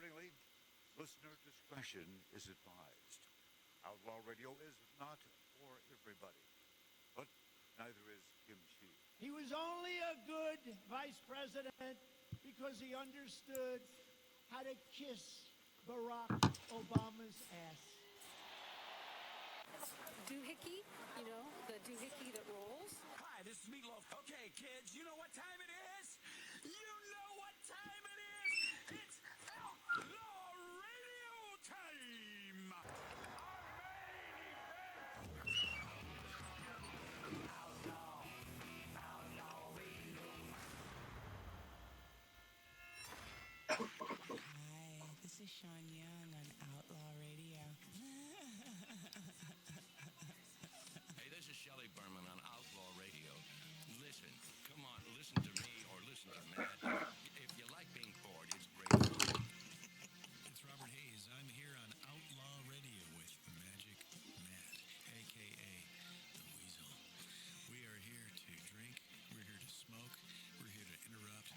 Accordingly, listener discretion is advised. Outlaw Radio is not for everybody, but neither is kimchi. He was only a good vice president because he understood how to kiss Barack Obama's ass. Doohickey, the doohickey that rolls. Hi, this is Meatloaf. Okay, kids, you know what time it is? You know what time it is? It's Outlaw Radio time! Hi, this is Sean Young on Outlaw Radio. Hey, this is Shelley Berman on Outlaw Radio. Listen, come on, listen to me or listen to Matt. If you like being bored, it's great fun. It's Robert Hayes. I'm here on Outlaw Radio with Magic Matt, a.k.a. The Weasel. We are here to drink. We're here to smoke. We're here to interrupt.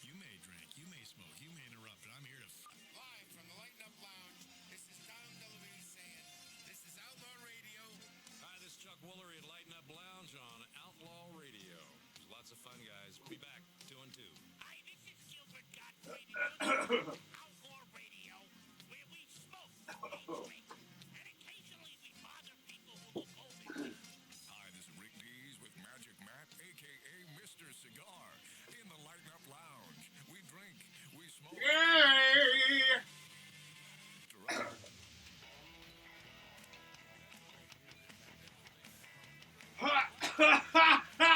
You may drink. You may smoke. You may interrupt. But I'm here to... Live from the Lighten Up Lounge, this is Tom DeLuise saying, this is Outlaw Radio. Hi, this is Chuck Woolery at Lighten Up Lounge on Outlaw Radio. Lots of fun, guys. Be back 2 and 2. Hi, this is Gilbert Gottfried. Outlaw Radio, where we smoke, we drink, and occasionally we bother people who look over. Hi, this is Rick Dees with Magic Matt, a.k.a. Mr. Cigar, in the Lighten Up Lounge. We drink, we smoke. Yay! Ha ha ha ha!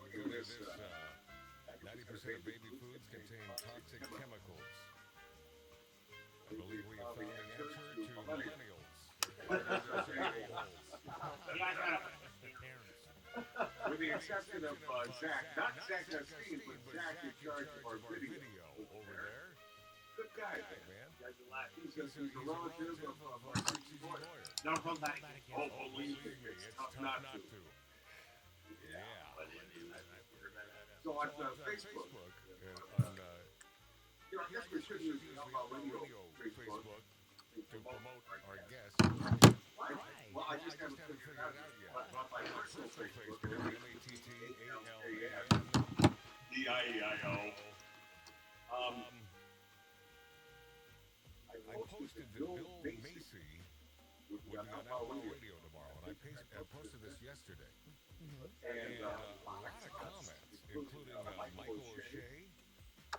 Look at this. 90% of baby foods contain toxic chemicals. I believe we have found the answer to millennials. With the exception of Zach, not Zach Gustine, but Zach in charge of our video over there. Good guy, man. He's a relative of our lawyer. No, from that. Oh, believe me, it's tough not to. Yeah. So on Facebook, I guess we should use the Outlaw Radio Facebook to promote our guests. Why? Well, I just haven't figured it out yet. But my personal Facebook, M-A-T-T-A-L-A-N-D-I-E-I-O. I posted that Bill Macy would be on Outlaw Radio tomorrow, and I posted this yesterday. And a lot of comments, including Michael O'Shea,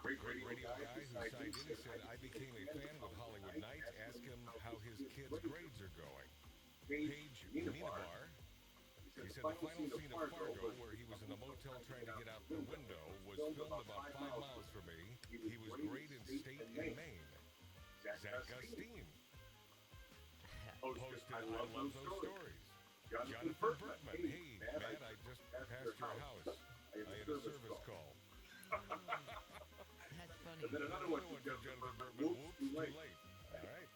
great radio guy who signed in and said, I became a fan with Hollywood Nights. Ask him how his kids' grades are going. Paige Minabar, he said the final scene of Fargo, where he was in the motel trying to get out the window, was filmed about 5 miles from me. He was great in state in Maine. Zach Gustine posted, I love those stories. Jonathan Bertman, hey, Matt, I just passed your house. I had a service call. That's funny. And then another one from Jonathan Bertman, whoops, too late. All right.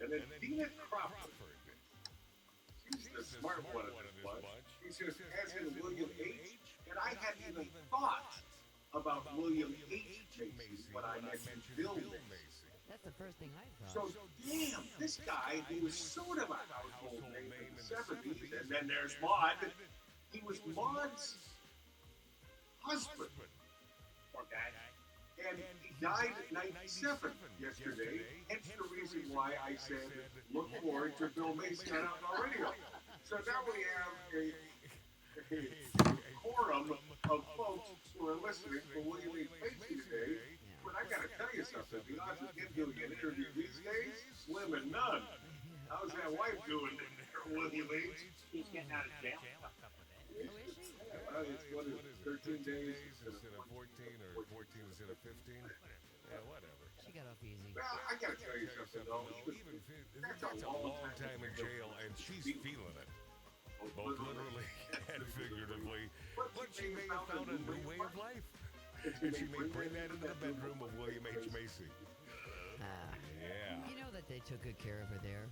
And then Dina Crawford. She's the smart one of this bunch. She says, as in William H. And I hadn't even thought about William H. Macy when I mentioned Bill Macy. That's the first thing I thought. So, damn, this guy, who was sort of a household name in the 70s, and then there's Maud. He was Maud's husband. Okay. And he died at 97 yesterday. Hence the reason why I said, look forward to Bill Macy on Outlaw Radio. So now we have a quorum of folks who are listening for William H. Macy today. But I gotta tell you something, the odds of him doing an interview these days, slim and none. How's that wife doing there, William H.? He's getting out of jail. Well, it's what is it, 13 days instead of 14 or 14 instead of 15? Yeah, whatever. She got off easy. Well, I gotta tell you something, though. That's a long time in jail, and she's feeling it. Both literally and figuratively. But she may have found a new way of life. And she may bring that into the bedroom of William H. Macy. Yeah. You know that they took good care of her there.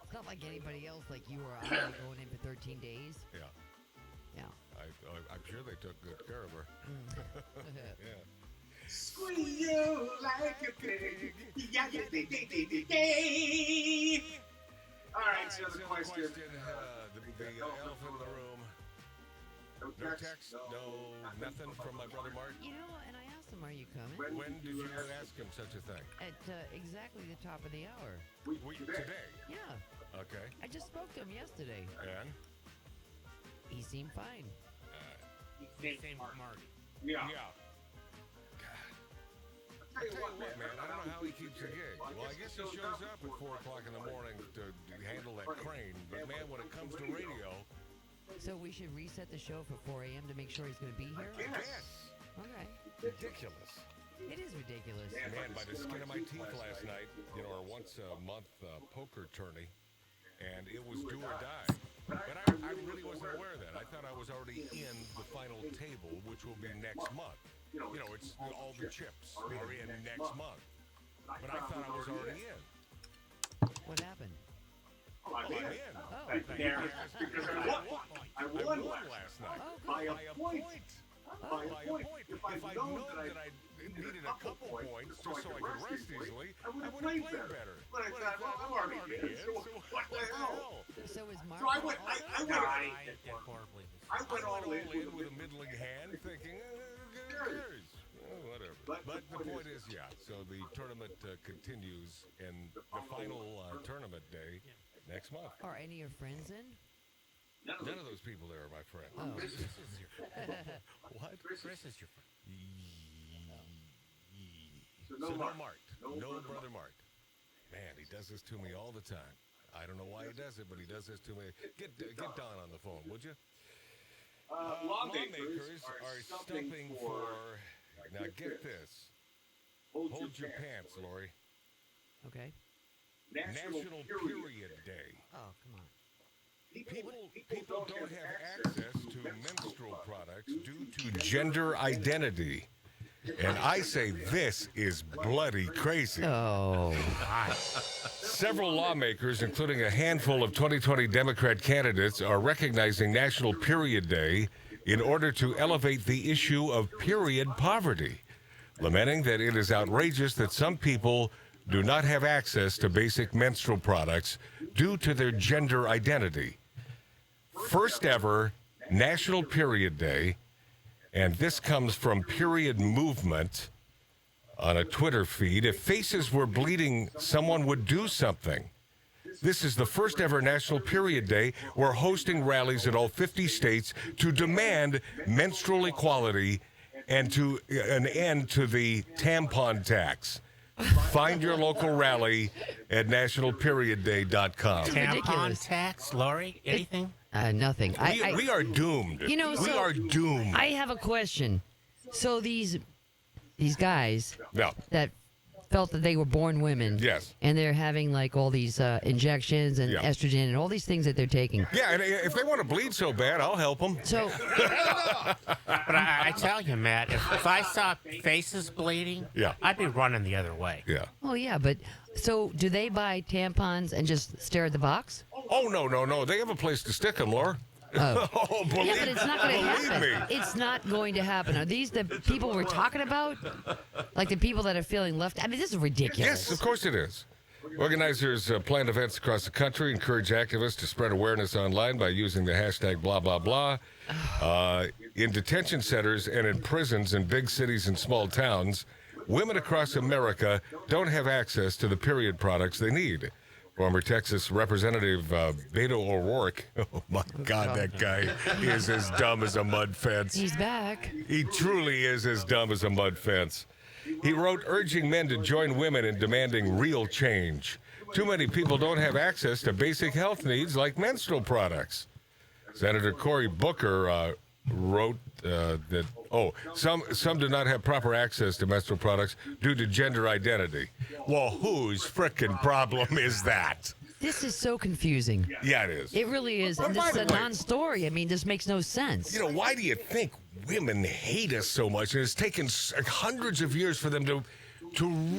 It's not like anybody else, like you or I, going in for 13 days. Yeah. Yeah. I'm sure they took good care of her. Yeah. Squeeze you like a pig. Yeah. All right, so the question. The elephant in the room. No text, no nothing from my brother Mark. You know, and I asked him, are you coming? When did you ask him such a thing? At exactly the top of the hour. Today? Yeah. Okay. I just spoke to him yesterday. And? He seemed fine. He seemed Mark. Yeah. I'll tell you what, man, I don't know how he keeps a gig. Well, I guess he shows up at 4 o'clock in the morning to handle that crane. But, man, when it comes to radio... So we should reset the show for 4 a.m. to make sure he's going to be here? Yes. Okay. Ridiculous. It is ridiculous. Man, by the skin of my teeth last night, our once-a-month poker tourney, and it was do or die. But I really wasn't aware of that. I thought I was already in the final table, which will be next month. It's all the chips are in next month. But I thought I was already in. What happened? I'm in. Oh. Because I won last night. Oh, by good. a point. By a point. If I'd known that I needed a couple points just so I could rest easily, I would have played better. But I thought, well, I'm already in, so what the hell? So is Mark? So I went all in with a middling hand, thinking, who cares? Whatever. But the point is, so the tournament continues, and the final tournament day next month. Are any of your friends in? None of those people there are my friend. Oh. Chris is your friend. What? Chris is your friend. So no Mark. No brother Mark. Man, he does this to me all the time. I don't know why he does it, but he does this to me. Get Don on the phone, would you? Lawmakers are stumping for... Now get this. Hold your pants, Lori. Okay. National Period Day. Oh, come on. People don't have access to menstrual products due to gender identity. And I say this is bloody crazy. Oh. Several lawmakers, including a handful of 2020 Democrat candidates, are recognizing National Period Day in order to elevate the issue of period poverty, lamenting that it is outrageous that some people do not have access to basic menstrual products due to their gender identity. First ever National Period Day, and this comes from Period Movement on a Twitter feed. If faces were bleeding, someone would do something. This is the first ever National Period Day. We're hosting rallies in all 50 states to demand menstrual equality and to an end to the tampon tax. Find your local rally at nationalperiodday.com. Ridiculous. Tax, Lori? Anything? Nothing. We are doomed. You know, we are doomed. I have a question. So these guys that felt that they were born women. Yes. And they're having like all these injections and estrogen and all these things that they're taking. Yeah, and if they want to bleed so bad, I'll help them. So, but I tell you, Matt, if I saw faces bleeding, I'd be running the other way. Yeah. Oh yeah, but so do they buy tampons and just stare at the box? Oh no! They have a place to stick them, Laura. Oh. Believe, yeah, but it's not going to happen. me. It's not going to happen. Are these the people we're talking about? Like the people that are feeling left? I mean, this is ridiculous. Yes, of course it is. Organizers plan events across the country, encourage activists to spread awareness online by using the hashtag blah, blah, blah. In detention centers and in prisons in big cities and small towns, women across America don't have access to the period products they need. Former Texas Representative Beto O'Rourke, oh my God, that guy is as dumb as a mud fence. He's back. He truly is as dumb as a mud fence. He wrote urging men to join women in demanding real change. Too many people don't have access to basic health needs like menstrual products. Senator Cory Booker wrote that, some do not have proper access to menstrual products due to gender identity. Well, whose frickin' problem is that? This is so confusing. Yeah, it is. It really is. And this is a non-story. I mean, this makes no sense. You know, why do you think women hate us so much? And it's taken hundreds of years for them to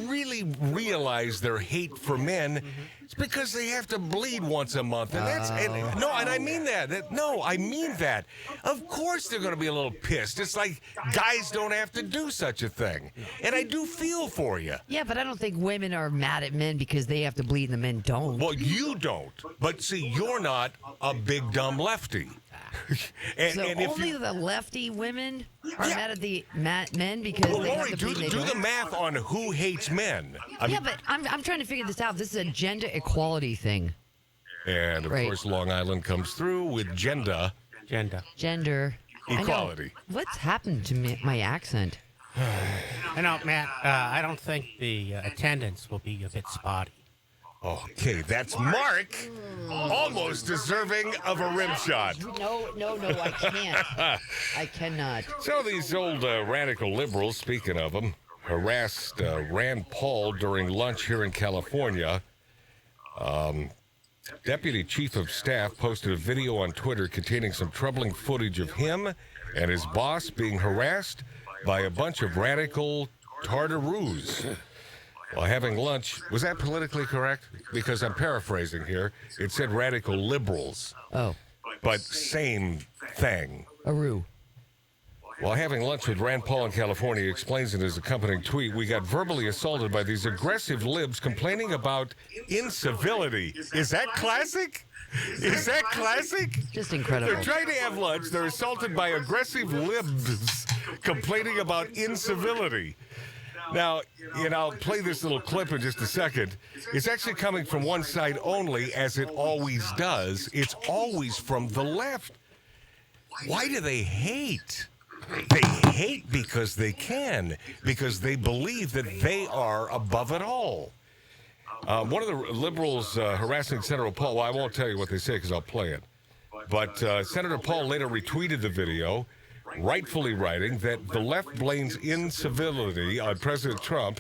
really realize their hate for men. It's because they have to bleed once a month. And I mean that. I mean that. Of course they're going to be a little pissed. It's like guys don't have to do such a thing. And I do feel for you. Yeah, but I don't think women are mad at men because they have to bleed and the men don't. Well, you don't. But see, you're not a big dumb lefty. and only the lefty women are mad at the men because they have to do the math on who hates men. But I'm trying to figure this out. This is a gender equality thing. And, of course, Long Island comes through with gender equality. What's happened to my accent? I know, Matt, I don't think the attendance will be a bit spotty. Okay, that's Mark, almost deserving of a rim shot. No, I can't. I cannot. So these old radical liberals, speaking of them, harassed Rand Paul during lunch here in California. Deputy Chief of Staff posted a video on Twitter containing some troubling footage of him and his boss being harassed by a bunch of radical Tartaroos. While having lunch, was that politically correct? Because I'm paraphrasing here. It said radical liberals. Oh. But same thing. Aru. While having lunch with Rand Paul in California, he explains in his accompanying tweet, we got verbally assaulted by these aggressive libs complaining about incivility. Is that classic? Is that classic? Just incredible. They're trying to have lunch. They're assaulted by aggressive libs complaining about incivility. Now, I'll play this little clip in just a second. It's actually coming from one side only, as it always does. It's always from the left. Why do they hate? They hate because they can, because they believe that they are above it all. One of the liberals harassing Senator Paul, well, I won't tell you what they say because I'll play it. But Senator Paul later retweeted the video, rightfully writing that the left blames incivility on President Trump,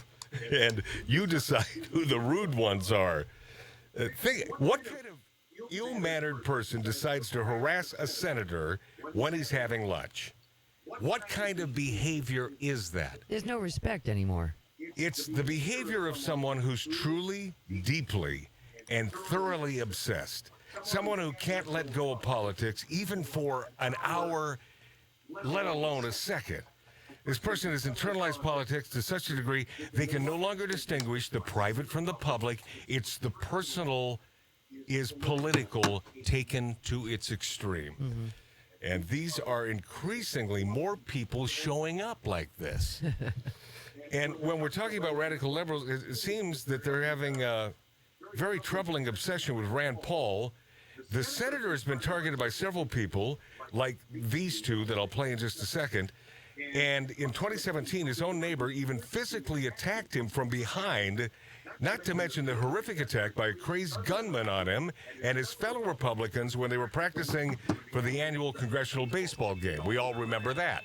and you decide who the rude ones are. What kind of ill-mannered person decides to harass a senator when he's having lunch? What kind of behavior is that? There's no respect anymore. It's the behavior of someone who's truly, deeply, and thoroughly obsessed. Someone who can't let go of politics even for an hour, let alone a second. This person has internalized politics to such a degree they can no longer distinguish the private from the public. It's the personal is political taken to its extreme. Mm-hmm. And these are increasingly more people showing up like this. And when we're talking about radical liberals, it seems that they're having a very troubling obsession with Rand Paul. The senator has been targeted by several people, like these two that I'll play in just a second. And in 2017, his own neighbor even physically attacked him from behind, not to mention the horrific attack by a crazed gunman on him and his fellow Republicans when they were practicing for the annual congressional baseball game. We all remember that.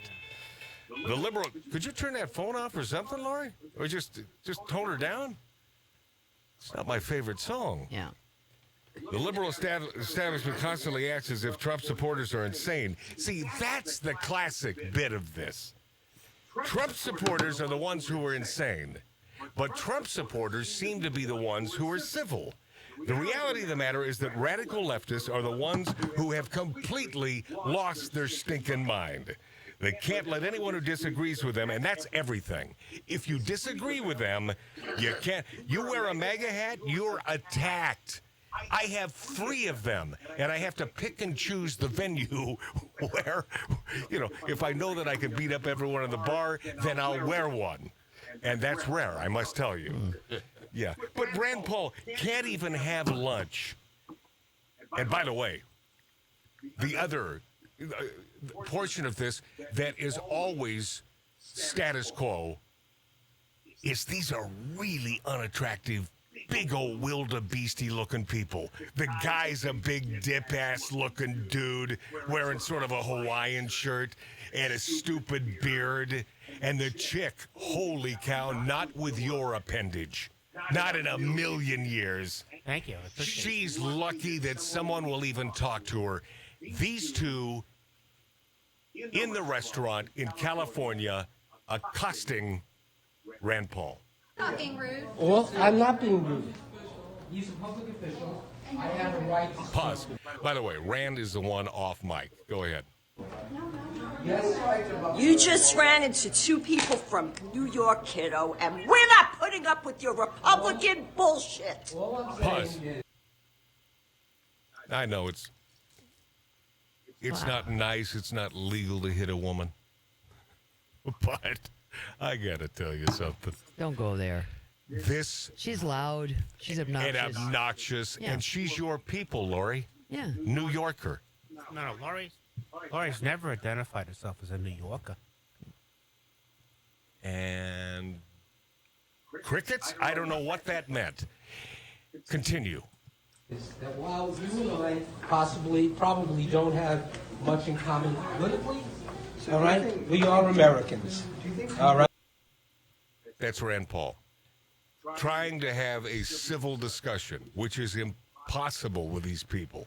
The liberal, could you turn that phone off or something, Lori? Or just tone her down? It's not my favorite song. Yeah. The liberal establishment constantly acts as if Trump supporters are insane. See, that's the classic bit of this. Trump supporters are the ones who are insane, but Trump supporters seem to be the ones who are civil. The reality of the matter is that radical leftists are the ones who have completely lost their stinking mind. They can't let anyone who disagrees with them, and that's everything. If you disagree with them, you can't. You wear a MAGA hat, you're attacked. I have 3 of them, and I have to pick and choose the venue where, if I know that I can beat up everyone in the bar, then I'll wear one. And that's rare, I must tell you. Yeah. But Rand Paul can't even have lunch. And by the way, the other portion of this that is always status quo is these are really unattractive big old wildebeesty looking people. The guy's a big dip-ass looking dude wearing sort of a Hawaiian shirt and a stupid beard. And the chick, holy cow, not with your appendage. Not in a million years. Thank you. I appreciate it. She's lucky that someone will even talk to her. These two in the restaurant in California accosting Rand Paul. Not being rude. Well, I'm not being rude. He's a public official. I have a right to Pause. By the way, Rand is the one off mic. Go ahead. You just ran into two people from New York, kiddo, and we're not putting up with your Republican bullshit. Pause. I know it's not nice, it's not legal to hit a woman. But I gotta tell you something. Don't go there. She's loud. She's obnoxious. And she's your people, Lori. Yeah. New Yorker. No, Lori's never identified herself as a New Yorker. And crickets? I don't know what that meant. Continue. Is that while you and I probably don't have much in common politically, all right, we are Americans, all right? That's Rand Paul. Trying to have a civil discussion, which is impossible with these people.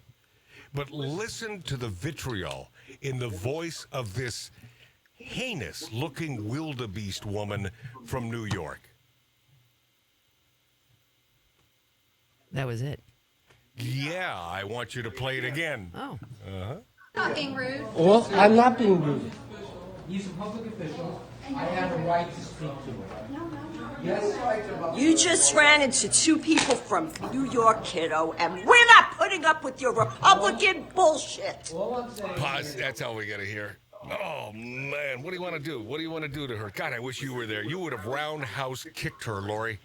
But listen to the vitriol in the voice of this heinous-looking wildebeest woman from New York. That was it. Yeah, I want you to play it again. Oh. Uh-huh. Not being rude. Well, I'm not being rude. He's a public official. I have a right to speak to him. Yes? You just ran into two people from New York, kiddo, and we're not putting up with your Republican bullshit. Pause. That's all we got to hear. Oh, man. What do you want to do? What do you want to do to her? God, I wish you were there. You would have roundhouse kicked her, Lori.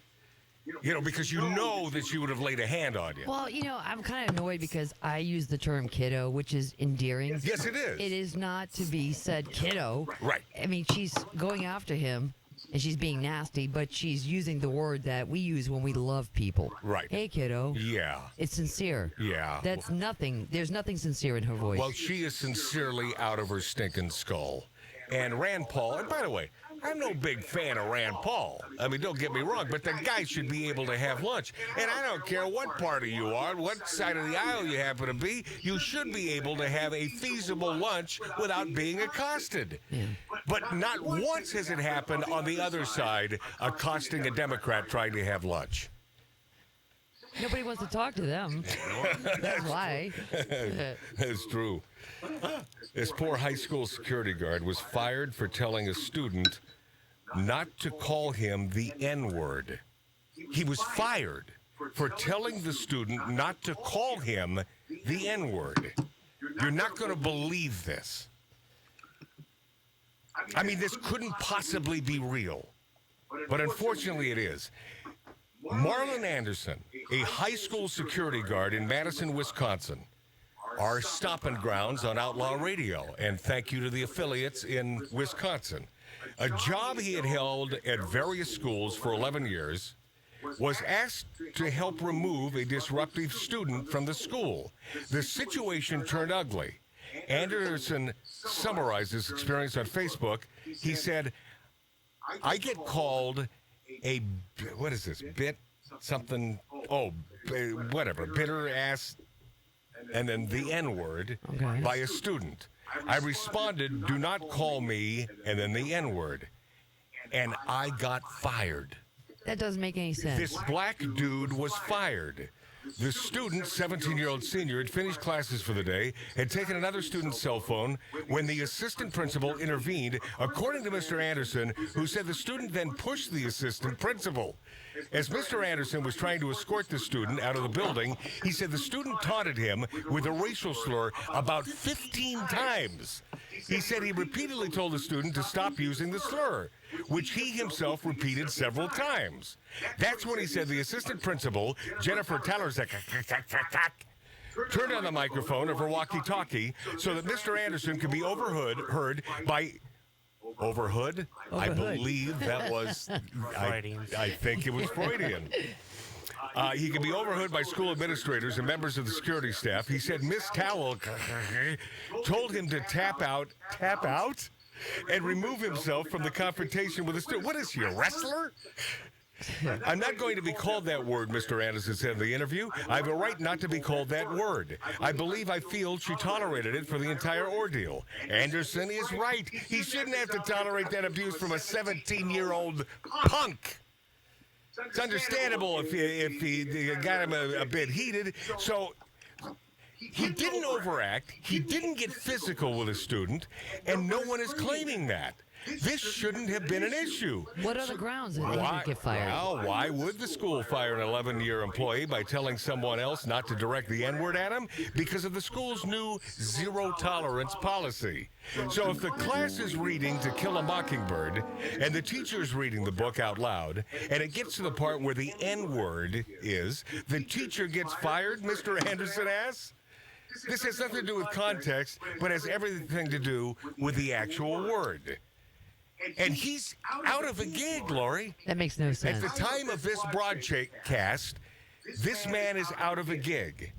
You know, because you know that she would have laid a hand on you. Well, I'm kind of annoyed because I use the term kiddo, which is endearing. Yes, it is. It is not to be said kiddo. Right. I mean, she's going after him, and she's being nasty, but she's using the word that we use when we love people. Right. Hey, kiddo. Yeah. It's sincere. Yeah. That's nothing. There's nothing sincere in her voice. Well, she is sincerely out of her stinking skull. And Rand Paul, and by the way, I'm no big fan of Rand Paul. I mean, don't get me wrong, but the guy should be able to have lunch. And I don't care what party you are, what side of the aisle you happen to be, you should be able to have a feasible lunch without being accosted. Yeah. But not once has it happened on the other side, accosting a Democrat trying to have lunch. Nobody wants to talk to them. That's why. That's true. This poor high school security guard was fired for telling a student not to call him the N-word. He was fired for telling the student not to call him the N-word. You're not going to believe this. I mean, this couldn't possibly be real. But unfortunately it is. Marlon Anderson, a high school security guard in Madison, Wisconsin, our stomping grounds on Outlaw Radio, and thank you to the affiliates in Wisconsin. A job he had held at various schools for 11 years, was asked to help remove a disruptive student from the school. The situation turned ugly. Anderson summarized his experience on Facebook. He said, I get called a, what is this, bitter ass, and then the N-word by a student. I responded, do not call me, and then the N-word. And I got fired. That doesn't make any sense. This black dude was fired. The student, 17-year-old senior, had finished classes for the day, had taken another student's cell phone when the assistant principal intervened, according to Mr. Anderson, who said the student then pushed the assistant principal. As Mr. Anderson was trying to escort the student out of the building, he said the student taunted him with a racial slur about 15 times. He said he repeatedly told the student to stop using the slur, which he himself repeated several times. That's when he said the assistant principal, Jennifer Talerzak, turned on the microphone of her walkie-talkie so that Mr. Anderson could be heard by... Overhood? I believe that was... I think it was Freudian. He can be overheard by school administrators and members of the security staff. He said Miss Towel told him to tap out, and remove himself from the confrontation with the student. What is she, a wrestler? I'm not going to be called that word, Mr. Anderson said in the interview. I have a right not to be called that word. I feel she tolerated it for the entire ordeal. Anderson is right. He shouldn't have to tolerate that abuse from a 17-year-old punk. It's understandable if he got him a bit heated. So he didn't overact. He didn't get physical with a student, and no one is claiming that. This shouldn't have been an issue. What are the grounds that he didn't get fired? Well, why would the school fire an 11-year employee by telling someone else not to direct the N-word at him? Because of the school's new zero-tolerance policy. So if the class is reading To Kill a Mockingbird and the teacher's reading the book out loud, and it gets to the part where the N-word is, the teacher gets fired, Mr. Anderson asks? This has nothing to do with context, but has everything to do with the actual word. And he's out of a gig, Lori. That makes no sense. At the time of this broadcast, this man is out of a gig.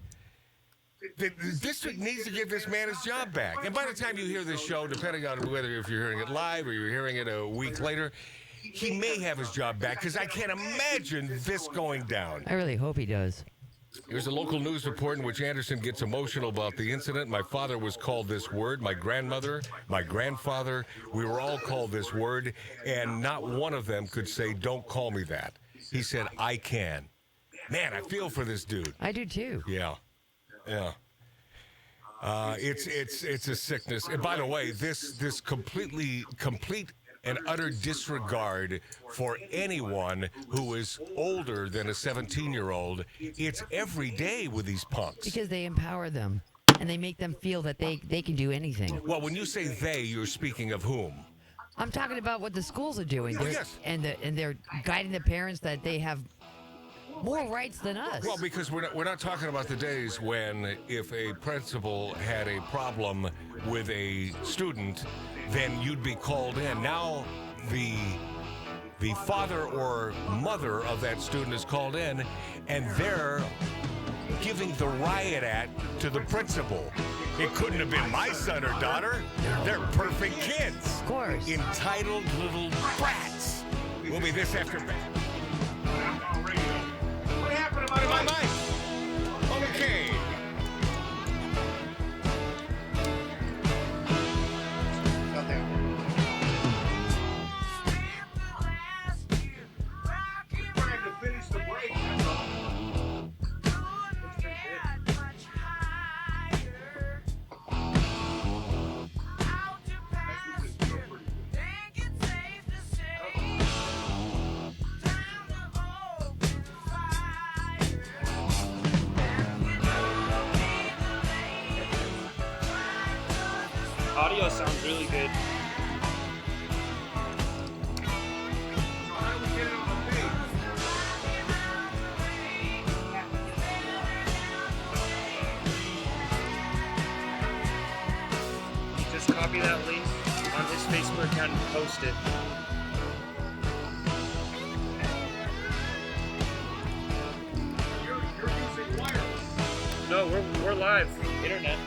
The district needs to give this man his job back. And by the time you hear this show, depending on whether if you're hearing it live or you're hearing it a week later, he may have his job back because I can't imagine this going down. I really hope he does. Here's a local news report in which Anderson gets emotional about the incident. My father was called this word. My grandmother, my grandfather, we were all called this word, and not one of them could say, "Don't call me that." He said, "I can." Man, I feel for this dude. I do too. Yeah. It's a sickness. And by the way, this complete and utter disregard for anyone who is older than a 17-year-old. It's every day with these punks. Because they empower them, and they make them feel that they can do anything. Well, when you say they, you're speaking of whom? I'm talking about what the schools are doing. Yes. And they're guiding the parents that they have more rights than us. Well, because we're not talking about the days when if a principal had a problem with a student, then you'd be called in. Now the father or mother of that student is called in, and they're giving the riot act to the principal. It couldn't have been my son or daughter. They're perfect kids. Of course. Entitled little brats. We'll be this after. What happened to my mic? Okay. Audio sounds really good. Just copy that link on his Facebook account and post it. You're using wireless. No, we're live. Internet.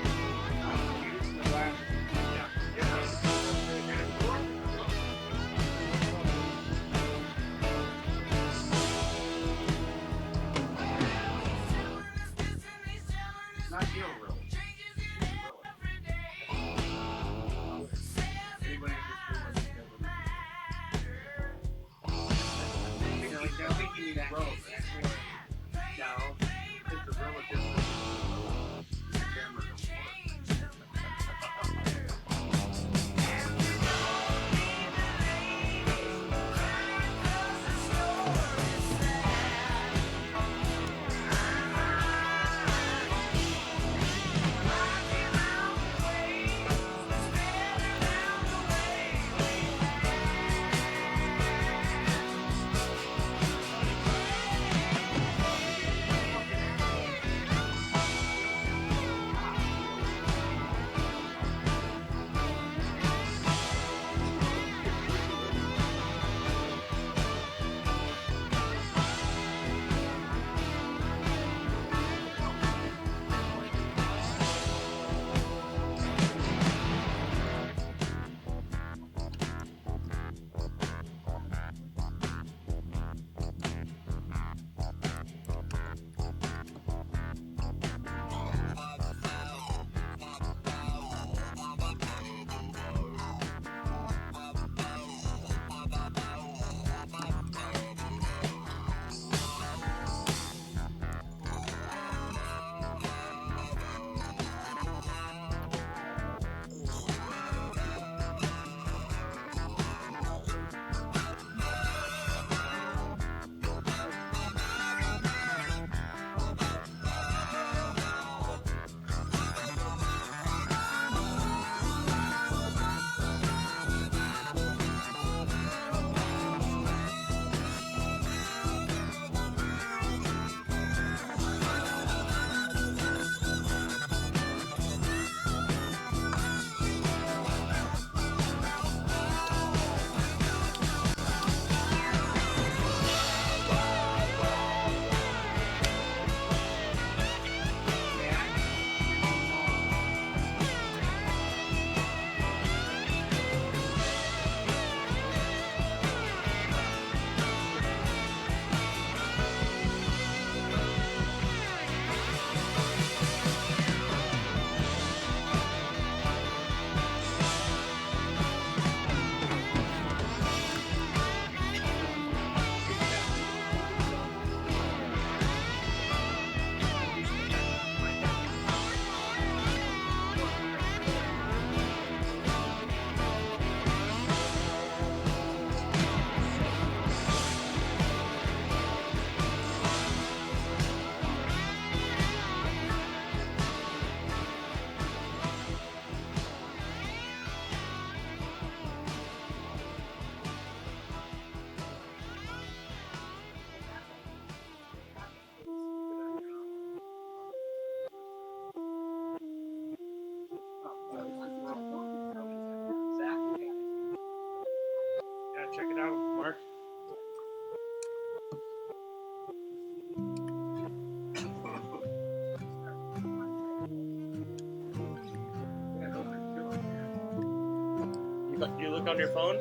look on your phone?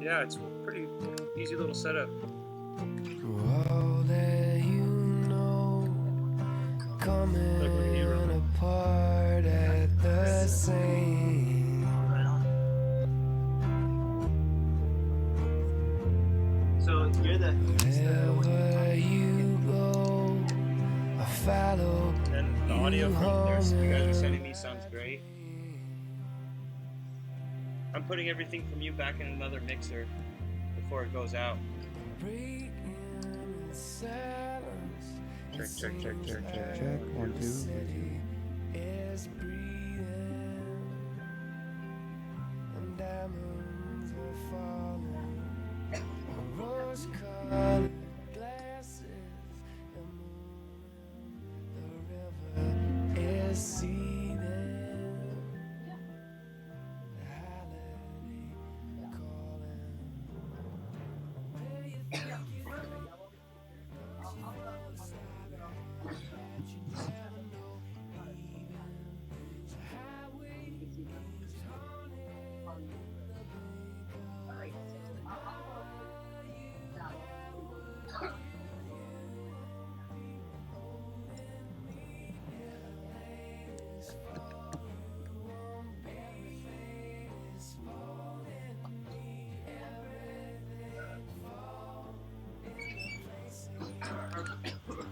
Yeah, it's pretty easy little setup. All that you know, coming apart at the same. So you're Wherever you go, I follow. And the audio from there you guys are sending me sounds great. I'm putting everything from you back in another mixer before it goes out. Check, check, check, check, check, check. 1, 2. Is breathing, and diamonds are falling. Rose-colored glasses, and the river is seething. The holiday calling. Where you think you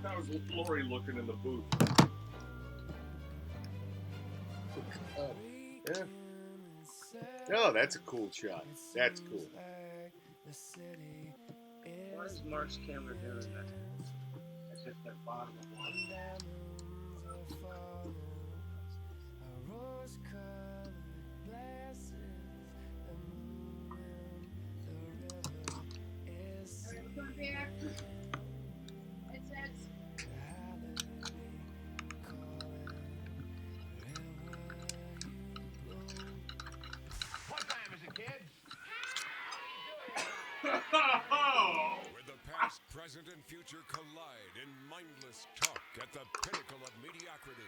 That was Lori looking in the booth. Yeah. Oh, that's a cool shot. That's cool. Why is Mark's camera doing that? That's just that bottom of one. What time is it, kids? Where the past, present, and future collide in mindless talk at the pinnacle of mediocrity.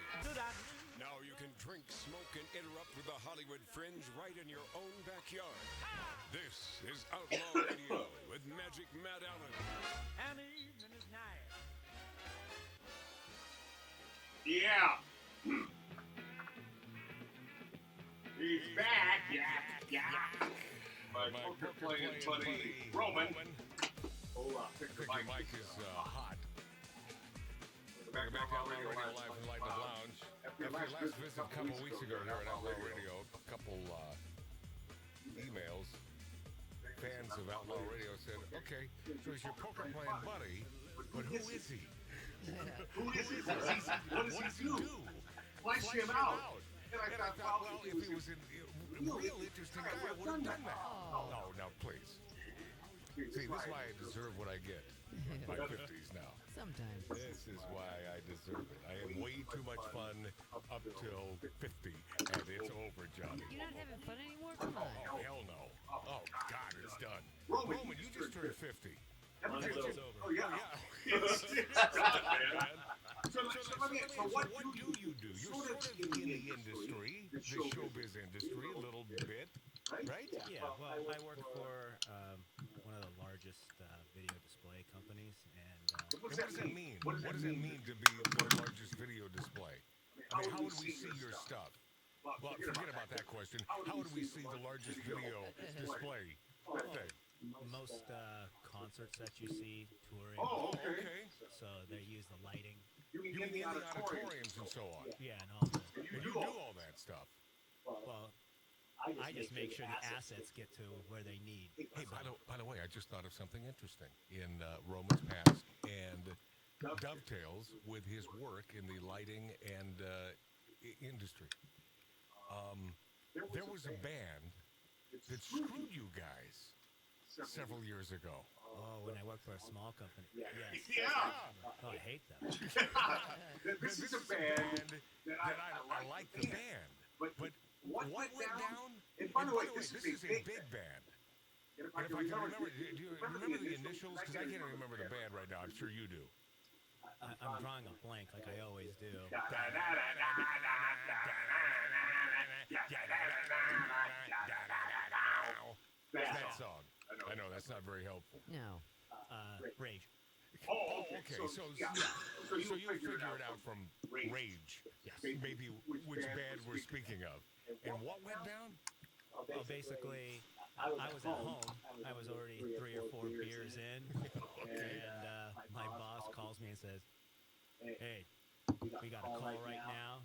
Now you can drink, smoke, and interrupt with the Hollywood Fringe right in your own backyard. This is Outlaw Radio with Magic Matt Allen. And the evening is nice. Yeah. He's back. Yeah. My poker playing buddy Roman. Oh, pick the mic is hot. Back to Outlaw Radio Live in Light Up Lounge. After your last visit a couple weeks ago here at Outlaw Radio, a couple emails. Fans of Outlaw Radio said, okay, so he's your poker playing buddy, but who is he? Who is he? What does he do? Flesh him out. And I thought, well, if he was a real interesting guy, I would have done that. No, now, please. See, this is why I deserve what I get in my 50s now. Sometimes. This is why I deserve it. I had way too much fun up till 50, and it's over, Johnny. You're not having fun anymore? Come on. Oh, hell no. Oh, God, it's done. Roman, you just turned 50. Oh, yeah. It's done, man. So what do you do? You're sort of in the industry, the showbiz industry, a little bit, right? Yeah, well, I work for one of the largest video display companies, and what does that mean? What does it mean to be the largest video display? I mean, how would we see your stuff? Well, forget about that question. How would we see the largest video display? Most concerts that you see, touring. Oh, okay. So they use the lighting. You mean in the auditoriums and so on? Yeah, and all that. And you do all that stuff. Well, I just make sure the assets get to where they need. Hey, by the way, I just thought of something interesting in Roman's past and dovetails with his work in the lighting and industry. There was a band that screwed you guys several years ago. Oh, when I worked for a small company. Yes. Yeah. Oh, I hate them. This is a band that I like the band, but what went down? And by the way, this is a big band. And if I can remember, do you remember the initials? Because I can't remember the band right now. I'm sure you do. I'm drawing a blank like I always do. that's not very helpful. No. Rage. Oh, okay. So you figure it out from rage. Yes. Maybe which band we're speaking of. And what went down? Well, basically, I was at home. I was already 3 or 4 beers in, and my boss calls me and says, "Hey, we got a call right now.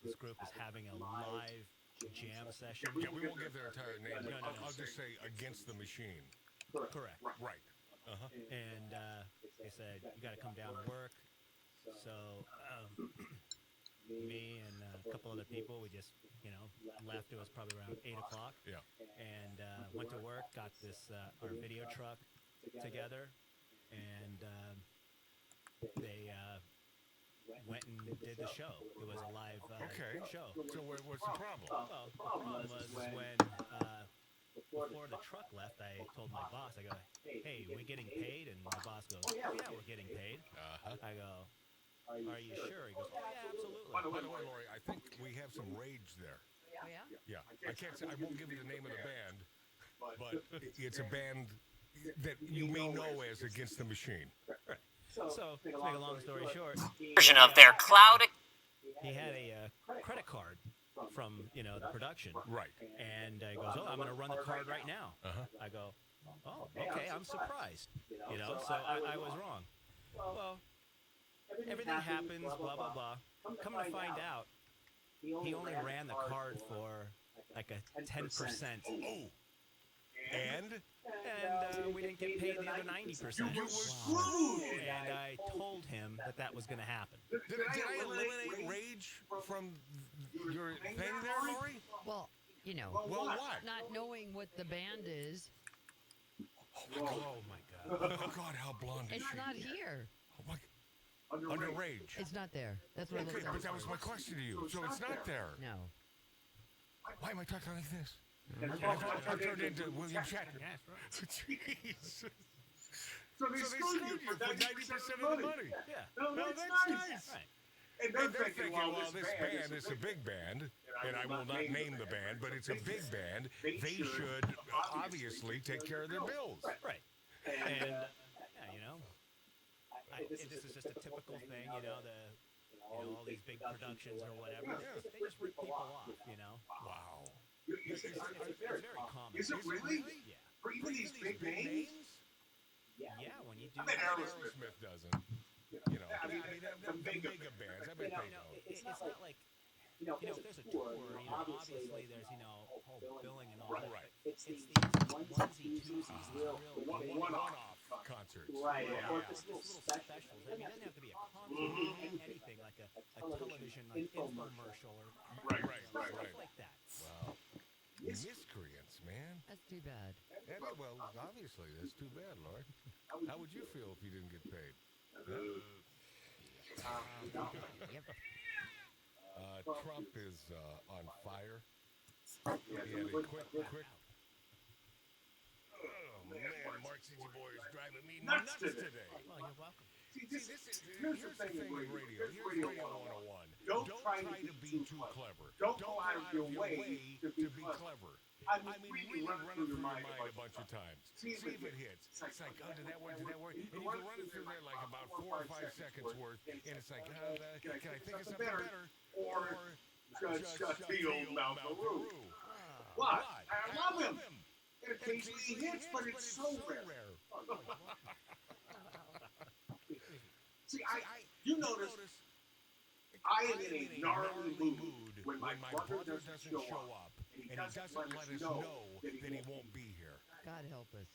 This group is having a live jam session." Yeah, we won't give their entire name. No. I'll just say Against the Machine. Correct. Right. Uh-huh. And they said, "You got to come down to work." So me and a couple other people, we just, left. It was probably around 8 o'clock. Yeah. And went to work, got this, our video truck together, and they went and did the show. It was a live show. So what's the problem? Well, the problem was when before the truck left, I told my boss, I go, "Hey, we getting paid?" And my boss goes, "Yeah, we're getting paid." I go, "Are you sure?" He goes, "Oh, yeah, absolutely." By the way, Lori, I think we have some rage there. Oh, yeah? Yeah. I can't say, I won't give you the name of the band, but it's a band that you may know as Against the Machine. Right. So, to make a long story short, Version of their cloud. he had a credit card from, the production. Right. And he goes, "Oh, I'm going to run the card right now." I go, "Oh, okay, I'm surprised." So I was wrong. Well, everything happens, blah, blah, blah. Come to find out, he only ran the card for like a 10%. Oh. And we didn't get paid the other 90%. You were screwed! And I told him that was going to happen. Did I eliminate rage from your thing there, Lori? Well, Well, what? not knowing what the band is, Oh, my God. Oh, God, how blonde is it's she? not here. Oh, my... Under rage. It's not there. That's what Okay, it but looks that was my question to you. So it's not there. No. Why am I talking like this? I turned into William Shatner. Jeez. So they screwed you for 90% of the money. Yeah. No, that's nice. Right. And they're thinking, well, this band is a big band, and I will not name the band, but it's a big band. They should obviously take care of their bills. Right. And, this is just a typical thing, all these big productions or whatever. They just rip people off, Wow. It's very common. Is it really? Yeah. For even these big names? Yeah, when you do I bet Aerosmith doesn't. I mean, the mega bands. I bet they don't. It's not like, if there's a tour, obviously there's, whole billing and all that. Right. It's these onesie, twosies, real One-off concerts. Right. Or just little specials. I mean, it doesn't have to be a concert, anything like a television infomercial or stuff like that. Wow. Miscreants, man. That's too bad. Well, obviously, that's too bad, Lord. How would you feel if you didn't get paid? Yep. Trump is on fire. He had a quick. Oh man, Mark City Boy is driving me nuts today. Well, you're welcome. Here's the thing with radio. Here's Radio 101. Don't try to be too clever. Don't go out of your way to be clever. I mean, really run it through your mind a bunch of times. See if it hits. It's like, did that work? And you can run it through there like about 4 or 5 seconds worth, and it's like, can I think of something better? Or just the old Malvaroo. What? I love him. And occasionally he hits, but it's so rare. See, you notice I am in a gnarly mood when my brother doesn't show up. And he doesn't let us know that he won't be here. God help us.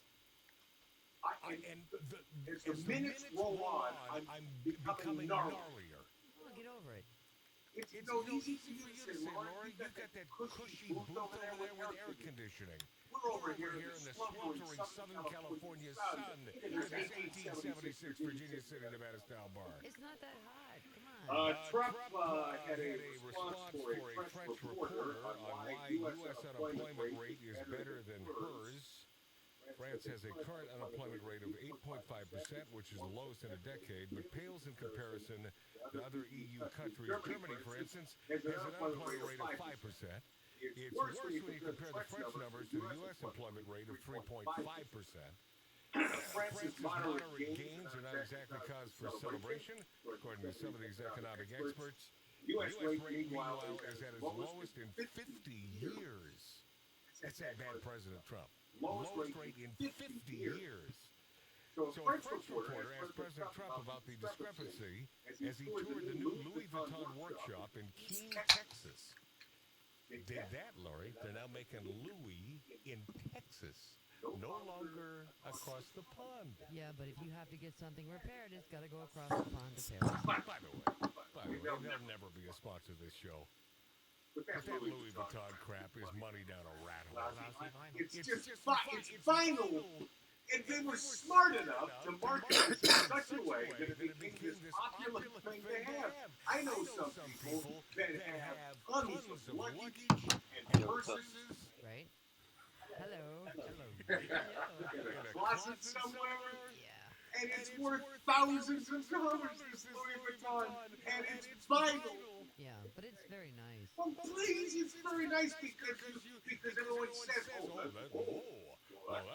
As the minutes roll on, I'm becoming gnarlier. Well, get over it. It's easy for you to say, Lori, you've got that cushy booth over there with air conditioning. We're over here in the sweltering Southern California sun in this 1876 Virginia City, Nevada style bar. It's not that hot. Come on. Trump had a response for a French reporter on why U.S. unemployment rate is better than hers. France has a current unemployment rate of 8.5%, which is the lowest in a decade, but pales in comparison to other EU countries. Germany, for instance, has an unemployment rate of 5%. It's worse when you compare the French numbers to the U.S. employment rate of 3.5%. France's moderate gains are not exactly cause for celebration, according to some of these economic experts. The U.S. rate, meanwhile, is at its lowest in 50 years. That's that bad President Trump. Lowest rate in 50 years. So a French reporter asked President Trump about the discrepancy as he toured the new Louis Vuitton workshop in Keene, Texas. Dig that, Lori. They're now making Louis in Texas. No longer across the pond. Yeah, but if you have to get something repaired, it's got to go across the pond to Paris. By the way, they'll never be a sponsor of this show. But that Louis Vuitton crap is money down a rat hole. It's vinyl. And they were smart enough to market it in such a way that it became this popular thing to have. I know some people that have tons of luggage and purses. Right? Hello. In a closet somewhere. Yeah. And it's worth thousands of dollars, this Louis Vuitton. And it's vinyl. Yeah, but it's very nice. Well, please, it's very nice because everyone says,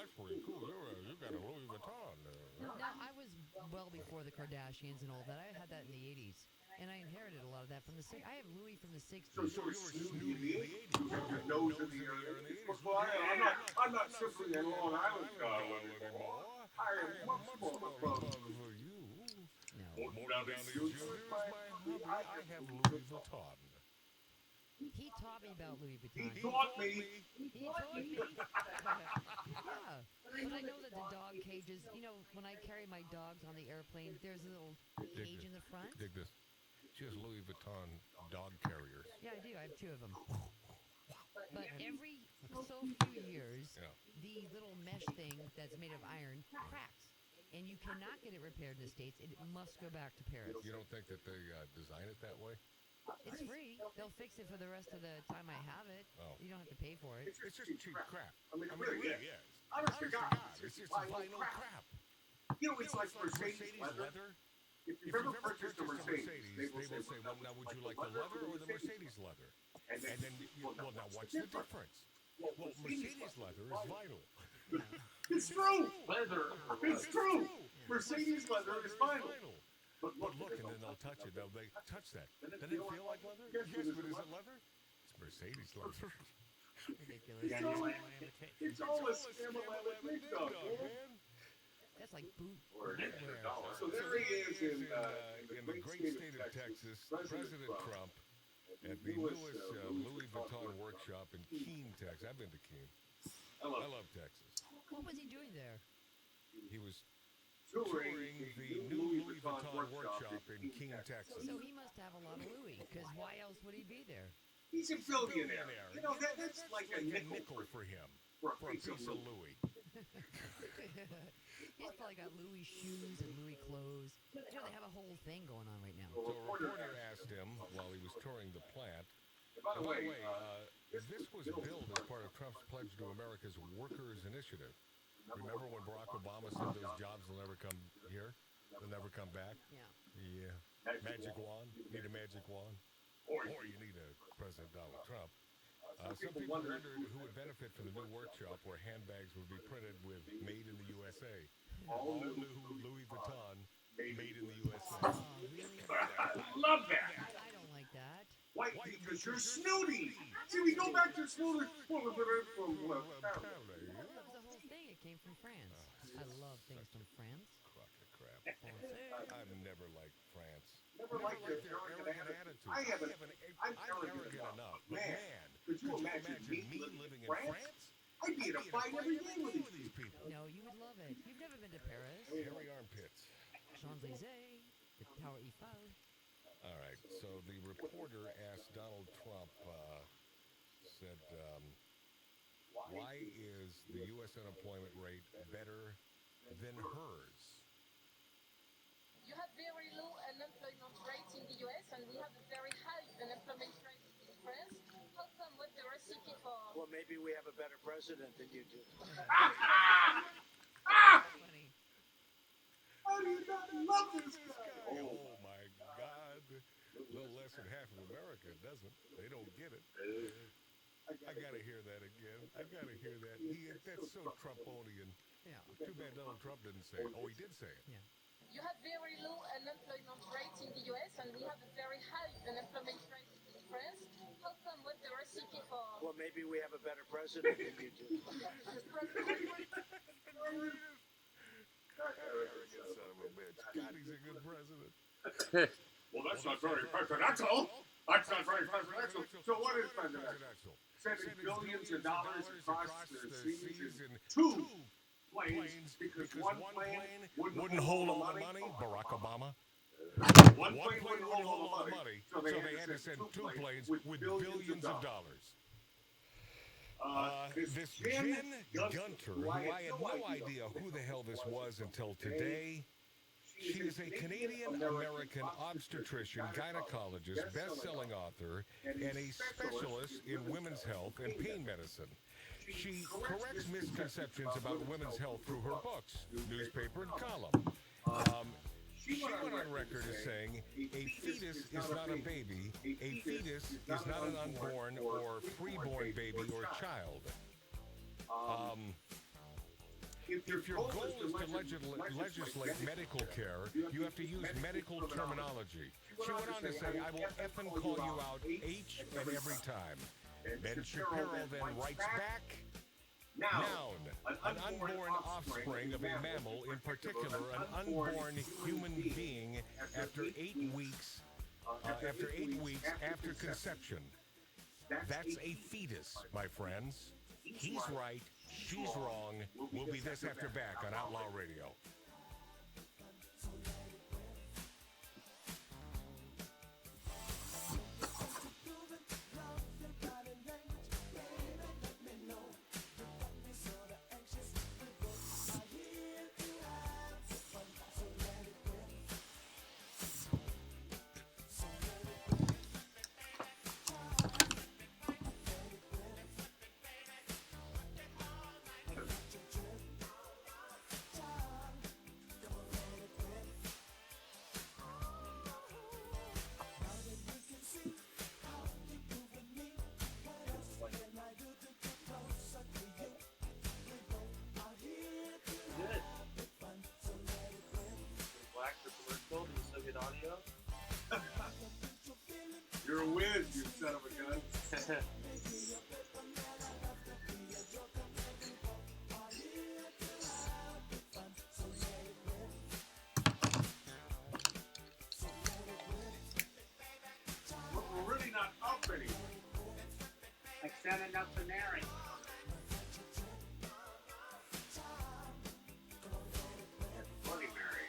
that's pretty cool. You got a Louis Vuitton. Now, I was well before the Kardashians and all that. I had that in the 80s. And I inherited a lot of that from the 60s. I have Louis from the 60s. So you were snooty in the 80s. Your nose in the air in the 80s. Well, I'm not simply in Long Island anymore. I am much more above you. No. More down the years, I have Louis Vuitton. He taught me about Louis Vuitton. He taught me. Yeah. But I know that the dog cages, when I carry my dogs on the airplane, there's a little cage in the front. Dig this. She has Louis Vuitton dog carriers. Yeah, I do. I have 2 of them. But every so few years, the little mesh thing that's made of iron cracks. And you cannot get it repaired in the States. It must go back to Paris. You don't think that they design it that way? It's free. They'll fix it for the rest of the time I have it. Oh. You don't have to pay for it. It's just cheap crap. I mean, it really is. Honest to God. It's just vinyl crap. It's like Mercedes leather. If you've ever purchased a Mercedes, they will say, well, now would you like the leather or the Mercedes leather? And then now what's the difference? Well, Mercedes leather is vinyl. It's true. It's true. Mercedes leather is vinyl. But look, and then they'll touch it. They touch that. Doesn't it feel like leather? Yes, but is it leather? It's Mercedes leather. Ridiculous. It's all a scam-a-la-la-big dog, man. That's like boot. So there he is in the great state of Texas, President Trump at the newest Louis Vuitton workshop in Keene, Texas. I've been to Keene. I love Texas. What was he doing there? He was touring the new Louis Vuitton workshop in Keene, Texas. So he must have a lot of Louis, because why else would he be there? He's a billionaire. That's like a nickel for him. For a piece of Louis. He's probably got Louis shoes and Louis clothes. They have a whole thing going on right now. So a reporter asked him while he was touring the plant, by the way, this was billed as part of Trump's pledge to America's Workers Initiative. Remember when Barack Obama said those jobs will never come here? They'll never come back? Yeah. Magic wand? Need a magic wand? Or you need a President Donald Trump. Some people wondered who would benefit from the new workshop where handbags would be printed with Made in the USA. All new Louis Vuitton, Made in the USA. Oh, really? I love that. I don't like that. Why? Because you're snooty. See, we go back to snooty. That was the whole thing. It came from France. I love things from France. Crock of crap. I've never liked France. Never liked their arrogant attitude. I'm arrogant enough. Man, could you imagine me living in France? I'd be in a fight every day with these people. No, you would love it. You've never been to Paris. Hairy armpits. Champs-Élysées, the Tower Eiffel. All right, so the reporter asked Donald Trump, said, why is the U.S. unemployment rate better than hers? You have very low unemployment rate in the U.S. and we have a very high unemployment rate in France. How come? What's the recipe for? Well, maybe we have a better president than you do. Funny. How do you not love this guy? Oh my God. A little less than half of America doesn't. They don't get it. I gotta hear that again. I gotta hear that. That's so Trumponian. Yeah. Too bad Donald Trump didn't say it. Oh, he did say it. Yeah. You have very low unemployment rate in the US, and we have a very high unemployment rate in France. How come? What the recipe for? Well, maybe we have a better president than you do. Arrogant son of a bitch. God, he's a good president. Well, that's not very presidential. That's not very presidential. So what is presidential? Sending billions of dollars across the seas in two planes because one plane wouldn't hold all the money. Barack Obama. One plane wouldn't hold all the money. So they had to send two planes with billions of dollars. This Jen Gunter, who I had no idea who the hell this was until today. She is a Canadian-American obstetrician, gynecologist, best-selling author, and a specialist in women's health and pain medicine. She corrects misconceptions about women's health through her books, newspaper, and column. She went on record as saying, a fetus is not a baby, a fetus is not an unborn or freeborn baby or child. If your goal is to legislate medical care, you have to use medical terminology. She went on to say, I will effing call you out each and every time. Ben Shapiro then writes back, noun, an unborn offspring of a mammal, in particular an unborn human being after 8 weeks after conception. That's a fetus, my friends. He's right. She's wrong. We'll be this after back on Outlaw Radio. Audio. You're a whiz, you son of a gun. We're really not up anymore. Like standing up to Mary. Bloody Mary.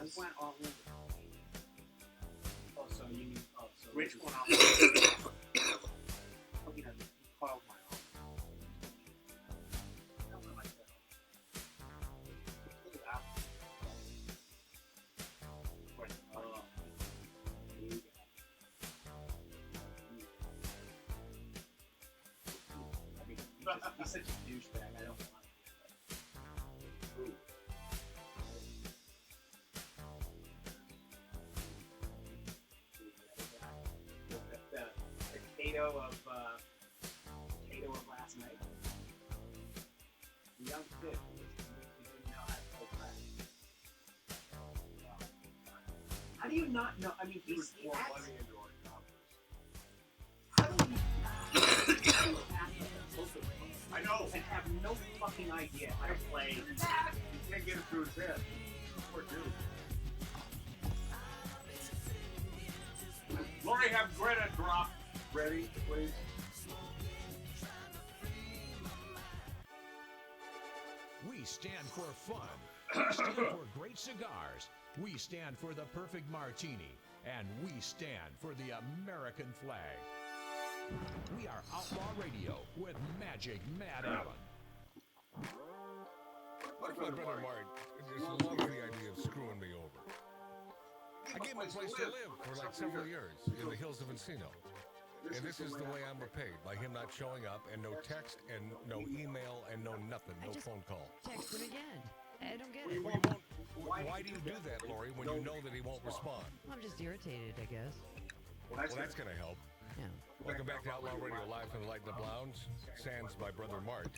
I went all over. Oh, so you mean, so which one? You know, called my own. I don't know myself. Look at that. I mean, he's such a douchebag. I don't want to. Ooh. Cato of last night. The young kid who didn't know how to play crack. How do you not know? I mean, he was pouring money into our coffers. How do you? I know. And have no fucking idea how to play. You can't get it through his head. Poor dude. Lori, have Greta drop ready, please. We stand for fun. We stand for great cigars. We stand for the perfect martini. And we stand for the American flag. We are Outlaw Radio with Magic Matt Allen. What if my brother Mark just loves the idea of screwing me over? I gave him a place to live for like several years in the hills of Encino. And this is the way I'm repaid, by him not showing up, and no text, and no email, and no nothing, no phone call. Text him again. I don't get it. Well, you won't. Why do you do that, Lori, when you know that he won't respond? I'm just irritated, I guess. Well, that's going to help. Yeah. Welcome back to Outlaw Radio, live from the Light in the Lounge. Sans my brother Mark.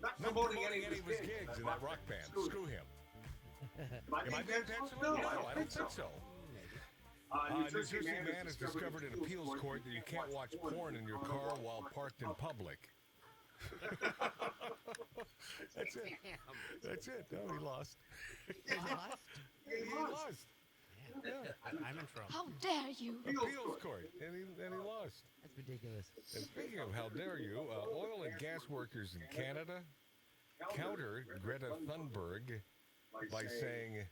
Not promoting any of his gigs in that rock band. Screw him. Am I being petulant? No, I don't think so. New Jersey man has discovered in appeals court that you can't watch porn in your car while parked in public. That's it. That's it. No, he lost. He lost? He lost. Yeah. I'm in trouble. How dare you? Appeals court, and he lost. That's ridiculous. And speaking of how dare you, oil and gas workers in Canada countered Greta Thunberg by saying,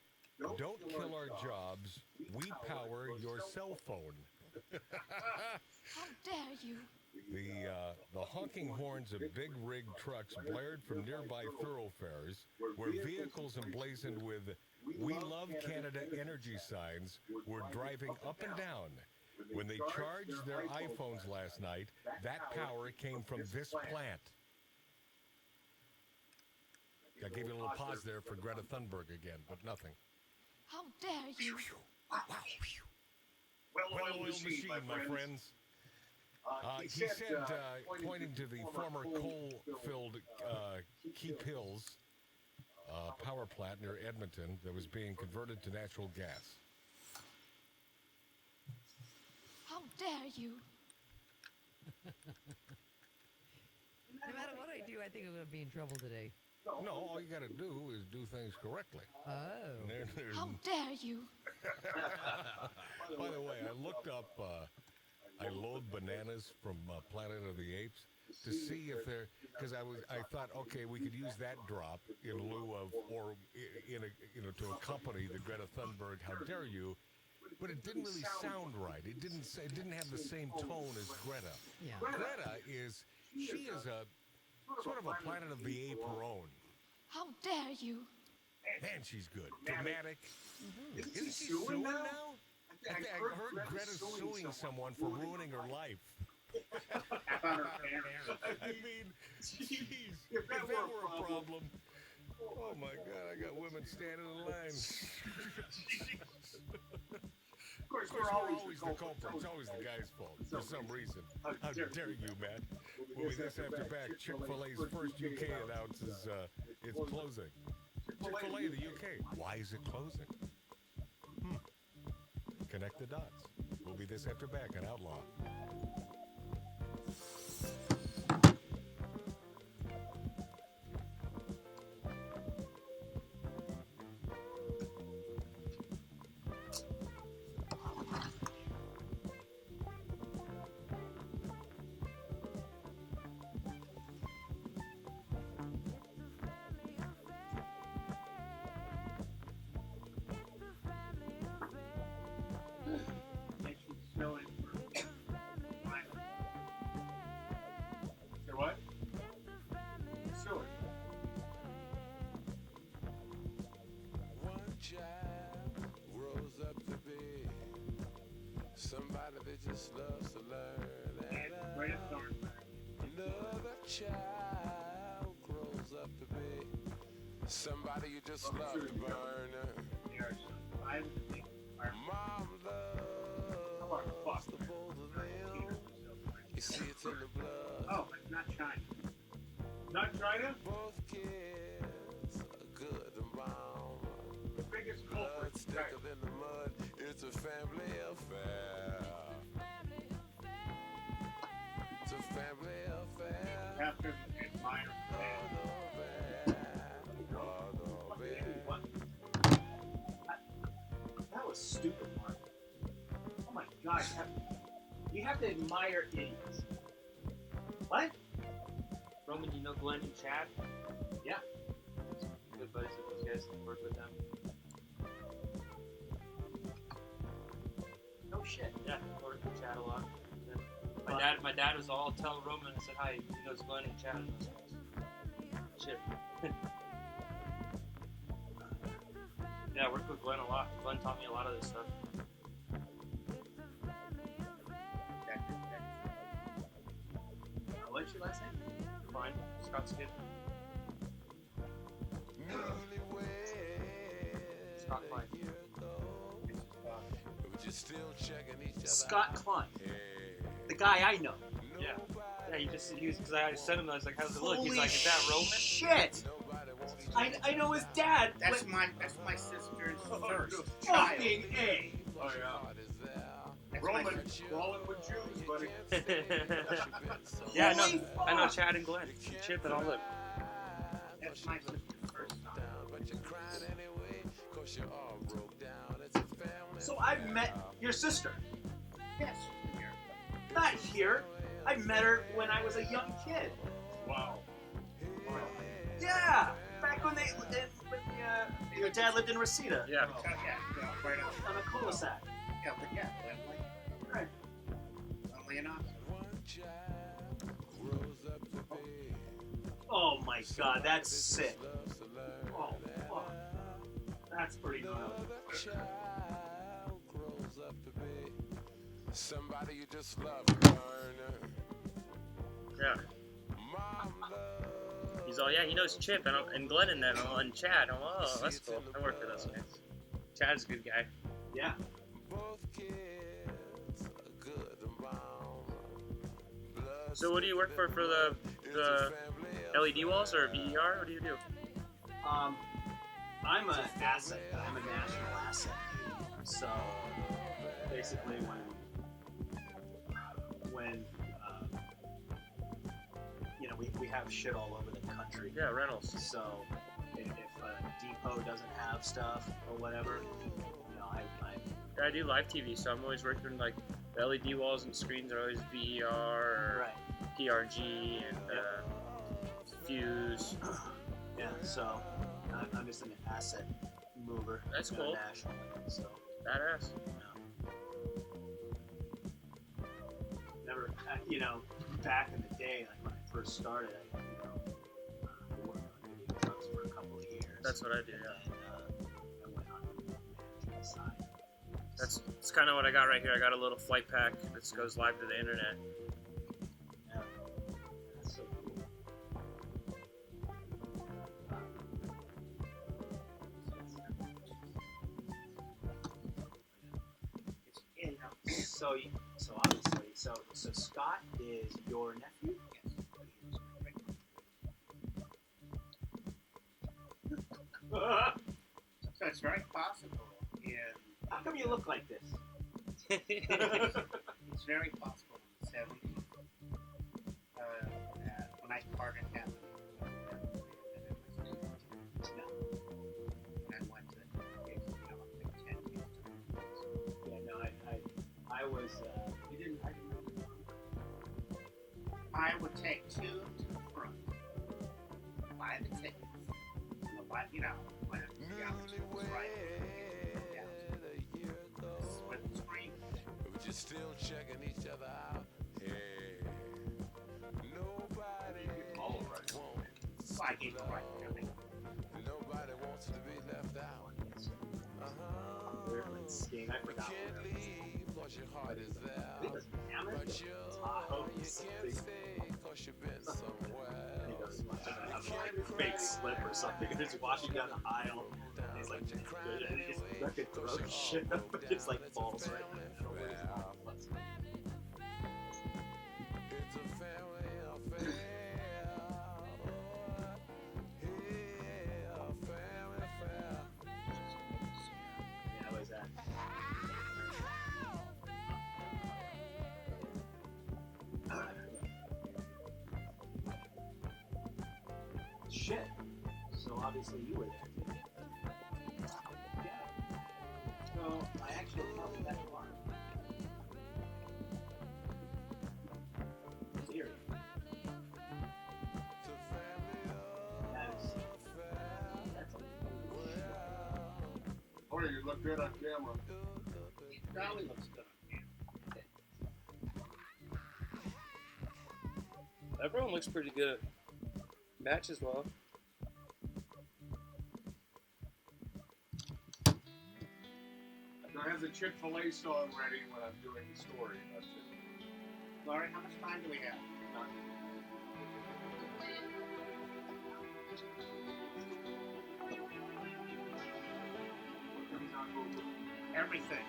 "Don't kill our jobs. We power your cell phone." How dare you? The honking horns of big rig trucks blared from nearby thoroughfares where vehicles emblazoned with "We Love Canada" energy signs were driving up and down. When they charged their iPhones last night, that power came from this plant. I gave you a little pause there for Greta Thunberg again, but nothing. How dare you? Well-oiled machine, my friends. He said, pointing to the former coal-filled Keep Hills power plant near Edmonton that was being converted to natural gas. How dare you? No matter what I do, I think I'm going to be in trouble today. No, all you got to do is do things correctly. Oh. How dare you? By the way, I looked up I Loathe Bananas from Planet of the Apes to see if there, because I thought, okay, we could use that drop in lieu of, or in a, to accompany the Greta Thunberg "How dare you," but it didn't really sound right. It didn't have the same tone as Greta. Yeah. Greta is a sort of a Planet of the Ape her own. How dare you? Man, she's good. Dramatic. Mm-hmm. Isn't she suing now? I heard Greta's suing someone for ruining her life. I mean, jeez, if that were a problem, oh my God, I got women standing in line. Of course, we're always the culprit. It's always the guy's fault for some reason. How dare you, Matt? We'll be this after back. Chick-fil-A's first UK announces it's closing. Chick-fil-A in the UK. Why is it closing? Connect the dots. We'll be this after back on Outlaw. Somebody that just loves to learn. And another child grows up to be somebody you just love to burn. Mom loves the both of them. You see it's in the blood. Oh, not China. Not China? Both kids are good and bomb. The biggest culprit is thicker than the mud. It's a family affair. have to admire the man. What? That was stupid, Mark. Oh my God, you have to admire idiots. What? Roman, you know Glenn and Chad? Yeah. Good buddies with those guys. Work with them. No shit. Yeah, I work with Chad a lot. And my dad was all tell Roman. I said hi. He knows Glenn and Chad. And those guys. Shit. Yeah, I work with Glenn a lot. Glenn taught me a lot of this stuff. What's your last name? Fine. Scott's kid. Scott Klein. Scott Klein. The guy I know. Yeah. Yeah, he was, because I sent him, I was like, how's it look? He's Holy like, is that Roman? Shit! I know his dad. That's my sister's first Fucking child. A. Oh, yeah. Rolling with Jews, buddy. Yeah, Holy I know fuck. Chad and Glenn. Chip and all them. That's my sister's first son. So I've met your sister. Yes. Not here. I met her when I was a young kid. Wow. Yeah, back when your dad lived in Reseda. Yeah. Right On a cul-de-sac. Right. Only enough. Oh my God, that's sick. Oh, fuck. That's pretty gnarly. Somebody you just love to learn. Yeah. He's all, yeah, he knows Chip and Glenn and them and Chad. I'm all, oh, that's cool. I work for those guys. Chad's a good guy. Yeah. So what do you work for the LED walls or VER? What do you do? I'm an asset. I'm a national asset. So basically, when we have shit all over the country. Yeah, rentals. So if a depot doesn't have stuff or whatever, I do live TV, so I'm always working like the LED walls and screens are always VER or PRG and Fuse. Yeah, so I'm just an asset mover. That's cool. Nationally, so badass. Never, back in the day, like when I first started, I worked on video trucks for a couple of years. That's what I do. Yeah. I went on the management side. That's kind of what I got right here. I got a little flight pack that goes live to the internet. Yeah. That's so cool. So obviously, so Scott is your nephew? So it's very possible. How come you look like this? It's very possible in the 70s. When I started having I went to I was. I would take two to the front, buy the tickets, when the opportunity was right. Split the screen. We're just still checking each other out. Hey, nobody wants I gave the right feeling. Nobody wants to be left out. Skiing, I forgot. Can't leave 'cause your heart is there. But you can't stay 'cause you've been somewhere else. Fake slip or something. And he's walking down the aisle. And he's like, and he just fucking throws shit up. It just like falls right in the middle. It's a family affair. Family affair. Yeah, what was that? so obviously you were there. Yeah. So I actually counted that far. Here. That's a Oh, you look good on camera. It probably looks good on Everyone looks pretty good. Matches well. There has a Chick-fil-A song ready when I'm doing the story. That's it. Laurie, how much time do we have? None. Everything.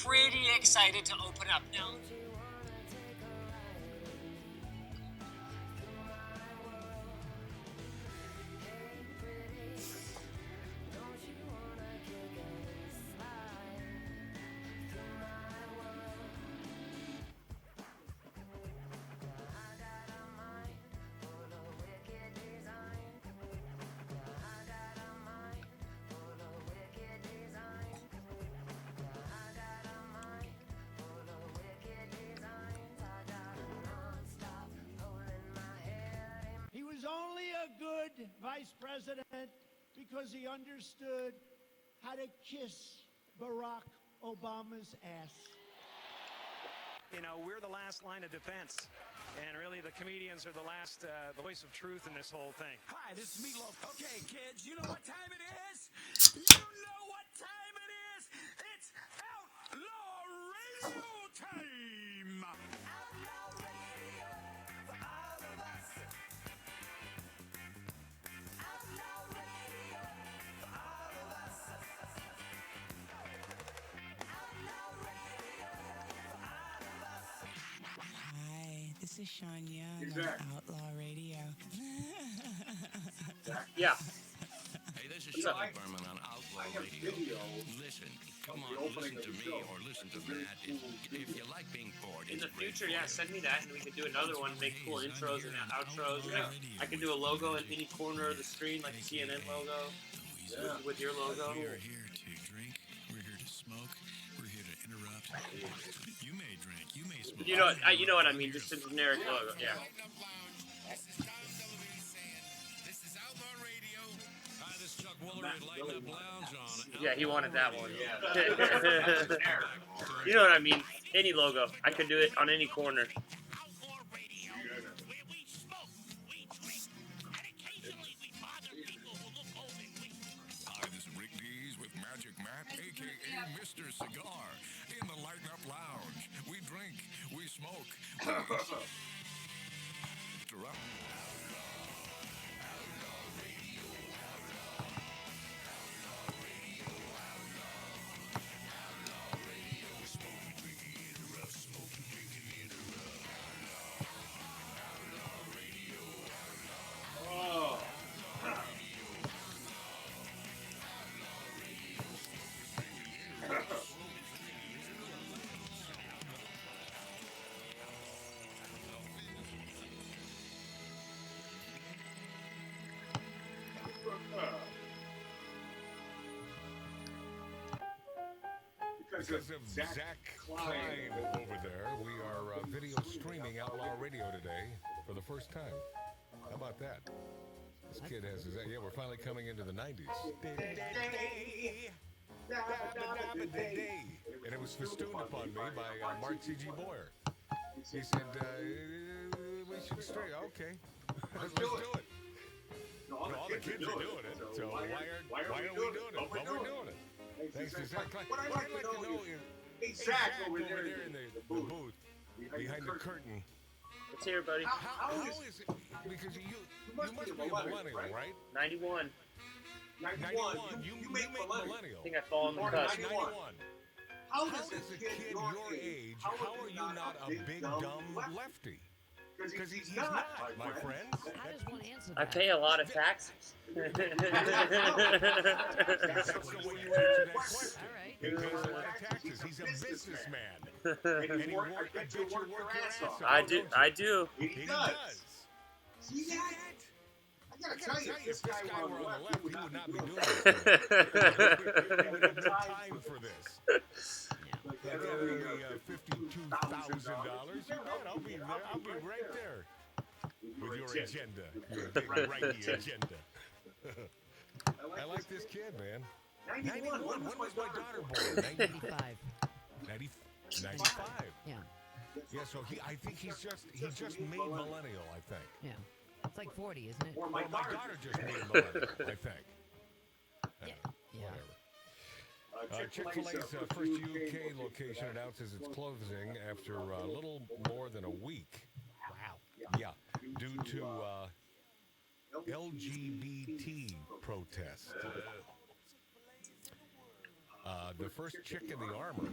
Pretty excited to open up now. He was only a good vice president because he understood how to kiss Barack Obama's ass. You know, we're the last line of defense. And really, the comedians are the last voice of truth in this whole thing. Hi, this is Meatloaf. Okay, kids, you know what time it is? You know what time it is? It's Outlaw Radio time! Outlaw Radio for all of us. Outlaw Radio for all of us. Outlaw Radio for all of us. Hi, this is Sean Young Exactly. on Outlaw Radio. Yeah. Hey, this is What's up? Charlie Berman on Outlaw Radio. Listen, come on, listen to me or listen to Matt. If you like being bored, In it's the great future, for yeah, you. send me that, and we could do another one. Make cool intros and outros. Yeah. I could do a logo in any corner of the screen, like the CNN logo, with your logo. We are here to drink. We're here to smoke. We're here to interrupt. You may drink. You may smoke. You know what I mean? Just a generic logo. Yeah. Hi, this is Chuck Woolery at Lighten Up Lounge on. Yeah, he wanted that one. You know what I mean? Any logo. I could do it on any corner. Hi, this is Rick Dees with Magic Matt, a.k.a. Mr. Cigar. In the Lighten Up Lounge, we drink, we smoke, we interrupt. Oh. Because of Zach Klein over there, we are video streaming Outlaw Radio today for the first time. How about that? This kid has his... Yeah, we're finally coming into the 90s. And it was festooned upon me by Mark C.G. Boyer. He said, we should stream. Okay, let's do it. All the kids are doing it, so why aren't we doing it? Well, we're doing it. Thanks to Zach Klein. What I'd like to know is, Hey, Zach over there in the booth, behind the curtain. Let's hear it, buddy. How is it? Because you must be a millennial, right? 91. 91. You make millennial. I think I fall on the cusp. 91. How does a kid your age, how are you not a big, dumb lefty? Because he's not, my friend. How does one answer that? I pay a lot of taxes. That's the way you answer that question. All right. He pays a lot of taxes. He's a businessman. And he work, I bet you work your ass off. I do. He does. See that? I gotta tell you, if this guy were on the left, he would not be doing this. He would have no time for this. Like $52,000. You bet. I'll be there. I'll be right there with your agenda, your big righty agenda. I like this kid, man. 91. When was my daughter born? 95. 95. Yeah. Yeah. So I think he just made millennial. I think. Yeah. It's like 40, isn't it? Or my daughter just made millennial. I think. Yeah. Whatever. Chick-fil-A's first UK location announces its closing after a little more than a week. Wow. Yeah, due to LGBT protests. The first chick in the armor,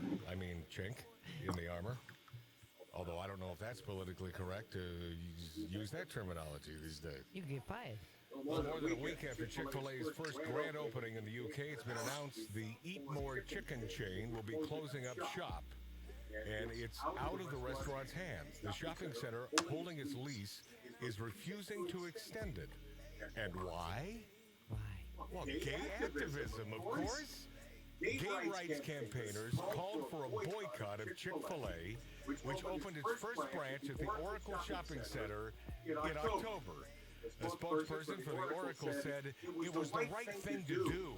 chink in the armor. Although I don't know if that's politically correct to use that terminology these days. You can get fired. Well, more than a week after Chick-fil-A's first grand opening in the UK, it's been announced the Eat More chicken chain will be closing up shop. And it's out of the restaurant's hands. The shopping center holding its lease is refusing to extend it. And why? Well, gay activism, of course. Gay rights campaigners called for a boycott of Chick-fil-A, which opened its first branch at the Oracle Shopping Center in October. A spokesperson for the Oracle said it was the right thing to do.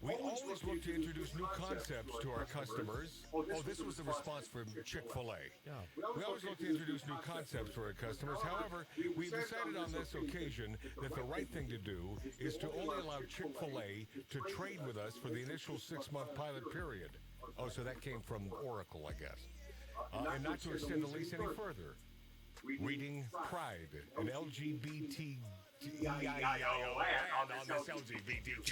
We always look to introduce new concepts to our customers. Oh, this was the response from Chick-fil-A. We always look to introduce new concepts for our customers. However, we decided on this occasion that the right thing to do is to only allow Chick-fil-A to trade with us for the initial 6-month pilot period. Oh, so that came from Oracle, I guess. And not to extend the lease any further. Reading Pride, an LGBT on this LGBTQ.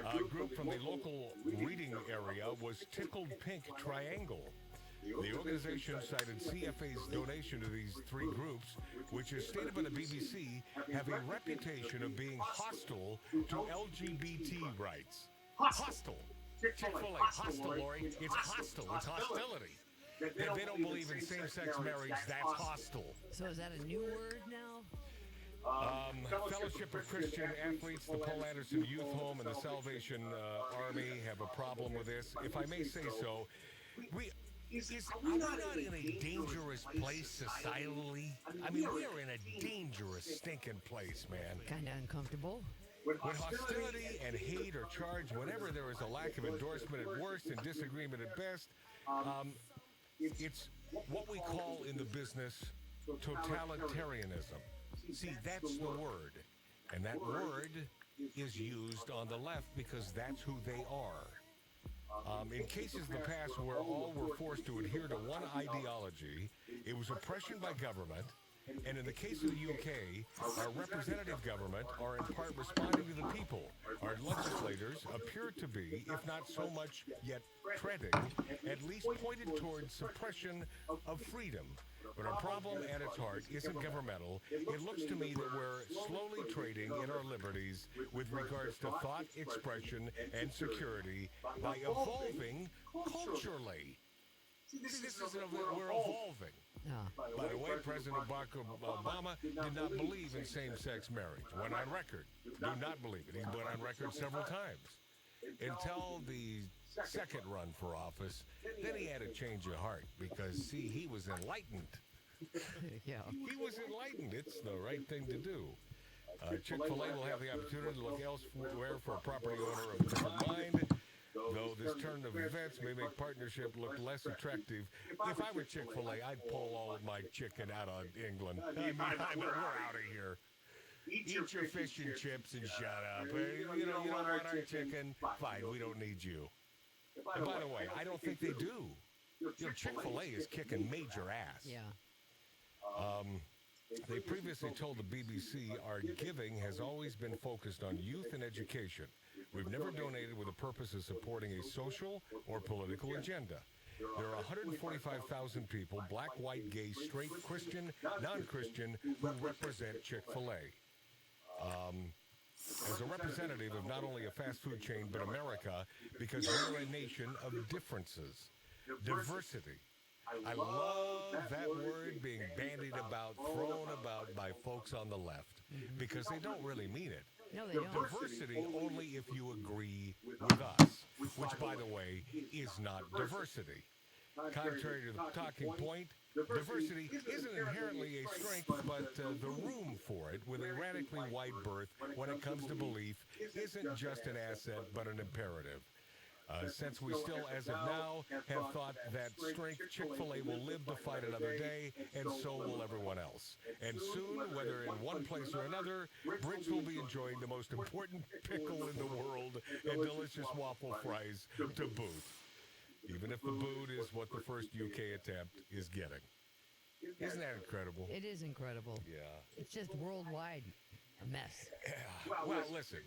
A group from the local reading area was Tickled Pink Triangle. The organization cited CFA's donation to these three groups, which is stated by the BBC, have a reputation of being hostile to LGBT rights. Hostile. Chick-fil-A, hostile, Lori. It's hostile. It's hostility. They don't believe in same-sex marriage. That's hostile. So is that a new word now? Fellowship of Christian Athletes, the Paul Anderson Youth Home, and the Salvation Army have a problem with this. If I may say so, are we not in a dangerous place societally? I mean, we are in a dangerous, stinking place, man. Kind of uncomfortable. When hostility and hate are charged, whenever there is a lack of endorsement at worst and disagreement at best, it's what we call in the business totalitarianism. See, that's the word. And that word is used on the left because that's who they are. In cases in the past where all were forced to adhere to one ideology, it was oppression by government. And in the case of the UK, our representative government are in part responding to the people. Our legislators appear to be, if not so much yet treading, at least pointed towards suppression of freedom. But our problem at its heart isn't governmental. It looks to me that we're slowly trading in our liberties with regards to thought, expression, and security by evolving culturally. See, we're evolving. By the way, President Barack Obama did not believe in same-sex marriage. Went on record. Do not believe it. He went on record several times. Until the second run for office, then he had a change of heart because, see, he was enlightened. Yeah. He was enlightened. It's the right thing to do. Chick-fil-A will have the opportunity to look elsewhere for a property owner of a different mind. Though this turn of events may make partnership look less attractive, if I were Chick-fil-A, I'd pull all of my chicken out of England. We're out of here. Eat your fish and chips and shut up. You don't want our chicken? Fine, we don't need you. And by the way, I don't think they do. Chick-fil-A is kicking major ass. Yeah. They previously told the BBC, our giving has always been focused on youth and education. We've never donated with the purpose of supporting a social or political agenda. There are 145,000 people, black, white, gay, straight, Christian, non-Christian, who represent Chick-fil-A. As a representative of not only a fast food chain, but America, because we're a nation of differences. Diversity. I love that word being bandied about, thrown about by folks on the left, because they don't really mean it. No, they don't. Diversity only if you agree with us, which, by the way, is not diversity. Contrary to the talking point, diversity isn't inherently a strength, but the room for it, with a radically wide berth when it comes to belief, isn't just an asset, but an imperative. Since we still, as of now, have thought that strength, Chick-fil-A will live to fight another day, and so will everyone else. And soon, whether in one place or another, Brits will be enjoying the most important pickle in the world and delicious waffle fries to boot. Even if the boot is what the first UK attempt is getting. Isn't that incredible? It is incredible. Yeah. It's just worldwide a mess. Well, listen,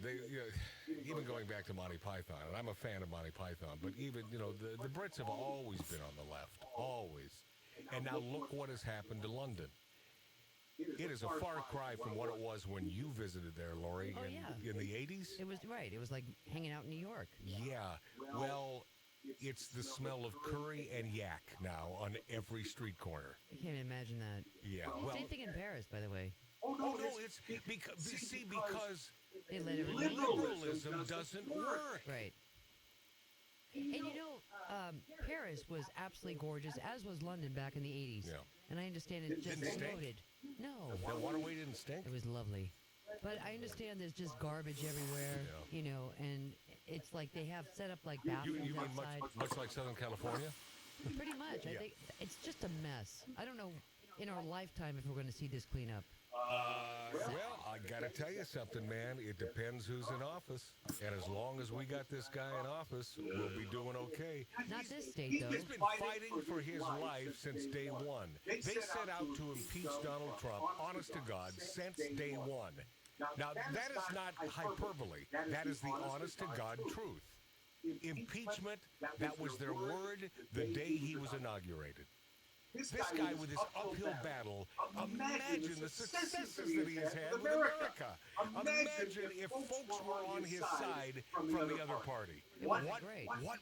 even going back to Monty Python, and I'm a fan of Monty Python, but even, the Brits have always been on the left. Always. And now look what has happened to London. It is a far cry from what it was when you visited there, Lori, in the 80s. It was right. It was like hanging out in New York. Yeah. Well, it's the smell of curry and yak now on every street corner. I can't imagine that. Yeah. Well, same thing in Paris, by the way. Oh, no, it's because they let everybody liberalism doesn't work. Right. And Paris was absolutely gorgeous, as was London back in the 80s. Yeah. And I understand it just exploded. No. The waterway didn't stink? It was lovely. But I understand there's just garbage everywhere, and it's like they have set up like bathrooms you mean outside. much like Southern California? Pretty much. I think it's just a mess. I don't know in our lifetime if we're going to see this cleanup. Well, I got to tell you something, man. It depends who's in office. And as long as we got this guy in office, we'll be doing okay. Not this state, though. He's been fighting for his life since day one. They set out to impeach Donald Trump, honest to God, since day one. Now, that is not hyperbole. That is the honest to God truth. Impeachment, that was their word the day he was inaugurated. This guy with his uphill battle, imagine the successes that he has had with America. Imagine if folks were on his side from the other party. What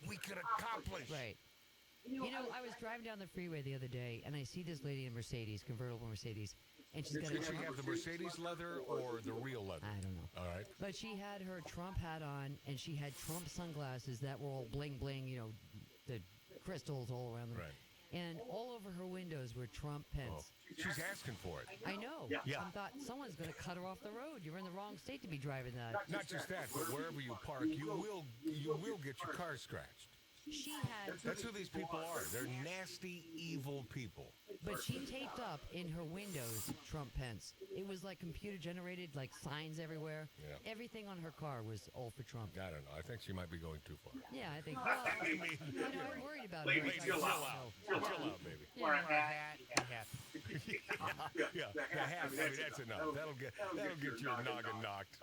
we could accomplish. Right. I was driving down the freeway the other day, and I see this lady in a Mercedes, convertible Mercedes, and she's got Did she have the Mercedes leather or the real leather? I don't know. All right. But she had her Trump hat on, and she had Trump sunglasses that were all bling-bling, the crystals all around them. Right. And all over her windows were Trump pens. She's asking for it. I know. Yeah. I thought someone's going to cut her off the road. You're in the wrong state to be driving that. Not just that, but wherever you park, you will get your car scratched. She had. That's who these people are. They're nasty, evil people. But she taped up in her windows Trump pens. It was like computer generated, like signs everywhere. Yeah. Everything on her car was all for Trump. I don't know. I think she might be going too far. Yeah, I think. Well, I'm worried about her. Chill out. Chill out, baby. Wear a hat. Yeah, the hat, maybe that's enough. That'll get your noggin knocked.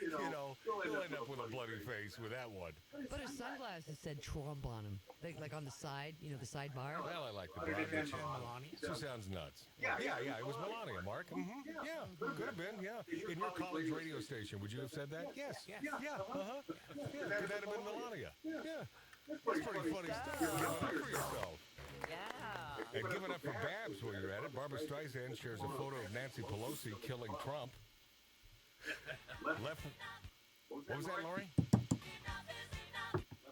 You'll end up with a bloody face with that one. But her sunglasses said Trump on them, like on the side, the sidebar. Well, I like the broad. She sounds nuts. Yeah, it was Melania, Mark. Mm-hmm. Yeah, could have been, yeah. In your college radio station, would you have said that? Yes. Yeah, uh-huh. Yeah, could that have been Melania? Yeah. That's pretty funny stuff. Give it up for yourself. Yeah. And give it up for Babs while you're at it. Barbara Streisand shares a photo of Nancy Pelosi killing Trump. What was that, Lori?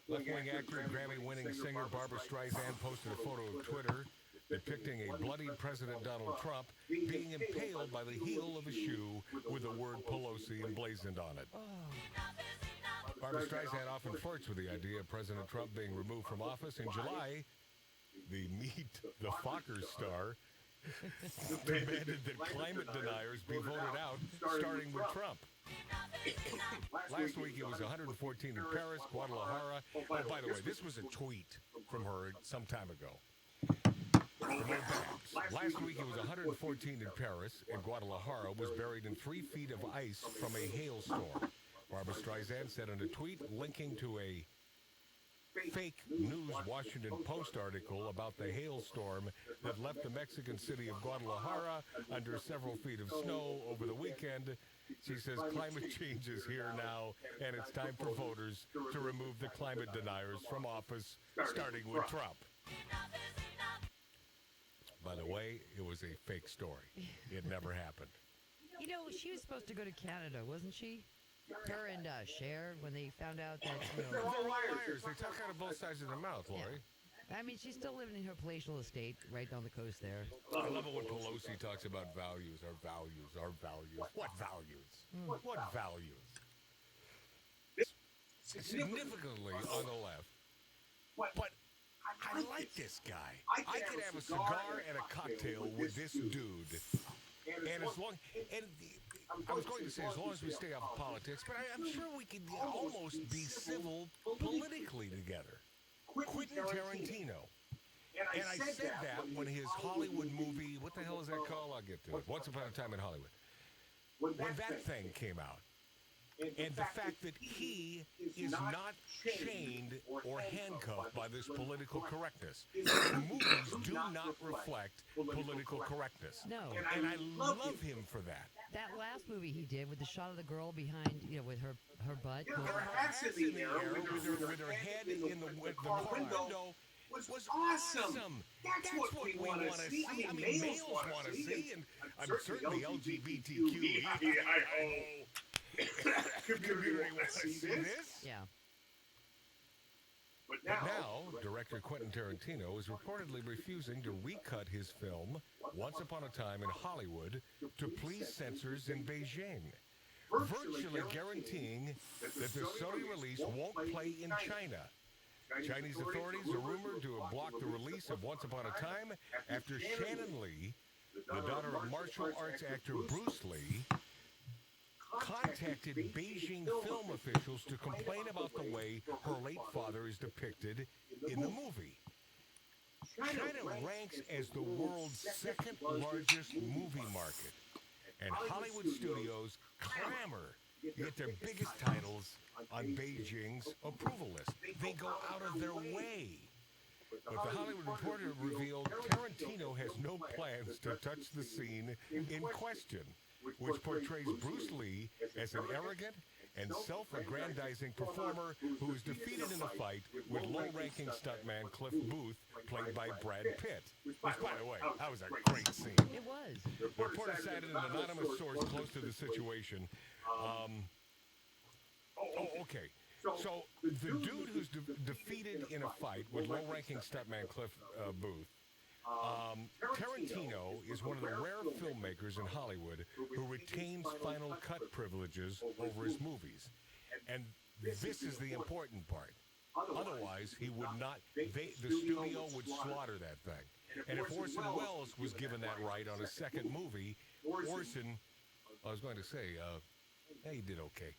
Left-wing actor and Grammy-winning singer Barbara Streisand posted a photo of Twitter depicting a bloody President Donald Trump being impaled by the heel of a shoe with the word Pelosi emblazoned on it. Barbara Streisand often flirts with the idea of President Trump being removed from office. In July, the Meet the Fockers star demanded that climate deniers be voted out, starting with Trump. Last week it was 114 in Paris, Guadalajara. Oh, by the way, this was a tweet from her some time ago. Last week it was 114 in Paris, and Guadalajara was buried in 3 feet of ice from a hailstorm. Barbara Streisand said in a tweet linking to a fake news Washington Post article about the hailstorm that left the Mexican city of Guadalajara under several feet of snow over the weekend. She says climate change is here now, and it's time for voters to remove the climate deniers from office, starting with Trump. By the way, it was a fake story. It never happened. You know, she was supposed to go to Canada, wasn't she? Her and Cher, when they found out that, They're all liars. They talk out of both sides of their mouth, Lori. Yeah. I mean, she's still living in her palatial estate right down the coast there. I love it when Pelosi talks about values, our values, our values. What values? What values? Significantly on the left. But I like this guy. I could have a cigar and a cocktail with this dude. And as long... And I was going to say, as long as we stay off of politics, but I'm sure we could almost be civil politically together. Quentin Tarantino. And I said that when his Hollywood movie, what the hell is that called? I'll get to it. Once Upon a Time in Hollywood. When that thing came out. And the fact that he is not chained or handcuffed by this political correctness. The movies do not reflect political correctness. No. And I love him for that. That last movie he did with the shot of the girl behind, with her butt. Yeah, her hat's in the air with her head in the car window. Was awesome. That's what we want to see. I mean, males want to see, and I'm certainly LGBTQ. Community wants to see this. Yeah. But now, director Quentin Tarantino is reportedly refusing to recut his film, Once Upon a Time in Hollywood, to please censors in Beijing, virtually guaranteeing that the Sony release won't play in China. Chinese authorities are rumored to have blocked the release of Once Upon a Time after Shannon Lee, the daughter of martial arts actor Bruce Lee, contacted Beijing film officials to complain about the way her late father is depicted in the movie. China ranks as the world's second largest movie market, and Hollywood studios clamor to get their biggest titles on Beijing's approval list. They go out of their way. But the Hollywood Reporter revealed Tarantino has no plans to touch the scene in question, which portrays Bruce Lee as an arrogant and self-aggrandizing performer who is defeated in a fight with low-ranking stuntman Cliff Booth, played by Brad Pitt. Which, by the way, that was a great scene. It was. The reporter cited an anonymous source close to the situation. Okay. So the dude who's defeated in a fight with low-ranking stuntman Cliff Booth, Tarantino is one of the rare filmmakers in Hollywood who retains final cut privileges over his movies. And this is the important part. Otherwise, he would not, the studio would slaughter that thing. And if Orson Welles was given that right on his second movie, Orson, I was going to say, he did okay.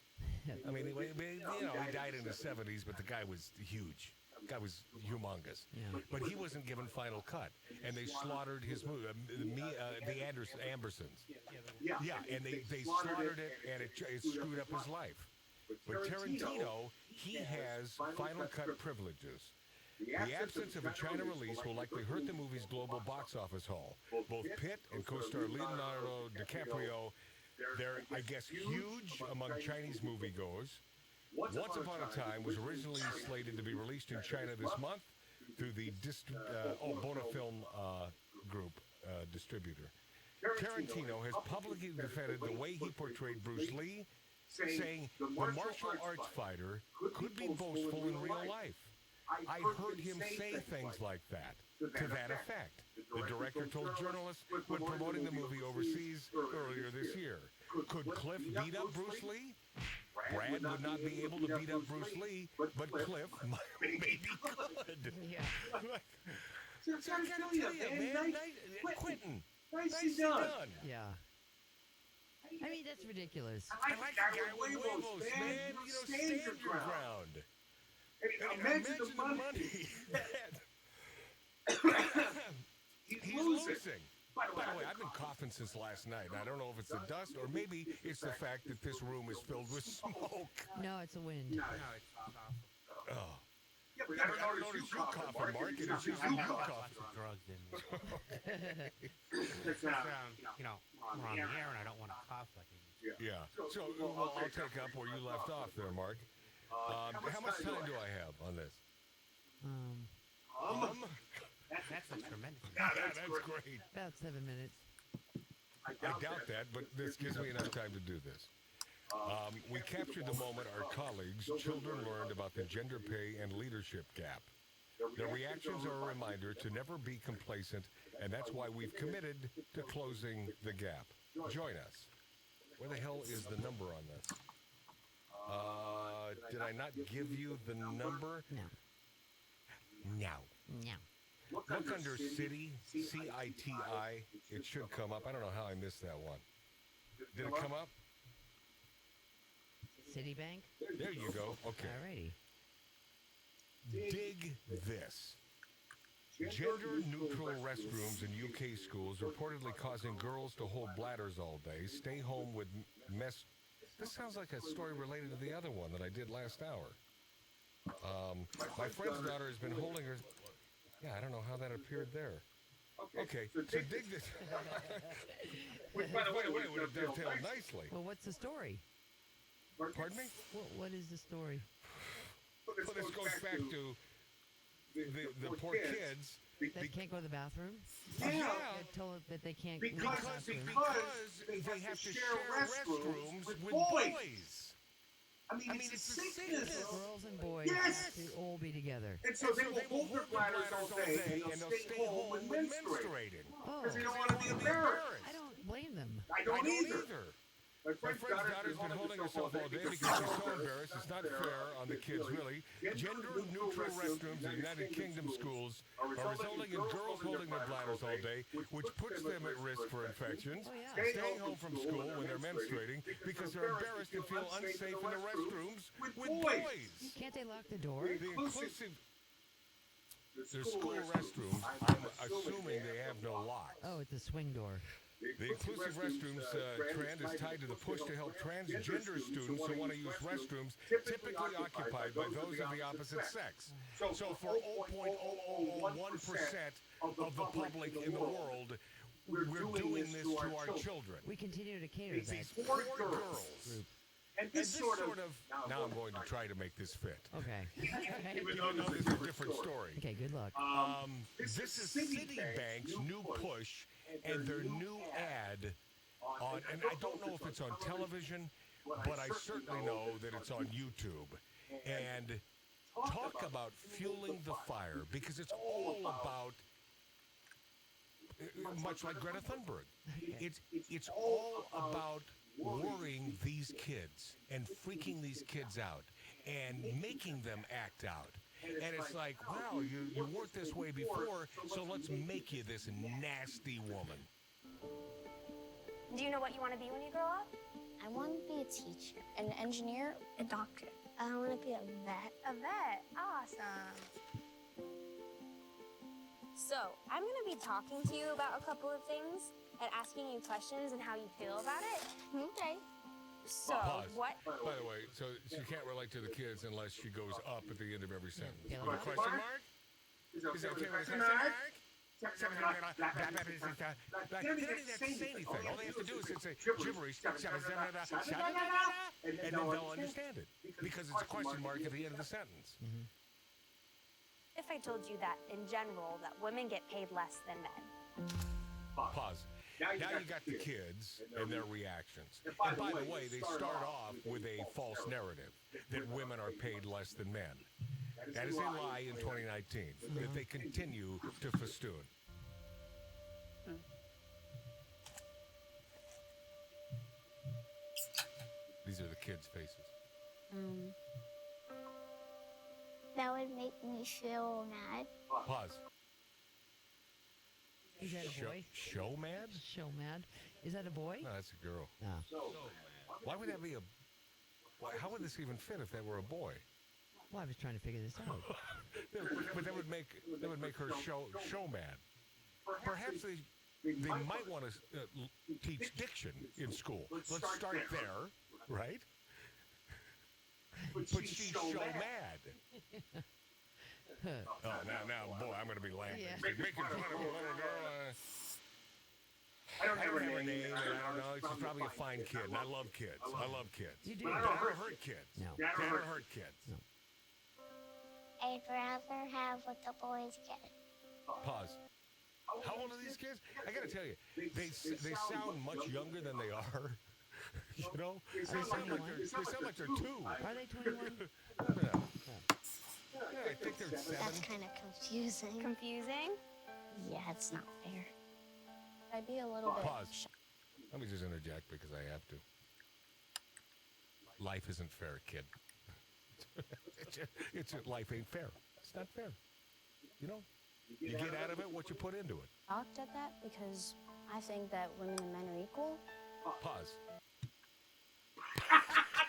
I mean, he died in the 70s, but the guy was huge. Guy was humongous, but he wasn't given final cut, and they slaughtered his movie. The Ambersons, and they slaughtered it, and it screwed up his life. But Tarantino, he has final cut privileges. The absence of a China release will likely hurt the movie's global box office haul. Both Pitt and co-star Leonardo DiCaprio, they're, I guess, huge among Chinese moviegoers. Once Upon a Time was originally slated to be released in China this month through the Bonafilm Group distributor. Tarantino has publicly defended the way he portrayed Bruce Lee, saying the martial arts fighter could be boastful in real life. I heard him say things like that, to that effect. The director told journalists when promoting the movie overseas earlier this year. Could Cliff beat up Bruce Lee? Brad would not be able to beat up Bruce Lee, but Cliff maybe could. Yeah. So I gotta tell you, man, Quentin, Nicely done. Yeah. I mean, that's ridiculous. I like the guy with huevos, man. You know, stand your ground. And imagine the money. He's losing. By the way, I've been coughing since last night, and I don't know if it's the dust or maybe it's the fact that this room is filled with smoke. No, it's a wind. No, it's awful. Oh. Yeah, but I don't notice you coughing, Mark. It's just you coughing. Drugs in me. You know, we're on the air and I don't want to cough like I used to. Yeah. So I'll take up where you left off there, Mark. How much time do I have on this? That's a tremendous. That's great. About 7 minutes. I doubt that, but this gives me enough time to do this. We captured the moment our colleagues, children learned about the gender pay and leadership gap. Their reactions are a reminder to never be complacent, and that's why we've committed to closing the gap. Join us. Where the hell is the number on this? Did I not give you the number? No. No. No. Look under City, C-I-T-I. It should come up. I don't know how I missed that one. Did it come up? Citibank? There you go. Okay. Alrighty. Dig this. Gender-neutral restrooms in UK schools reportedly causing girls to hold bladders all day, stay home with mess. This sounds like a story related to the other one that I did last hour. My friend's daughter has been holding her... Yeah, I don't know how that appeared there. Okay, so dig this. Which, by the way, would have dovetailed nicely. Well, what's the story? Pardon me? What is the story? Well, this goes back to the poor kids. That can't go to the bathroom? Yeah. They're told that they can't Because leave the bathroom. they have to share restrooms with boys. I mean, it's a sickness. Girls and boys Yes. have to all be together. And so they will hold their bladders all day, and they'll stay home when menstruating. Oh. Because they don't want to be embarrassed. I don't blame them. I don't either. My friend's daughter's been holding herself all day because she's so embarrassed. It's not fair on the kids, really. Gender-neutral restrooms in United Kingdom schools are resulting in girls holding their bladders all day, which puts them at risk for infections, staying home from school when they're menstruating because they're embarrassed and feel unsafe in the restrooms with boys. Can't they lock the door? The school restrooms, I'm assuming they have no locks. Oh, it's a swing door. The inclusive restrooms trend is tied to the push to help transgender students who want to use restrooms typically occupied by those of the opposite sex. So for 0.0001% of the public in the world, we're doing this to our children. We continue to cater to that. These poor girls. And this sort of... Now I'm going to try to make this fit. Okay. Even though this is a different story. Okay, good luck. This is Citibank's new push and their new ad on, and I don't know if it's on television, but I certainly know that it's on YouTube. And talk about fueling the fire, because it's all about, much like Greta Thunberg, it's all about worrying these kids and freaking these kids out and making them act out. And it's like, wow, you weren't this way before, so let's make you this nasty woman. Do you know what you want to be when you grow up? I want to be a teacher, an engineer, a doctor. I want to be a vet. A vet? Awesome. So, I'm going to be talking to you about a couple of things and asking you questions and how you feel about it. Okay. So, Pause. what? By the way, so she can't relate to the kids unless she goes up at the end of every sentence. Yeah, With a question mark? Is that okay with a question mark? They don't even have to say anything. All they have to do is say gibberish, and then they'll understand it. Because it's a question mark at the end of the sentence. If I told you that, in general, that women get paid less than men? Pause. Now you got the kids and their reactions. And by the way, they start off with a false narrative that women are paid less than men. That is a lie in 2019 that they continue to festoon. These are the kids' faces. That would make me feel mad. Pause. Is that a boy? Show mad? Show mad. Is that a boy? No, that's a girl. Oh. Why would that be a? How would this even fit if that were a boy? Well, I was trying to figure this out. But that would make her show mad. Perhaps they might want to teach diction in school. Let's start there, right? But she's show mad. Now, boy, I'm going to be laughing. Yeah. Making fun of a little girl. I don't have her name, and I don't know. She's probably a fine kid, and I love kids. I love kids. You do. But I don't hurt kids. No. I don't hurt kids. No. I'd rather have what the boys get. Pause. How old are these kids? I got to tell you, they sound much younger than they are. You know, they sound like they're 2. Are they 21? No. Yeah, I think they're 7. That's kind of confusing. Confusing? Yeah, it's not fair. I'd be a little bit. Pause. Let me just interject because I have to. Life isn't fair, kid. Life ain't fair. It's not fair. You know, you get out of it what you put into it. Shocked at that because I think that women and men are equal. Pause.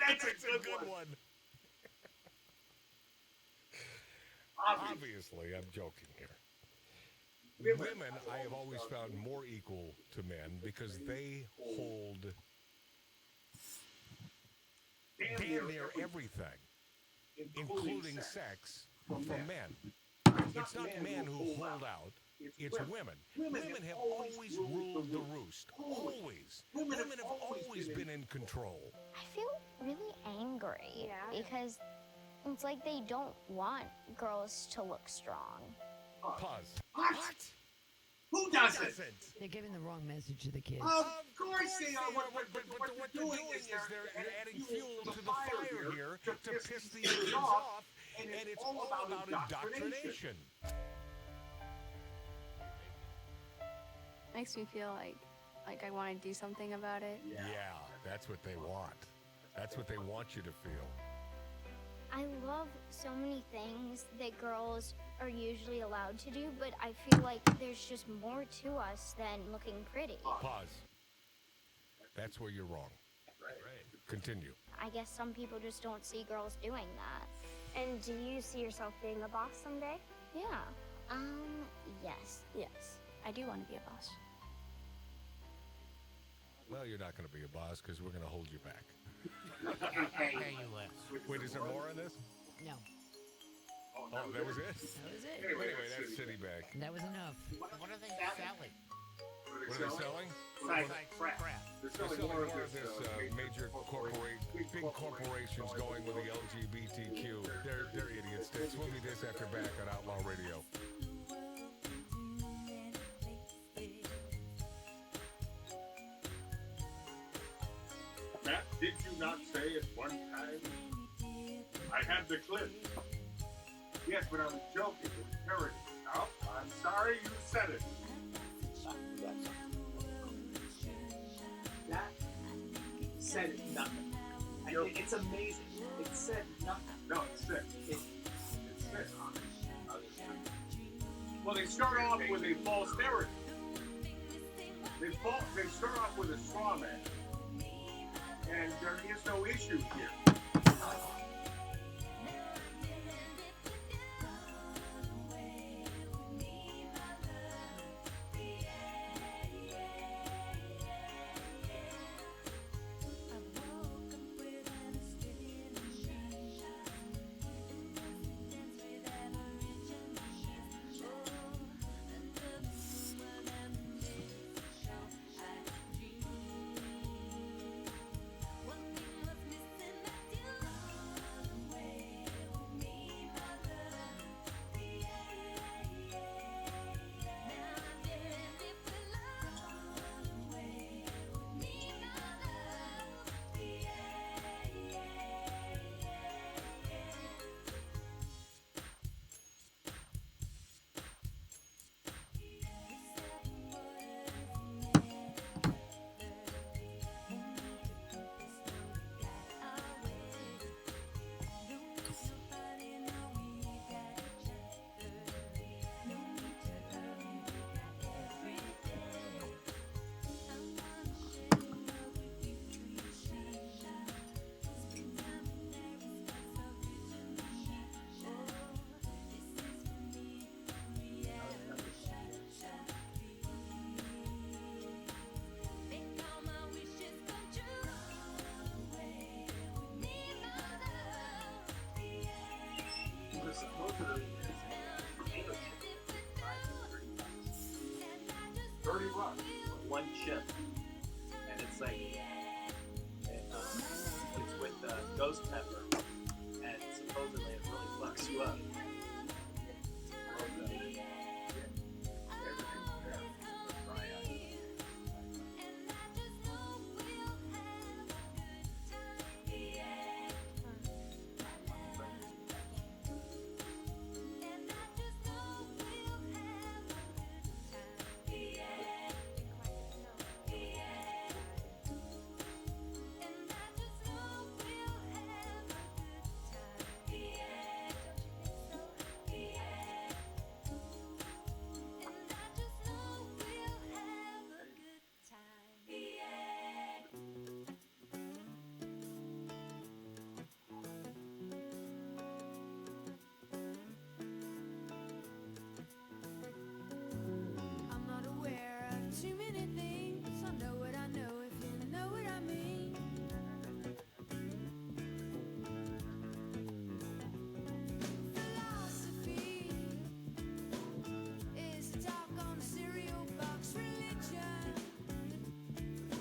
That's a good one. Obviously, I'm joking here. Women, I have always found more equal to men because they hold damn near everything, including sex, from men. It's not men who hold out, it's women. Women have always ruled the roost. Always. Women have always been in control. I feel really angry because it's like they don't want girls to look strong. Pause. What? Who doesn't? They're giving the wrong message to the kids. Of course they are. What they're doing is they're adding fuel to the fire here to piss the kids off, and it's all about indoctrination. Makes me feel like I want to do something about it. Yeah, that's what they want. That's what they want you to feel. I love so many things that girls are usually allowed to do, but I feel like there's just more to us than looking pretty. Pause. That's where you're wrong. Right. Continue. I guess some people just don't see girls doing that. And do you see yourself being a boss someday? Yeah. Yes. Yes. I do want to be a boss. Well, you're not going to be a boss because we're going to hold you back. Pay you less. Wait, is there more on this? No. Oh, that was it? That was it. Anyway, that's Citibank. That was enough. What are they selling? What are they selling? Crap. They're selling more of this major big corporations going with the LGBTQ. They're idiots. Sticks. We'll be this after back on Outlaw Radio. Matt, did you not say at one time? I had the clip. Yes, but I was joking. It was parody. Oh, I'm sorry you said it. That said nothing. It's amazing. It said nothing. No, it's sick. It's sick. Well, they start off with a false narrative. They start off with a straw man. And there is no issue here. ship, and it's like it's with ghost pepper, and supposedly it really fucks you up. I'm not aware of too many things. I know what I know if you know what I mean. Philosophy is a talk on a cereal box. Religion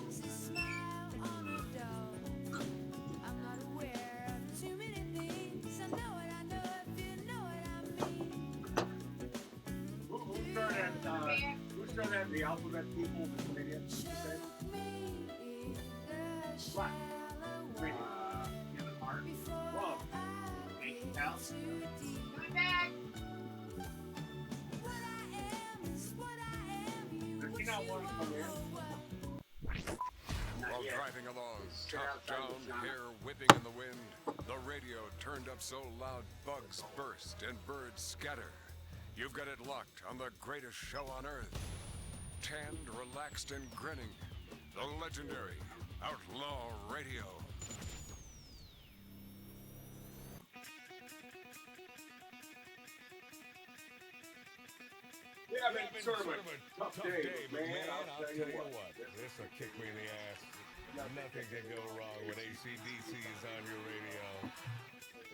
is a smile on a dog. I'm not aware of too many things. I know what I know if you know what I mean. Who started the alphabet people, the comedians? What? Green. Kevin Hart. Whoa. Hey, Al. Coming back. Does he not want to come in? While driving along, top down, hair whipping in the wind, the radio turned up so loud bugs burst and birds scatter. You've got it locked on the greatest show on earth. Tanned, relaxed, and grinning. The legendary Outlaw Radio. Yeah, man, sort of a tough day, but man, I'll tell you what. This will kick me in the ass. Nothing can go wrong when AC/DC is on your radio.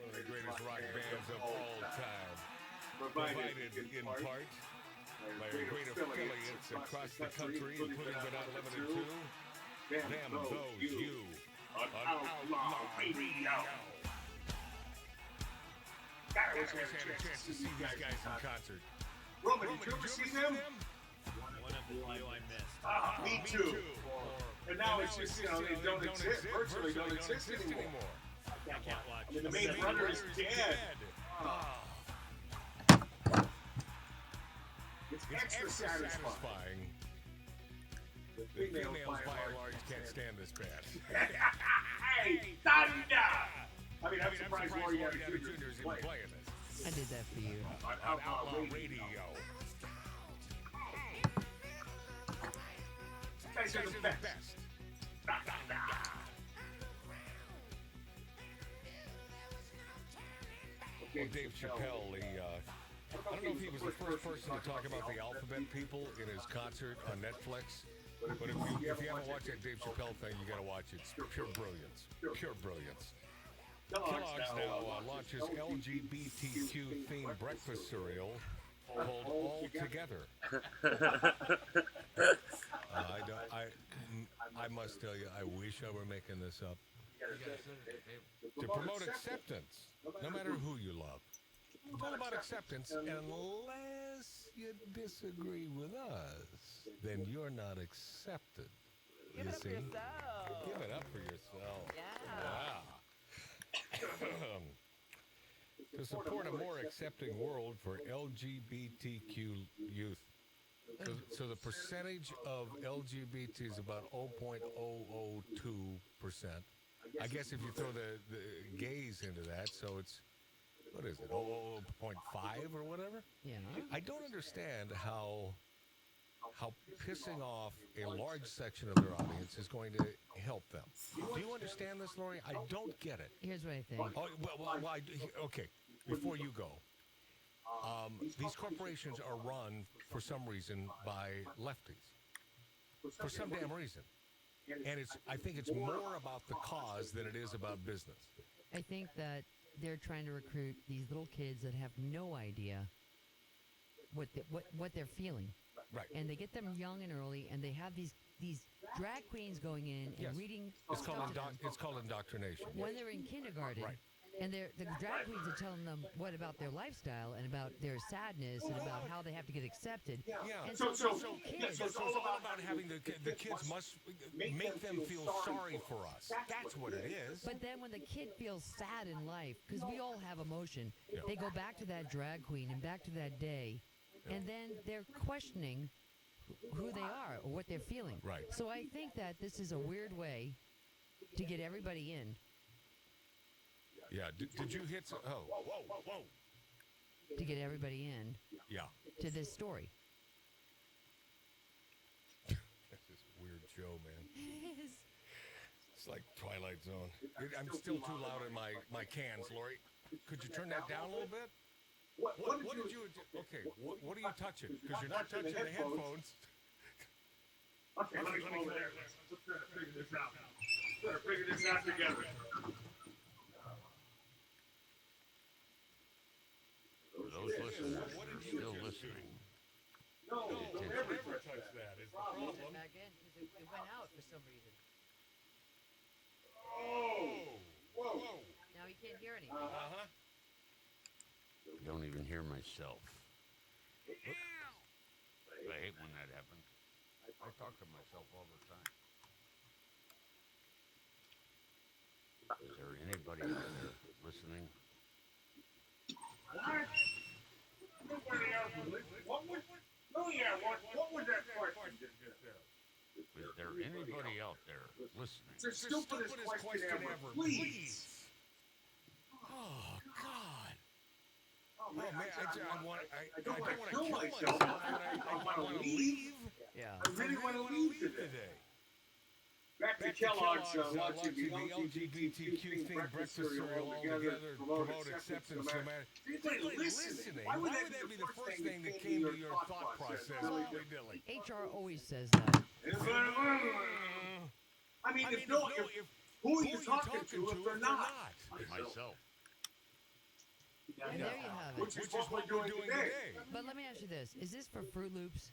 One of the greatest rock bands of all time. Provided in part by our great affiliates across the country, including but not limited to Damn Those You on Outlaw Radio. I wish I had a chance to see these guys in concert. Roman, did you ever see them? One of the few I missed. Me too. And now it's just, they don't exist, virtually don't exist anymore. I can't watch. I mean, the main brother is dead. It's extra satisfying. The females, by and large, can't stand this band. Hey, thunder! I mean, I'm surprised Lori Abbott Jr. is playing this. I did that for you. On Outlaw Radio. You guys are the best. Well, Dave Chappelle, I don't know if he was the first person to talk about the alphabet people in his concert on Netflix, but if you haven't watched that Dave Chappelle thing, you got to watch it. It's pure brilliance. Pure brilliance. Kellogg's now launches LGBTQ-themed breakfast cereal called All Together. I must tell you, I wish I were making this up. To promote acceptance, no matter who you love. It's all about acceptance, unless you disagree with us, then you're not accepted. Give it up for yourself. Give it up for yourself. Yeah. To support a more accepting world for LGBTQ youth. So the percentage of LGBT is about 0.002%. I guess if you throw the gays into that, so it's, what is it, 0.5 or whatever? Yeah. I don't understand how pissing off a large section of their audience is going to help them. Do you understand this, Lori? I don't get it. Here's what I think. Oh, well, okay, before you go. These corporations are run, for some reason, by lefties. For some damn reason. And I think it's more about the cause than it is about business. I think that they're trying to recruit these little kids that have no idea what they're feeling. Right. And they get them young and early, and they have these these drag queens going in and Yes. reading. It's called, stuff to them it's called indoctrination. when they're in kindergarten. Right. And the drag queens are telling them what about their lifestyle and about their sadness and about how they have to get accepted. Yeah. And So so it's all about having the kids must make them feel sorry for us. That's what it is. But then when the kid feels sad in life, because we all have emotion, Yeah. they go back to that drag queen and back to that day, and then they're questioning who they are or what they're feeling. Right. So I think that this is a weird way to get everybody in. Yeah. Did you hit? Whoa. To get everybody in Yeah. to this story. That's this weird show, man. It is. It's like Twilight Zone. I'm still too loud in my cans, Lori. Could you turn that down a little bit? What did you? Okay. What are you touching? Because you're not touching the headphones. Okay, let me come over there. Let's try to figure this out. Try to figure this out together. Those listeners still listening. No, don't ever touch that. It's the problem. Back in because it went out for some reason. Oh, whoa. Now you can't hear anything. Uh-huh. Don't even hear myself. I hate when that happens. I talk to myself all the time. Is there anybody out there listening? What? Nobody else was listening. What was? Oh yeah. What was that question just there? Is there anybody out there listening? It's the stupidest question ever. Please. Oh God. Oh man, I don't want to kill kill myself. I want to leave. Yeah. I really want to leave today. Back to Kellogg's launching the LGBTQ themed breakfast cereal all together to promote acceptance no matter. Anybody listening? Why would that be the first thing that came to your thought process? Willy-nilly? HR always says that. I mean, who are you talking to if they're not? Myself. And there you have it. Which is what we're doing today. But let me ask you this: is this for Fruit Loops?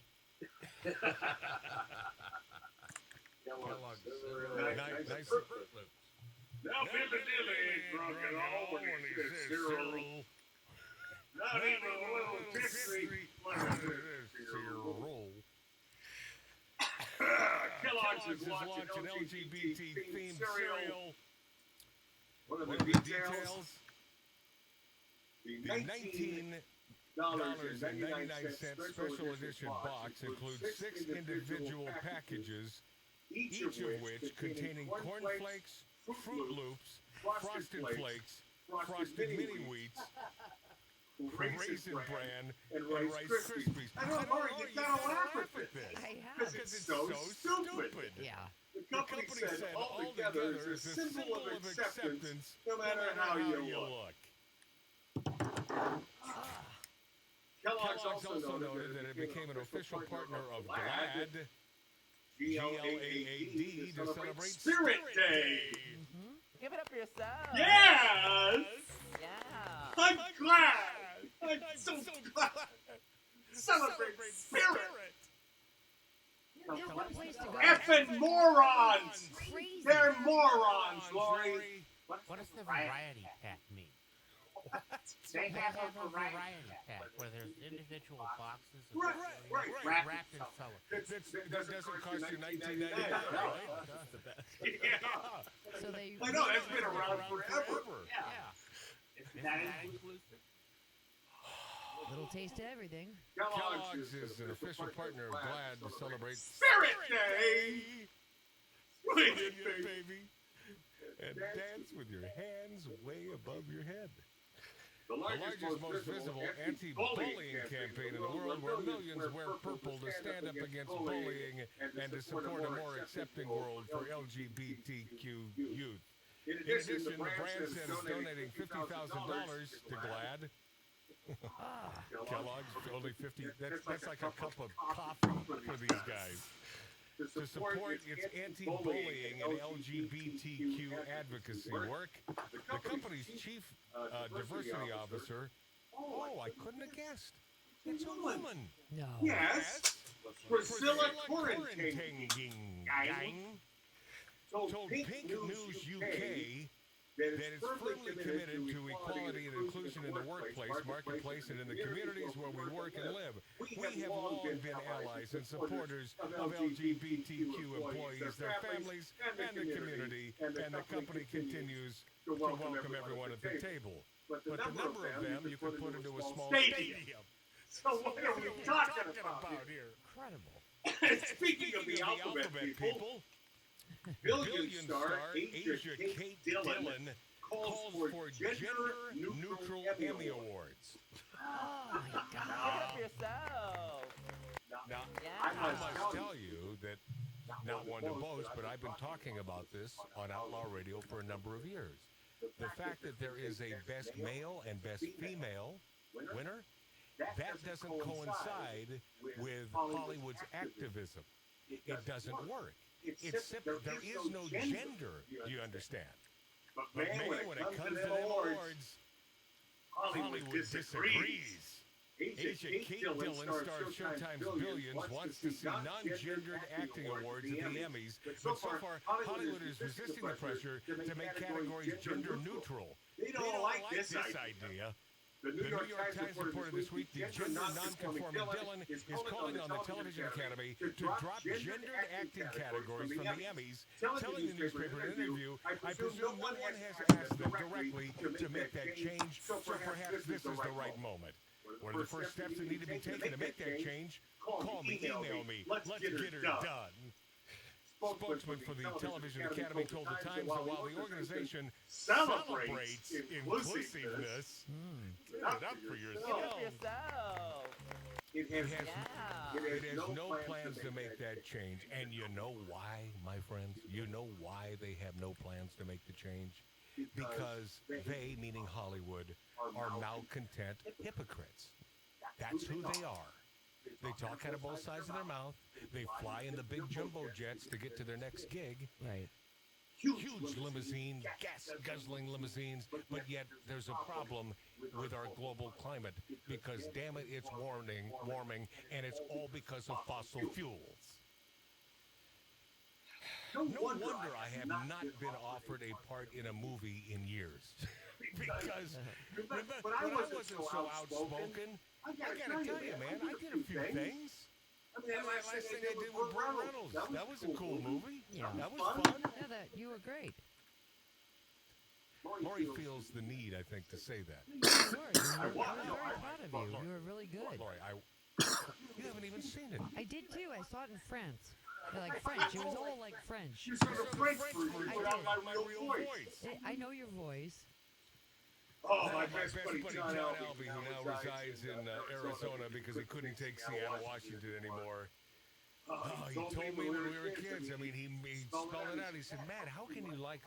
Kellogg's Nice Fruit Loops. Now Piccadilly ain't drunk at all when he says cereal. Not even a little tipsy. Cereal. Kellogg's is launching LGBT themed cereal. What are the details? The $19.99 special edition box includes 6 individual packages, each of which containing Corn Flakes, Fruit Loops, Frosted Flakes, Frosted Mini Wheats, Raisin Bran, and Rice Krispies. I know, Lori, you gotta laugh at this. I have. Because it's so stupid. Yeah. The company said all together is a symbol of acceptance no matter how you look. Kellogg's also noted that it became an official partner of GLAAD, G-L-A-A-D, to celebrate Spirit Day. Give it up for yourself. Yes! Yeah. I'm glad! I'm so glad! Celebrate Spirit! There's no place to go. Effing morons! Crazy. They're morons, Lori! What does the variety pack mean? They have a variety pack where there's individual boxes of Right. wrapped in cellophane. That doesn't cost you $19.99, right? That's the best. Yeah. So they. I know, that's been around forever. Yeah. Is that inclusive? Little taste of everything. Kellogg's is an official partner of GLAAD to celebrate Spirit Day! Swing it, baby! and dance with your hands way above your head. The largest, most visible anti-bullying campaign in the world, where millions wear purple to stand up against bullying and to support a more accepting world for LGBTQ youth. In addition, the brand says donating $50,000 to GLAAD. Kellogg's for only 50. That's like a cup of coffee for these guys. To support its anti-bullying and LGBTQ advocacy work, the company's chief diversity officer, I couldn't have guessed. It's a woman. No. Yes. Priscilla Quarantine Gang told told Pink News UK that it's firmly committed to equality and inclusion in the workplace, marketplace, and in the communities where we work and live. We have long been allies and supporters of LGBTQ employees, their families, and the community, and the company continues to welcome everyone at the table. But the number of them you can put into a small stadium. So what are we talking about here? Incredible. Speaking of the alphabet people, Billion star Asia Kate Dillon calls for gender-neutral Emmy Awards. Oh my God. Give it up for yourself. Now, Yeah. I must tell you that, not one to boast, but I've been talking about this on Outlaw Radio for a number of years. The fact that there is a Best Male and Best Female winner, that doesn't coincide with Hollywood's activism. It doesn't work. It's simple. There is no gender, you understand. But man, when it comes to the awards, Hollywood disagrees. Asia Kate Dillon, star of Showtime's Billions, wants to see non-gendered acting awards at the Emmys, but so far, Hollywood is resisting the pressure to make categories gender-neutral. They don't like this idea. The New York Times reported this week the gender non-conforming Dillon is calling on the Television Academy to drop gendered acting categories from the Emmys, telling the newspaper in an interview, I presume no one has asked them directly to make that change, so perhaps this is the right moment. One of the first steps that need to be taken to make that change, call me, email me, let's get her done. Spokesman for the Television Academy told the Times that while the organization celebrates inclusiveness, give it up for yourself. It has no plans to make that change. And you know why, my friends? You know why they have no plans to make the change? Because they, meaning Hollywood, are malcontent hypocrites. That's who they are. They talk out of both sides of their mouth. They fly in the big jumbo jets to get to their next gig. Right. Huge limousine, gas-guzzling limousines, but yet there's a problem with our global climate because, damn it, it's warming, and it's all because of fossil fuels. No wonder I have not been offered a part in a movie in years. Because when I wasn't so outspoken, I gotta tell you, man, I did a few things. I mean, that last thing I did with Burt Reynolds, that was a cool movie. Yeah. That was fun. Yeah, you were great. Lori feels the need, I think, to say that. I was very proud of you. You were really good. Lori, you haven't even seen it. I did too. I saw it in France. Like French. It was all like French. You saw the French version without my real voice. I know your voice. Oh, my best buddy John Albee, who now resides in Arizona because he couldn't take Seattle, Washington anymore. He told me when we were kids. I mean, he spelled it out. He said, "Matt, how can you like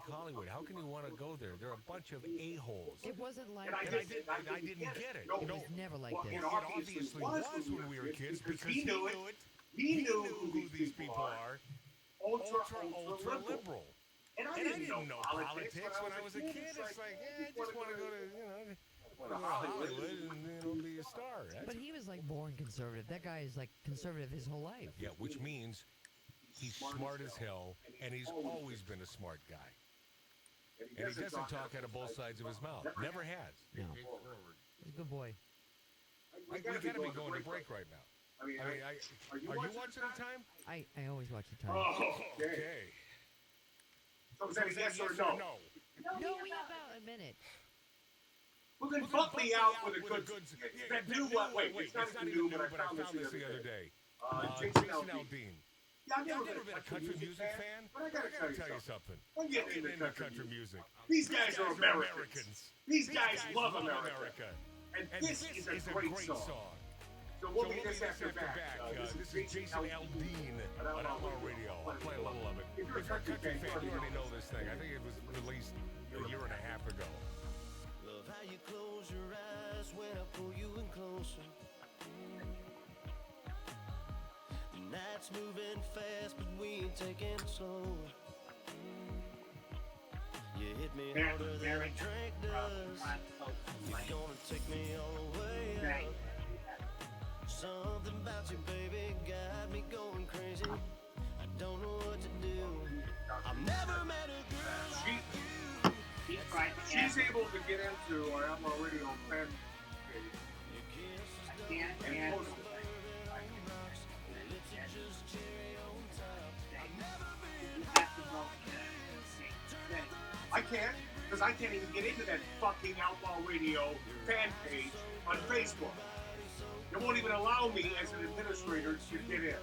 Hollywood? How can you want to go there? They're a bunch of a-holes." It wasn't like and I didn't get it. It was never like this. It obviously was when we were kids because he knew it. He knew who these people are. Ultra liberal. And I didn't know politics when I was a kid. It's like, I just want to go to Hollywood and be a star. But he was like born conservative. That guy is like conservative his whole life. Yeah, which means he's smart as hell, and he's always been a smart guy. And he doesn't talk out of both sides of his mouth. Never has. No. He's a good boy. We got to be going to break right now. I mean, are you watching the time? I always watch the time. Oh, okay. So is that a yes or no? No, we have about a minute. Well, then bump me out with a good... That new one. Wait, it's not even new, but I found this the other day. Jason Aldean. Yeah, I've never been a country music fan, but I gotta tell you something. I'm getting into country music. These guys are Americans. These guys love America. And this is a great song. So we'll be this after back. This is Jason Aldean on Outlaw Radio. I'll play a little of it. If you're a country fan, you already know this thing. I think it was released a year and a half ago. Love how you close your eyes when I pull you in closer. The night's moving fast, but we ain't taking it slow. You hit me harder than a drink does. You're gonna take me all the way up. Something about you, baby, got me going crazy. I don't know what to do. I've never met a girl like you. She's able to get into our Outlaw Radio fan page and post it. I can't, because I can't even get into that fucking Outlaw Radio fan page on Facebook. It won't even allow me as an administrator to get in.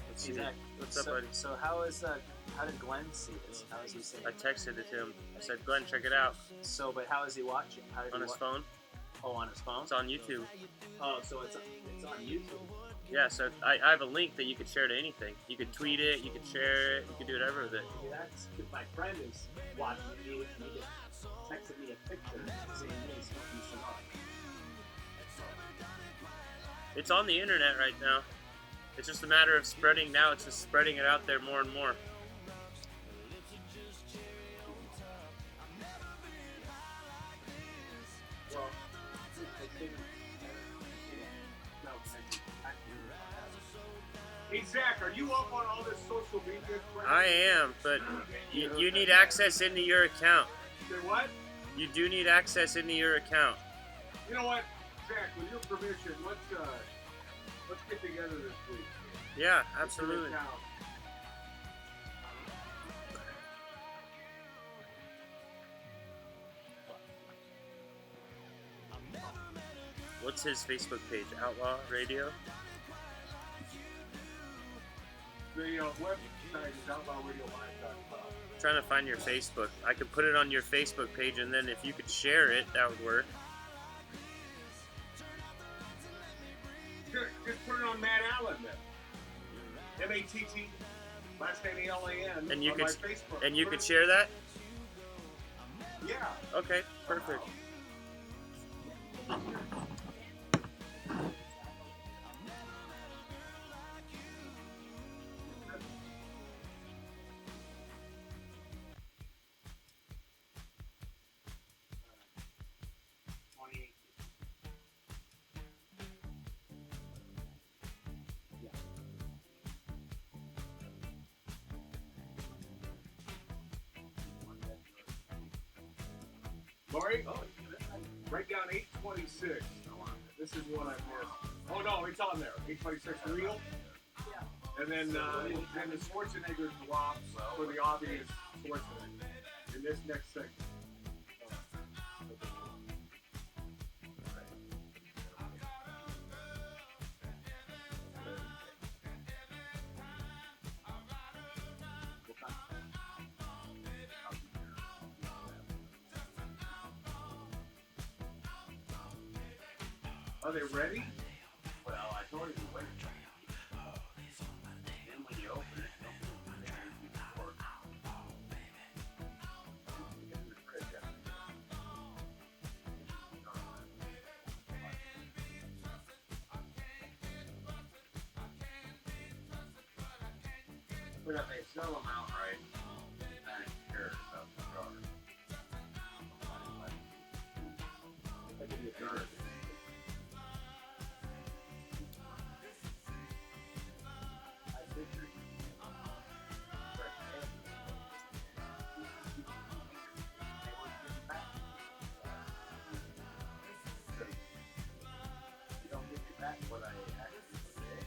Let's see. Zach, What's up, buddy? So how did Glenn see this? How is he seeing I it? texted it to him. I said, Glenn, check it out. So, but how is he watching? How did On he his phone. Oh, on his phone? It's on YouTube. Oh, so it's on YouTube. Yeah, so I have a link that you could share to anything. You could tweet it, you could share it, you could do whatever with it. Yeah, that's because my friend is watching it. He just texted me a picture saying, hey, smoking cigar. It's on the internet right now. It's just a matter of spreading now. It's just spreading it out there more and more. Well, hey, Zach, are you up on all this social media crap? I am, but you need access into your account. Say what? You do need access into your account. You know what, Zach, with your permission, let's get together this week. Yeah, absolutely. What's his Facebook page? Outlaw Radio? The website is outlawradiolive.com. Trying to find your Facebook. I could put it on your Facebook page, and then if you could share it, that would work. Just put it on Matt Allen then. M-A-T-T, last name A-L-A-N, And you on could my Facebook. and you could share that? Yeah. Okay, perfect. Lori, write down 826. This is one I missed. Oh no, it's on there. 826 real. And then the Schwarzenegger drops for the obvious Schwarzenegger in this next segment. Are they ready? Well, I told you to wait. Then when you open it, but if they sell them outright, I'm sure about the jar. I give you a jar. What I actually say.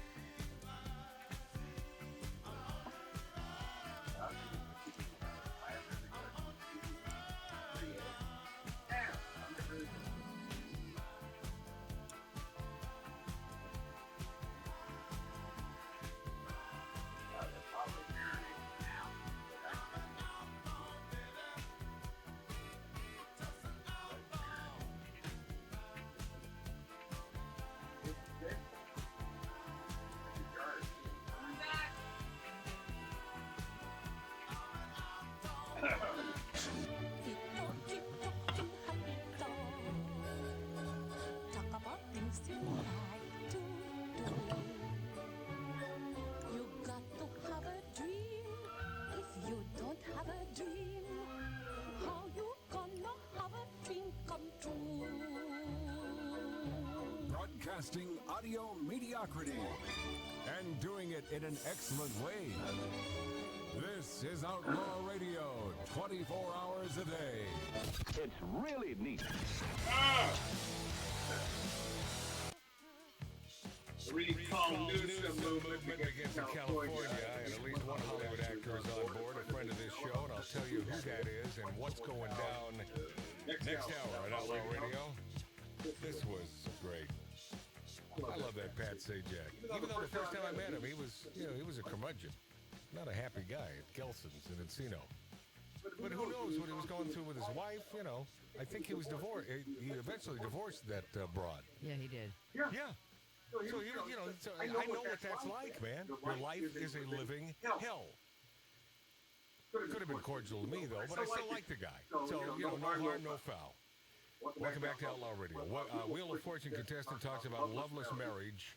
broadcasting audio mediocrity and doing it in an excellent way. This is Outlaw Radio, 24 hours a day. It's really neat. Recall Newsom movement against California, and at least one Hollywood actor is on board, a friend of this show, and I'll tell you who that is and what's going down next hour at Outlaw Radio. This was great. I love that Pat Sajak. Even though the first time I met him, he was a curmudgeon, not a happy guy at Gelson's in Encino. But who knows what he was going through with his wife? I think he was divorced. He eventually divorced that broad. Yeah, he did. Yeah. So, I know what that's like, man. Your life is a living hell. Could have been cordial to me, though, but I still like the guy. So, no harm, no foul. Welcome back to Outlaw Radio. Wheel of Fortune contestant talks about loveless marriage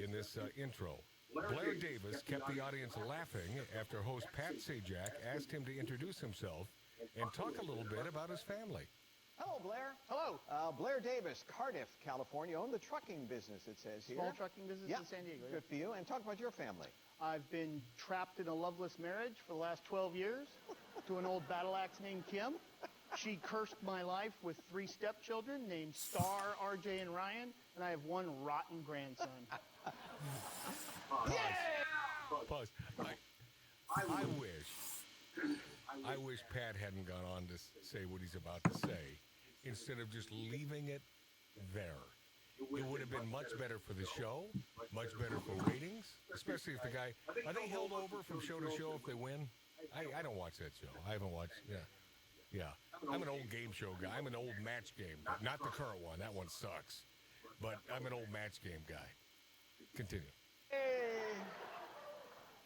in this intro. Blair Davis kept the audience laughing after host Pat Sajak asked him to introduce himself and talk a little bit about his family. Hello, Blair. Hello. Blair Davis, Cardiff, California. Own the trucking business, it says here. Small trucking business in San Diego. Good for you. And talk about your family. I've been trapped in a loveless marriage for the last 12 years to an old battle axe named Kim. She cursed my life with 3 stepchildren named Star, RJ, and Ryan, and I have one rotten grandson. Pause. I wish Pat hadn't gone on to say what he's about to say instead of just leaving it there. It would have been much better for the show, much better for ratings, especially if the guy... Are they held over from show to show if they win? I don't watch that show. I haven't watched... Yeah. I'm an old game show guy. I'm an old match game. Not the current one. That one sucks. But I'm an old match game guy. Continue. Hey.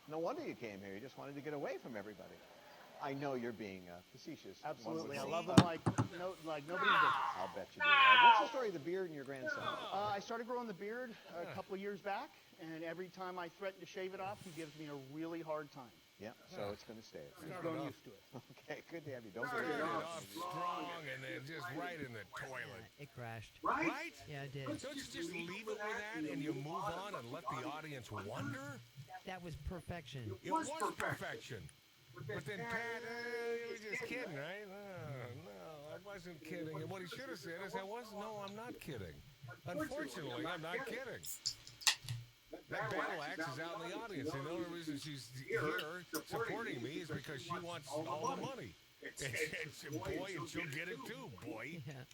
No wonder you came here. You just wanted to get away from everybody. I know you're being facetious. Absolutely. I love them like nobody's business. I'll bet you do. What's the story of the beard and your grandson? I started growing the beard a couple of years back, and every time I threaten to shave it off, he gives me a really hard time. Yeah, so it's going to stay. He's grown used to it. Okay, good to have you. Don't Started it off strong and then just right in the toilet. It crashed. Right? Yeah, it did. Don't you just leave it with that and you move on and let the audience wonder? That was perfection. It was perfection. But then Pat, you were just kidding, right? No, I wasn't kidding. And what he should have said is, no, I'm not kidding. Unfortunately, I'm not kidding. That battle axe is out in the audience, and the only reason she's here supporting me is because she wants all the money. And boy, and she'll get it too, boy. Yeah.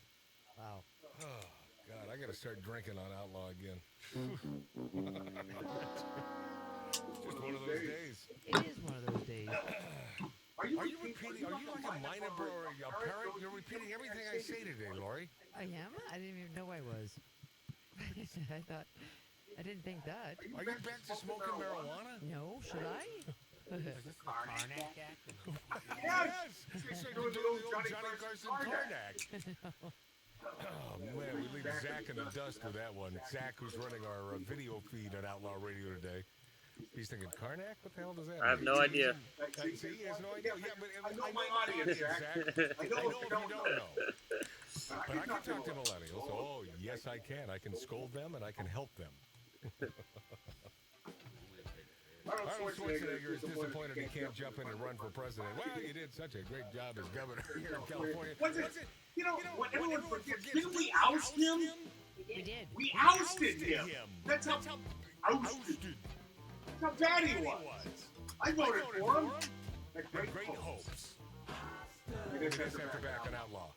Wow. Oh, God, I got to start drinking on Outlaw again. Just one of those days. It is one of those days. Are you repeating? Are you like a minor or a parent? You're repeating everything I say today, Lori. I am? I didn't even know I was. I didn't think that. Are you back to smoking marijuana? No, should I? Karnak act? Yes! It's like doing the old Johnny Carson Karnak. Oh, man, we leave Zach in the dust with that one. Zach, who's running our video feed on Outlaw Radio today. He's thinking, Karnak? What the hell does that mean? I have no idea. See, he has no idea. Yeah, but I know my audience, Zach. I know if you don't know. But I can talk to millennials. Oh, yes, I can. I can scold them and I can help them. Arnold Schwarzenegger is disappointed he can't jump in and run for president. Well, you did such a great job as governor here in California. What everyone forgets, didn't we oust him? We did. We ousted him. That's how ousted. That's how bad he was. I voted for him. Great hopes. It is after back on Outlaw.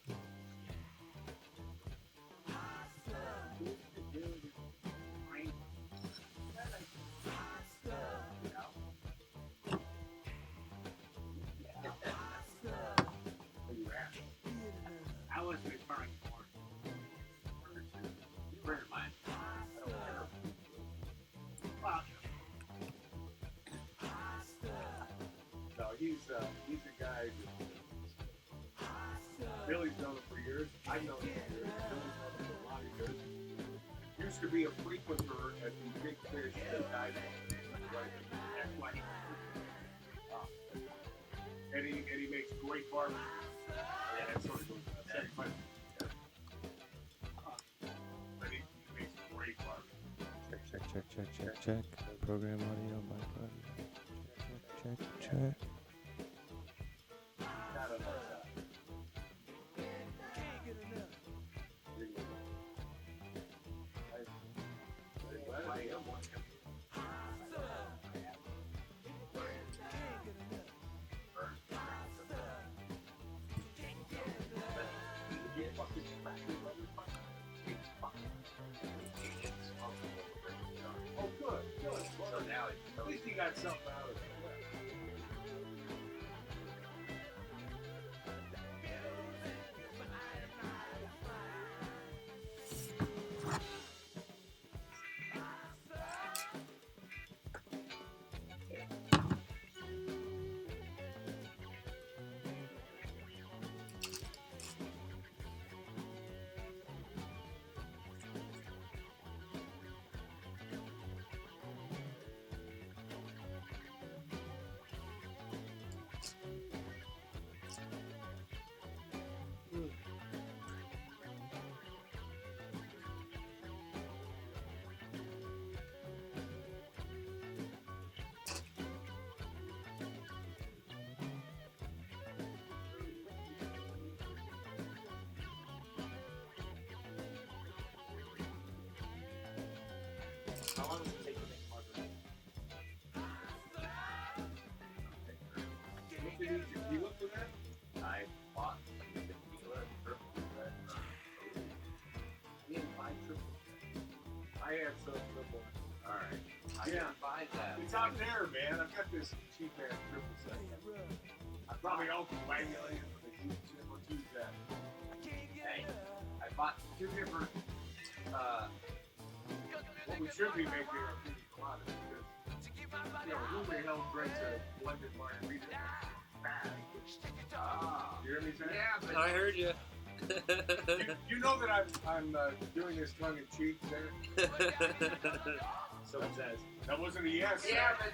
I wasn't referring for a friend of mine. I don't care. Well, no, he's a guy that Billy's known him for years. I've known him for years. Billy's known him for a lot of years. Used to be a frequenter at the Big Fish that died. That's why he and he makes great barbecue. Yeah, that's sort of the same question. But he makes Check. Program audio, mic audio. Check. Oh, good. So now, at least he got something out of it. How long does it take to make margarita? What did you tequila for that? I bought the tequila and triple red. I didn't buy triple red. I have some triple. Alright. I Yeah. didn't buy that. It's out there, man. I've got this cheap ass triple set. I probably also buy million for the huge triple choose that. Hey, I bought two different, What we should be making are pina coladas because, you know, who the hell drinks a blended margarita? Bad. You hear me say? Yeah, but I heard you. You know that I'm doing this tongue in cheek there. So it says. That wasn't a yes. Yeah, but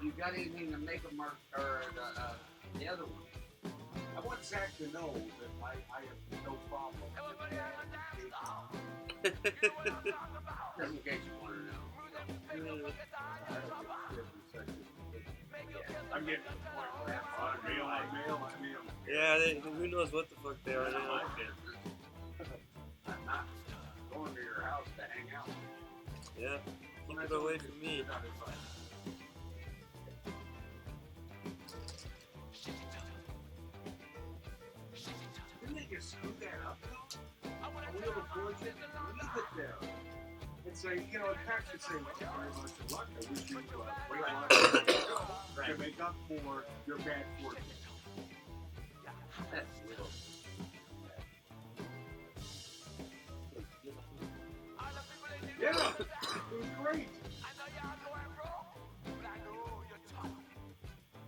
you got anything to make a mark or the other one? I want Zach to know that I have no problem. Just in case you want to know. I'm getting to the point where I'm meal. Yeah, who knows what the fuck they are now. I'm not going to your house to hang out. Yeah, keep it away from me. Didn't they just screw that up though? A wheel of fortune, leave it there. And say, you know, in fact, should say, well, very much of luck. I wish you way luck to make up for your bad fortune. That's little. Yeah, it was great.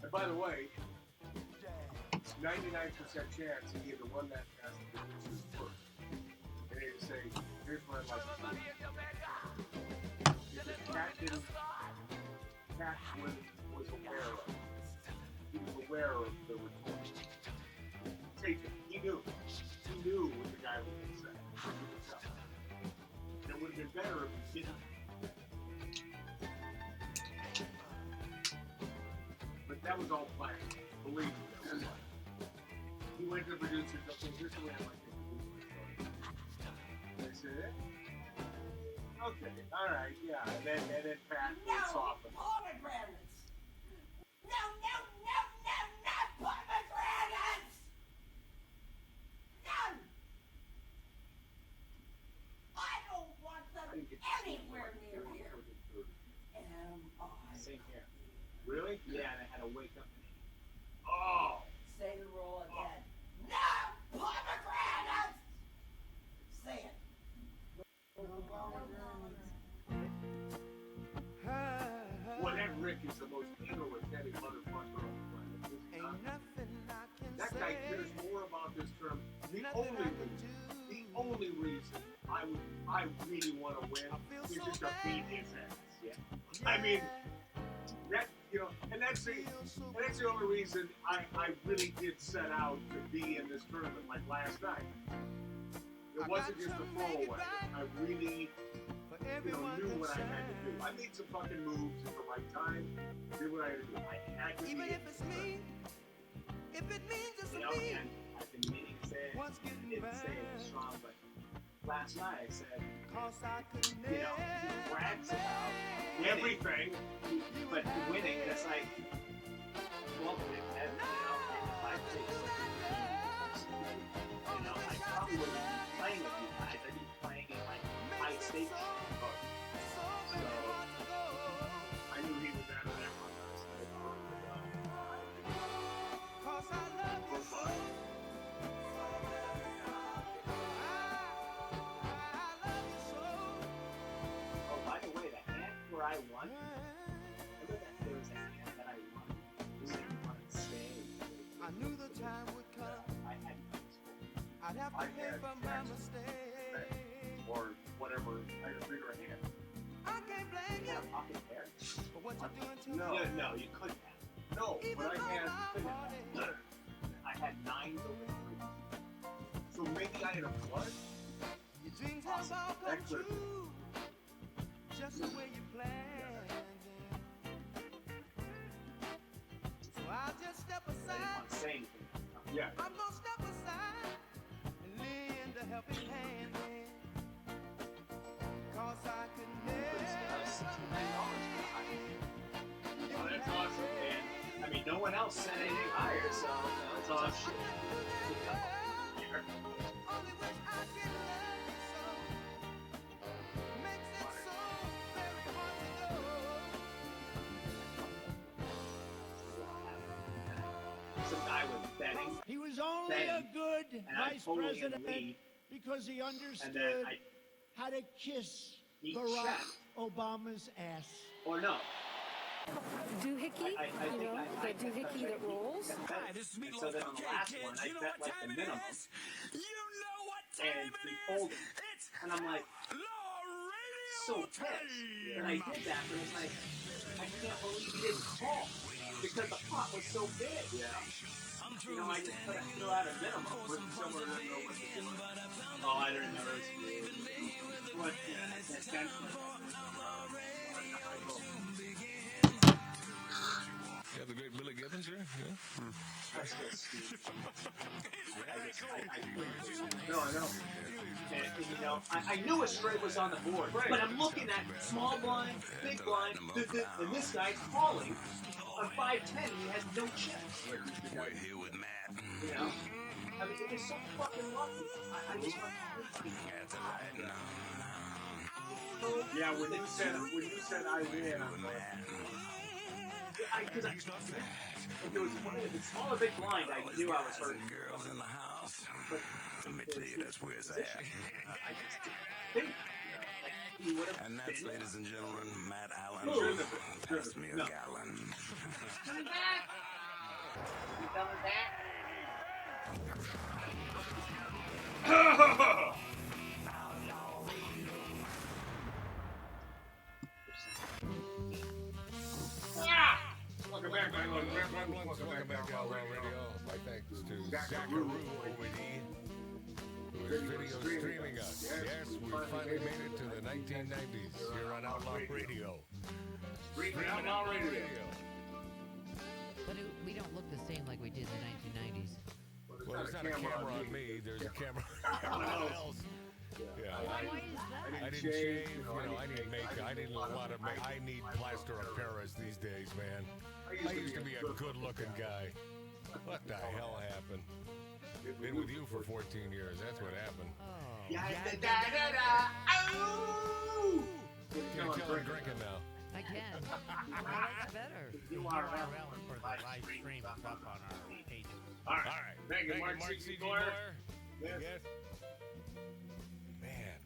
And by the way, 99% chance he either won that test or this is first. And they would say, here's what I'd like to do. Because Cat was aware of. He was aware of the retort. He knew. He knew what the guy was going to say. It would have been better if he didn't. But that was all planned. Believe me, that was planned. He went to the producers, okay, here's the way I'd like to produce my story. They said, okay, alright, yeah. And then Pat would soften. Pomegranates! No pomegranates! None! I don't want them anywhere near here. Same here. Really? Yeah, and I had to wake up. Oh! Say the roll again. No pomegranates! Say it. Boy, that Rick is the most egoistic motherfucker on the planet. Is he not? That guy cares more about this term. The only reason I really want to win is just to beat his ass. Yeah. I mean, that, you know, and that's the only reason I really did set out to be in this tournament like last night. It wasn't just a throwaway. I really knew what I had to do. I made some fucking moves at the right time. Did what I had to do. I had to Even be if it's me, if it means it's you know, me. and I've been meaning to say it. I didn't say it strong, but last night I said, you know, he brags about everything, but winning, it's like, well, and, you know, if I take you know, I probably wouldn't be playing with you guys. I'd be playing in like high stakes shit. So I knew he was out of that one. Oh, by the way, the hand where I won, remember that there was a hand that I won? It was like on a stage. I knew the time would come. I had I'd have to pay for my mistake. or whatever. I just bigger a hand. I can't blame You you had a pocket there? for what you're doing to No, me. no, you couldn't have. No, what I had, you couldn't have. I had 9 deliveries. So maybe I had a flood? Your dreams have all That come could true, just the way you planned them. So I'll just step I didn't aside. want to say anything. Yeah. I'm gonna step aside and lend a helping hand in. 'Cause I could never. Oh, that's awesome, man. I mean, no one else said anything higher, so that's awesome. Only wish I could love you so. Makes it so very hard to know. Some guy was betting. He was only a good and I'm vice totally in the president lead. because he And understood then I how to kiss He Barack checked. Obama's ass. or no. Doohickey, I you know, think the doohickey that rolls. Hi, this is me. So then on the last one, I bet like the minimum. And he folded. And I'm like, so pissed. And I did that, but it's like, I can't believe he didn't call. Because the pot was so big, you know? You know, I just put a throw out a minimum with someone that know what to do. Oh, I don't know. What? That's kind You have the great Billy Gibbons here? Yeah. No, I know. And, you know, I knew a straight was on the board, but I'm looking at small blind, big blind, and this guy's calling on 5-10, and he has no chips. We're here with Matt. You know? I mean, it was so fucking lucky. I just want That's all right. No. Yeah, when you said I win, I'm like, if it was if it's small or big blind, I knew I was hurting. Girls in the house. But Let me tell you, that's where it's at. I just didn't think. Like, he would have. And that's, ladies and gentlemen, Matt Allen. Move. Pass me a No. gallon. Coming back. You coming back? Welcome back to Outlaw Radio. My thanks to Zacharoo OVD, who is video streaming us. Yes, we finally made it to the 1990s here on Outlaw Radio. Streaming Outlaw Radio. But we don't look the same like we did in the 1990s. Well, there's not a camera on me. There's a camera on someone else. Yeah, I didn't shave. You know, I didn't make. I didn't a lot of. I need plaster of Paris these days, man. I used to be a good-looking guy. What the hell happened? Been with you for 14 years. That's what happened. Oh. Can you tell I'm drinking now? I can. That's better. You are relevant for the live stream. It's up on our pages. All right. Thank you, Mark C.G. Boyer. Yes. Man,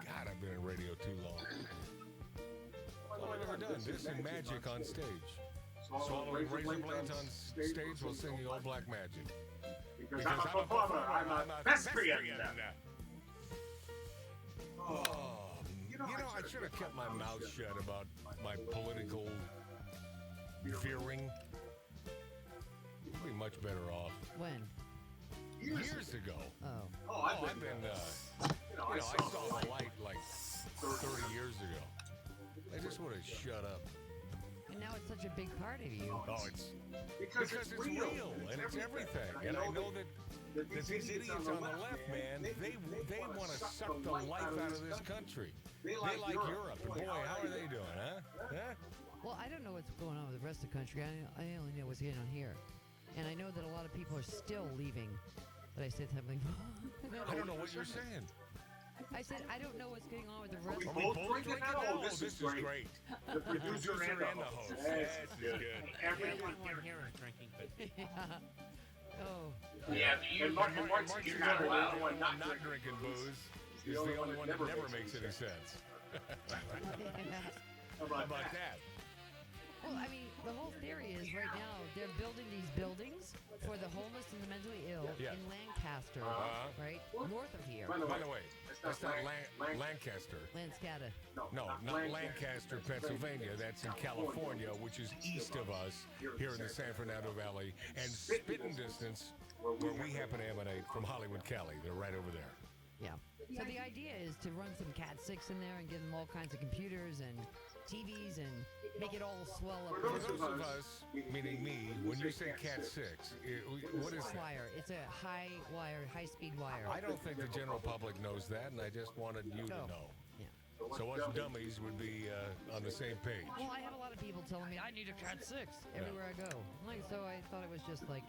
God, I've been in radio too long. All I've ever done, this and magic on stage. Swallowing razor blades on stage while singing Old Black Magic. Because I'm a performer. I'm a thespian. Oh, you know, I should have kept my mouth shut about my political veering. You'd be much better off. When? Years ago. Oh. I've been, I saw the light like 30 years ago. Just would have shut up. And now it's such a big part of you. Oh, it's because it's real and it's everything. And I know that these idiots on the left, man, they want to suck the life out of this country. They like Europe, and boy, how are they doing, huh? Well, I don't know what's going on with the rest of the country. I only know what's going on here. And I know that a lot of people are still leaving. But I said something. I don't know what you're saying. I said, I don't know what's going on with the rest Are of we the both drinking now? Oh, this is great. The producer and the host. This is good. Everyone here is drinking, but Oh. Yeah, and Mark's you're not the only one not drinking booze. He's the only one that never makes any sense. How about that? Well, I mean, the whole theory is right now they're building these buildings for the homeless and the mentally ill in Lancaster, right? North of here. By the way, that's not Lancaster. Lanscata. No, not Lancaster, Pennsylvania. That's in California, which is east of us here in the San Fernando Valley, and spitting distance where we happen to emanate from Hollywood, Cali. They're right over there. Yeah. So the idea is to run some Cat 6 in there and give them all kinds of computers and TVs and make it all swell up. For those of us, meaning me, when you say Cat 6, what is that? Wire. It's a high wire, high-speed wire. I don't think the general public knows that, and I just wanted you to know. Yeah. So us dummies would be on the same page. Well, I have a lot of people telling me I need a Cat 6 everywhere I go. So I thought it was just like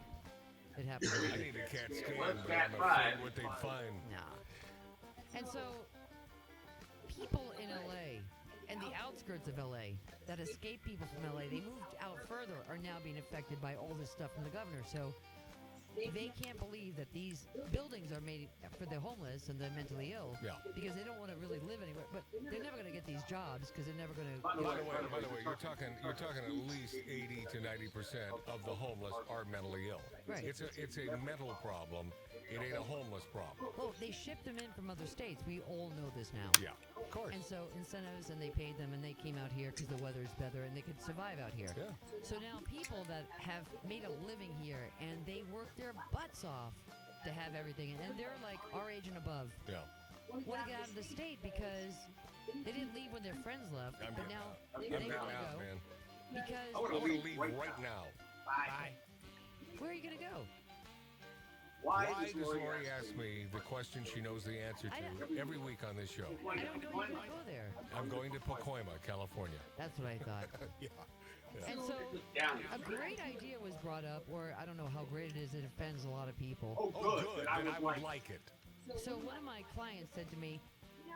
it happened. I need a CAT scan, but I'm afraid what they'd find. Nah. And so people in LA and the outskirts of LA that escaped people from LA, they moved out further, are now being affected by all this stuff from the governor. So they can't believe that these buildings are made for the homeless and the mentally ill because they don't want to really live anywhere. But they're never going to get these jobs because they're never going to. By the way, you're talking at least 80 to 90% of the homeless are mentally ill. Right. It's a mental problem. It ain't a homeless problem. Well, they shipped them in from other states. We all know this now. Yeah, of course. And so incentives, and they paid them, and they came out here because the weather's better, and they could survive out here. Yeah. So now people that have made a living here, and they work their butts off to have everything, and they're like our age and above. Yeah. Want to get out of the state because they didn't leave when their friends left, but now they I'm want to out, go man. because. I want to leave right now. Bye. Where are you gonna go? Why does Lori ask me the question she knows the answer to every week on this show? I don't know you can go there. I'm going to Pacoima, California. That's what I thought. Yeah. And so a great idea was brought up, or I don't know how great it is, it offends a lot of people. Oh, good. Then I would like it. So one of my clients said to me,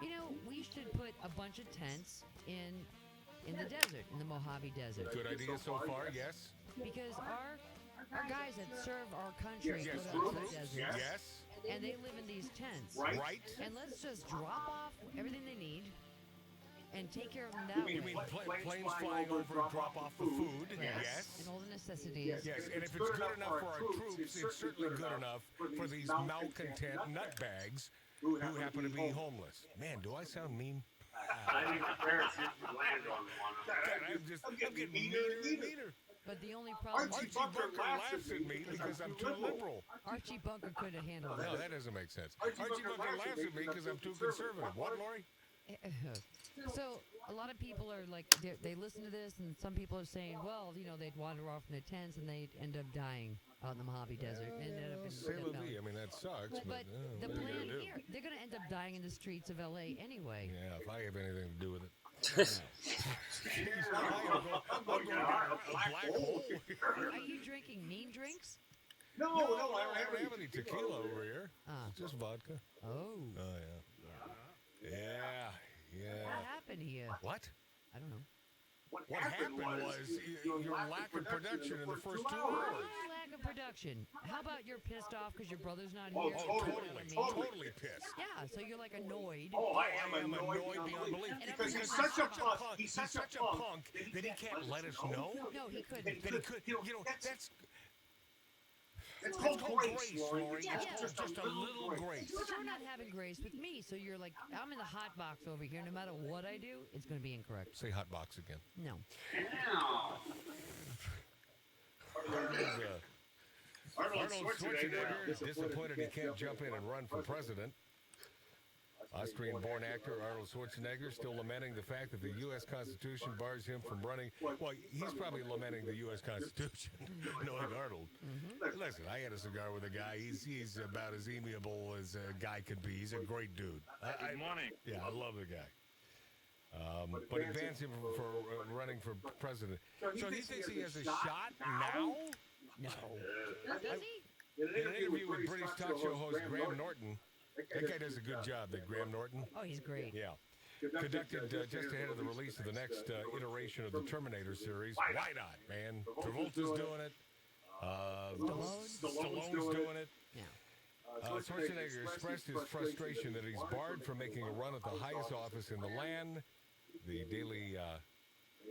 you know, we should put a bunch of tents in the desert, in the Mojave Desert. Good idea so far, yes. Because our guys that serve our country Yes, go out to the desert. Yes. And they live in these tents. Right. And let's just drop off everything they need and take care of them that way. You mean planes flying over and drop off the food? Yes. And all the necessities. Yes, and if it's good enough for our troops, it's certainly good enough for these malcontent nutbags who happen to be homeless. Man, do I sound mean? I think the parents landed on one. I'm getting meaner and meaner. But the only problem... Archie Bunker laughs at me because I'm too liberal. Archie Bunker could have handled it. No, that doesn't make sense. Archie Bunker laughs at me because I'm too conservative. What, Lori? So a lot of people are like, they listen to this, and some people are saying, well, you know, they'd wander off in their tents and they'd end up dying out in the Mojave Desert. And ended up in C'est la Death Valley. vie. I mean, that sucks. But the what are you plan gonna do? here, they're going to end up dying in the streets of L.A. anyway. Yeah, if I have anything to do with it. I'm going to a black hole. Are you drinking mean drinks? No, I don't have any tequila over here. It's just vodka. Oh. Oh, yeah. Yeah. What happened here? What? I don't know. What happened was your lack of production in the first 2 hours. Lack of production. How about you're pissed off because your brother's not Oh, here? totally pissed. Yeah, so you're like annoyed. Oh, I am annoyed beyond belief. because he's such a punk. He's such a punk that he can't let us know. No, he couldn't. That he could. You know, It's called grace, Lori. It's just a little grace. But you're not having grace with me, so you're like, I'm in the hot box over here. No matter what I do, it's going to be incorrect. Say hot box again. No. Arnold Schwarzenegger is disappointed he can't jump in and run for president. Austrian-born actor Arnold Schwarzenegger still lamenting the fact that the U.S. Constitution bars him from running. Well, he's probably lamenting the U.S. Constitution, knowing Arnold. Listen, I had a cigar with a guy. He's about as amiable as a guy could be. He's a great dude. Good morning. Yeah, I love the guy. But advance him for running for president. So he thinks he has a shot now? No. Does he? In an interview with British talk show host Graham Norton, that guy does a good job, that Graham Norton. Oh, he's great. Yeah. Conducted just ahead of the release of the next iteration of the Terminator series. Why not, man? Travolta's doing it. Stallone's doing it. Yeah. Schwarzenegger expressed his frustration that he's barred from making a run at the highest office in the land, the Daily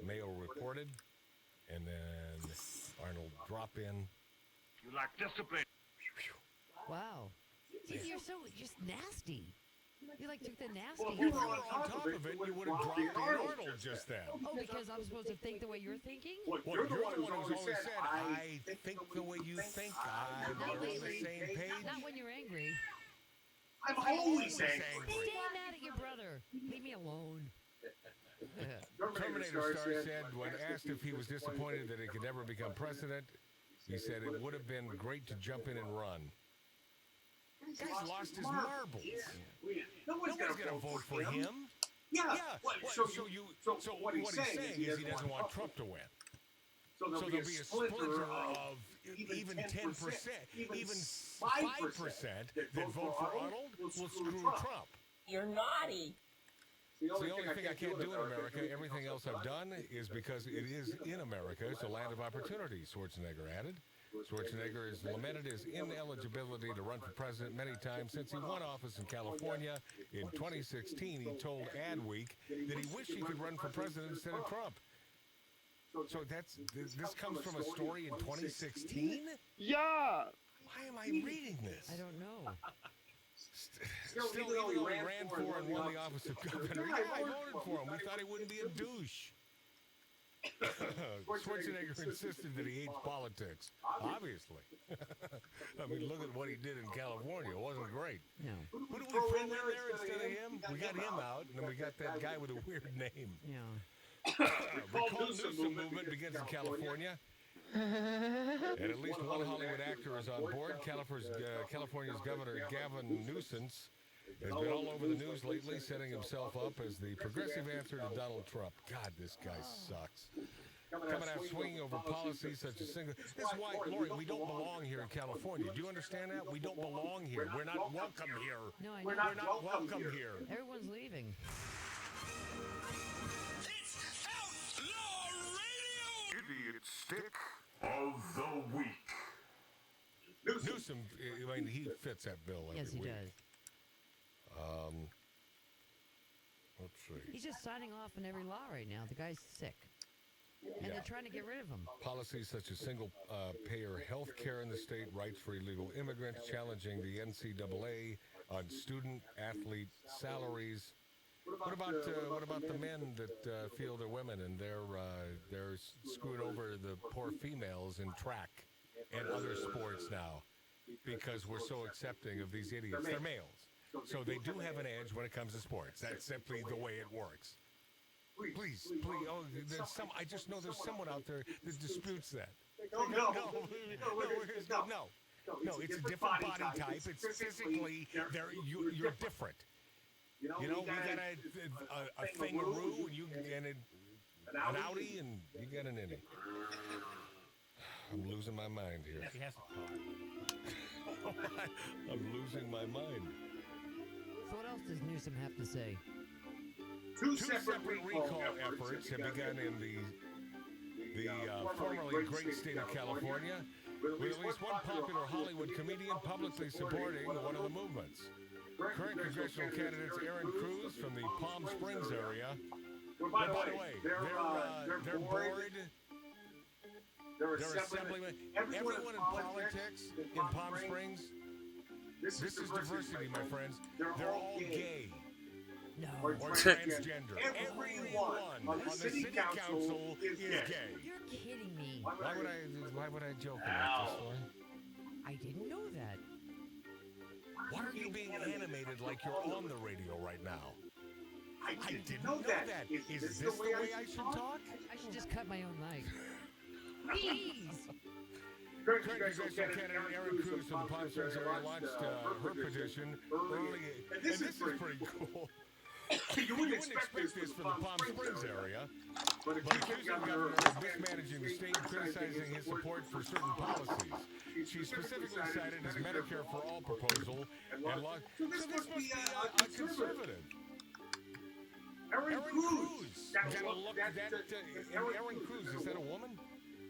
Mail reported. And then Arnold drop in. You lack discipline. Wow. See, you're just nasty. You took the nasty. Well, if you were on top of it, you would have dropped in Arnold just then. Oh, because I'm supposed to think the way you're thinking? Well, you're the one who's always said, I think the way you think. I'm Not on the lately. same page. Not when you're angry. I'm always angry. Stay mad at your brother. Leave me alone. Terminator star said when asked if he was disappointed that he could never become president, he said it would have been great to jump in and run. The guy's lost his marbles. No one's going to vote for him. Yeah. So what he's saying is he doesn't want Trump to win. So there'll be a splinter of even 10%, even 5% that vote for Arnold will screw Trump. You're naughty. It's the only thing I can't do in America. Everything else I've done is because it is in America. It's a land of opportunity, Schwarzenegger added. Schwarzenegger has lamented his ineligibility to run for president many times since he won office in California. In 2016, he told Adweek that he wished he could run for president instead of Trump. So this comes from a story in 2016? Yeah. Why am I reading this? I don't know. Still, even though he ran for and won the office of governor, yeah, I voted for him. We thought he wouldn't be a douche. Schwarzenegger insisted that he hates politics. Obviously. I mean, look at what he did in California. It wasn't great. No. Who did we throw in there instead of him? We got him out, and then we got that guy with a weird name. Yeah. Recall Newsom movement begins in California. And at least one Hollywood actor is on board. California's Governor Gavin Newsom has been all over the news lately, setting himself up as the progressive answer to Donald Trump. God, this guy sucks. Coming out swinging over policies such as single. This is why, Lori, we don't belong here in California. Do you understand that? We don't belong here. We're not welcome here. No, I know. We're not welcome here. Everyone's leaving. Idiot stick of the week. Newsom, I mean, he fits that bill every Yes, he week. does. Let's see. He's just signing off on every law right now. The guy's sick. And they're trying to get rid of him. Policies such as single-payer health care in the state, rights for illegal immigrants, challenging the NCAA on student-athlete salaries. What about the men that feel they're women and they're screwing over the poor females in track and other sports now because we're so accepting of these idiots? They're males. So they do have an edge when it comes to sports. That's simply the way it works. Please. Oh, I just know there's someone out there that disputes that. No, it's a different body type. It's physically, you're different. You know, we got a thingaroo, and you get an outie, and you get an innie. I'm losing my mind here. He has I'm losing my mind. So what else does Newsom have to say? Two separate recall efforts have begun in the formerly great state of California, with at least one popular Hollywood comedian publicly supporting one of the movements. Current congressional candidates Aaron Cruz from the Palm Springs area. By the way, they're board. They're assemblymen. Everyone in politics in Palm Springs. This is diversity, my friends. They're all gay. No. Or transgender. Everyone on the city council is gay. You're kidding me. Why would I joke about this one? I didn't know that. Why are you being animated like you're on the radio right now? I didn't know that. Is this the way I should talk? I should just cut my own mic. Please. Current congressional candidate Aaron Cruz from the Palm Springs area launched her petition early. And this is pretty cool. You wouldn't expect this from the Palm Springs area, but accusing the governor of mismanaging the state and criticizing his support for certain policies. She specifically cited his Medicare for All proposal and law. So this must be a conservative. Aaron Cruz. Gotta look at that. Aaron Cruz, is that a woman?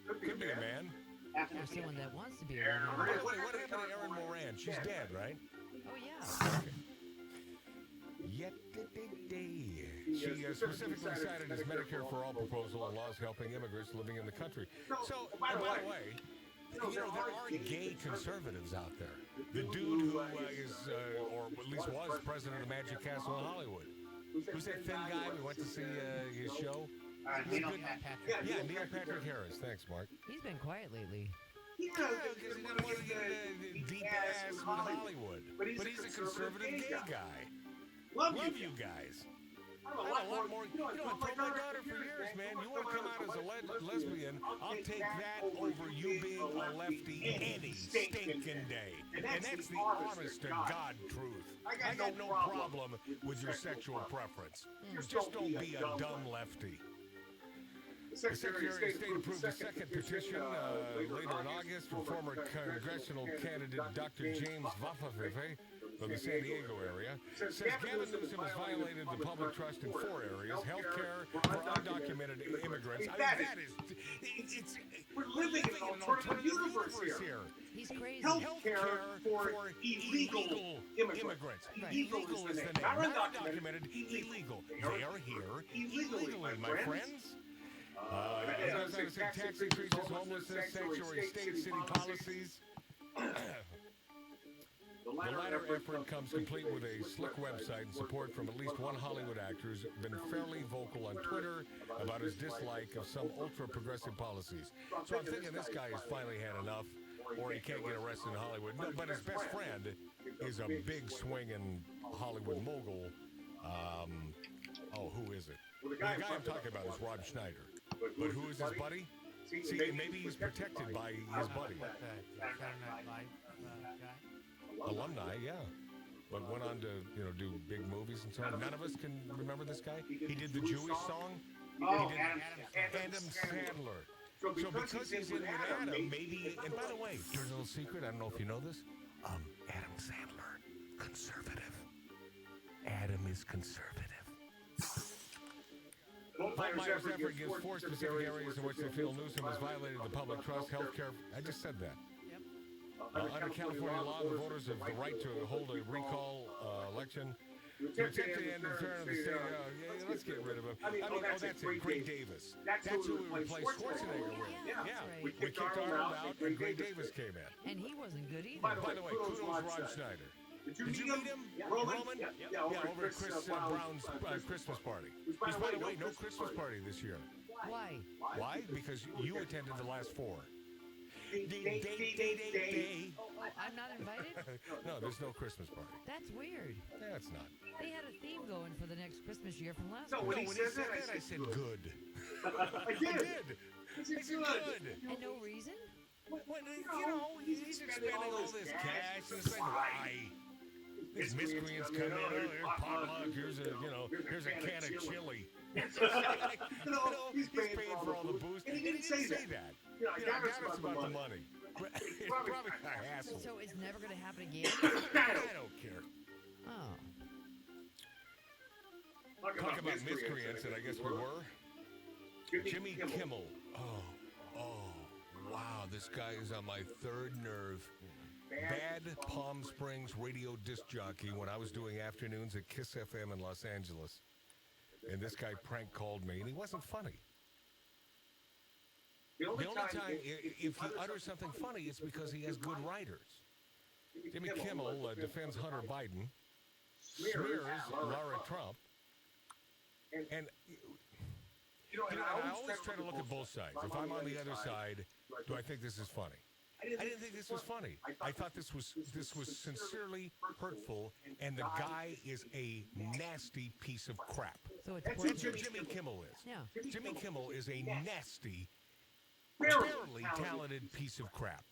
Could be a man. Or someone that wants to be a woman. What happened to Erin Moran? She's dead, right? Oh, yeah. Yesterday. She specifically cited his Medicare for All proposal and laws helping immigrants living in the country. So, by the way, there are gay conservatives out there. The dude who is, or at least was, president of Magic Castle in Hollywood. Who's that thin guy? We went to see his show. Neil Patrick. Yeah, Neil Patrick Harris. Thanks, Mark. He's been quiet lately. Yeah, because he didn't want to get a deep ass with Hollywood. But he's a conservative gay guy. Love you guys. I have a lot more. You know, I told my daughter for years, man, you want to come out as a lesbian, I'll take that over you being a lefty any stinking day. And that's the honest to God truth. I got no problem with your sexual preference. Just don't be a dumb lefty. The Secretary of State approved a second petition later in August from former congressional candidate Dr. James Vafafefe from the San Diego area. Says Gavin Newsom has violated the public trust in 4 areas: health care for undocumented immigrants. I mean, that is, we're living in an alternative universe here. He's crazy. Health care for illegal immigrants. Illegal is the name. Not undocumented, illegal. They are here illegally, my friends. It goes on to say tax increases, homelessness, sanctuary state, city policies. The latter effort comes complete with a slick website and support from at least one Hollywood actor who's been fairly vocal on Twitter about his dislike of some ultra-progressive policies. So I'm thinking this guy has finally had enough, or he can't get arrested in Hollywood. No, but his best friend is a big swinging Hollywood mogul. Who is it? Well, the guy I'm talking about is Rob Schneider. But who is his buddy? See, maybe he's protected by his buddy. Alumni, yeah. But went on to, do big movies and so on. None of us can remember this guy. He did the Jewish song. Oh, Adam Sandler. So because he's in with Adam, maybe. And by the way, there's a little secret. I don't know if you know this. Adam Sandler, conservative. Adam is conservative. Myers effort gives 4 specific areas in which they feel Newsom has violated the public trust, health care. I just said that. Under California law, the voters have the right to hold a recall election to attempt to end the turn of the state. Let's get rid of him. That's it. Gray Davis. That's who we replaced Schwarzenegger with. Yeah. We kicked Arnold out, and Gray Davis came in. And he wasn't good either. By the way, kudos Rob Schneider. Did you meet him? Roman? Yeah, over at Chris Brown's Christmas party. Which, by the way, no Christmas party this year. Why? Why? Because you attended the last 4. I'm not invited? No, there's no Christmas party. That's weird. Yeah, it's not. They had a theme going for the next Christmas year from last year. year. When he said that, I said good. I did. I said good. And no reason? He's expending all this cash. And it's like, why? These miscreants come in. Oh, here's potluck. Here's a can of chili. He's paying for all the booze. And he didn't say that. I got us about the money. It's probably a hassle. So it's never going to happen again? I don't care. Oh. Talk about miscreants, and I guess we were. Jimmy Kimmel. Oh, wow. This guy is on my 3rd nerve. Bad Palm Springs radio disc jockey when I was doing afternoons at Kiss FM in Los Angeles. And this guy prank called me, and he wasn't funny. The only time if he utters something funny, it's because he has good writers. Jimmy Kimmel defends Hunter Biden, smears Lara Trump, and I always try to look at both sides. If I'm on the other side, do I think this is funny? I didn't think this was funny. I thought this was sincerely hurtful, and the guy is a nasty piece of crap. So it's That's poison. who Jimmy Kimmel is. Yeah. Jimmy Kimmel is a nasty, barely talented piece of crap.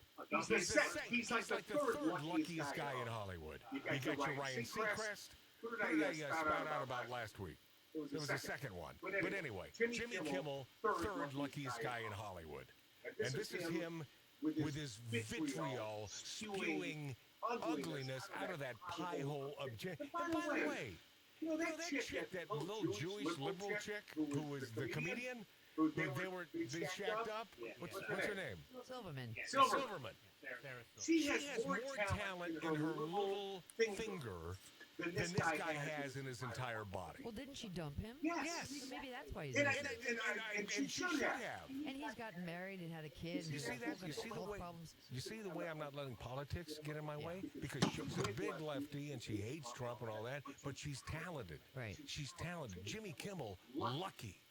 He's like the third luckiest guy in Hollywood. You got your Ryan Seacrest. Who did I spout out about last week? It was the second one. But anyway, Jimmy Kimmel, third luckiest guy in Hollywood. And this is him with his vitriol spewing ugliness out of that pie hole of Jim. And by the way, that chick, that little Jewish liberal chick who was the comedian, they shacked up. What's her name? Silverman. Silverman. She has more talent in her little finger than this guy has in his entire body. Well, didn't she dump him? Yes. So maybe that's why he's And in it. she should have. And he's gotten married and had a kid. You and see that? he's got health problems. You see the way I'm not letting politics get in my way? Because she's a big lefty and she hates Trump and all that, but she's talented. Right. She's talented. Jimmy Kimmel, lucky.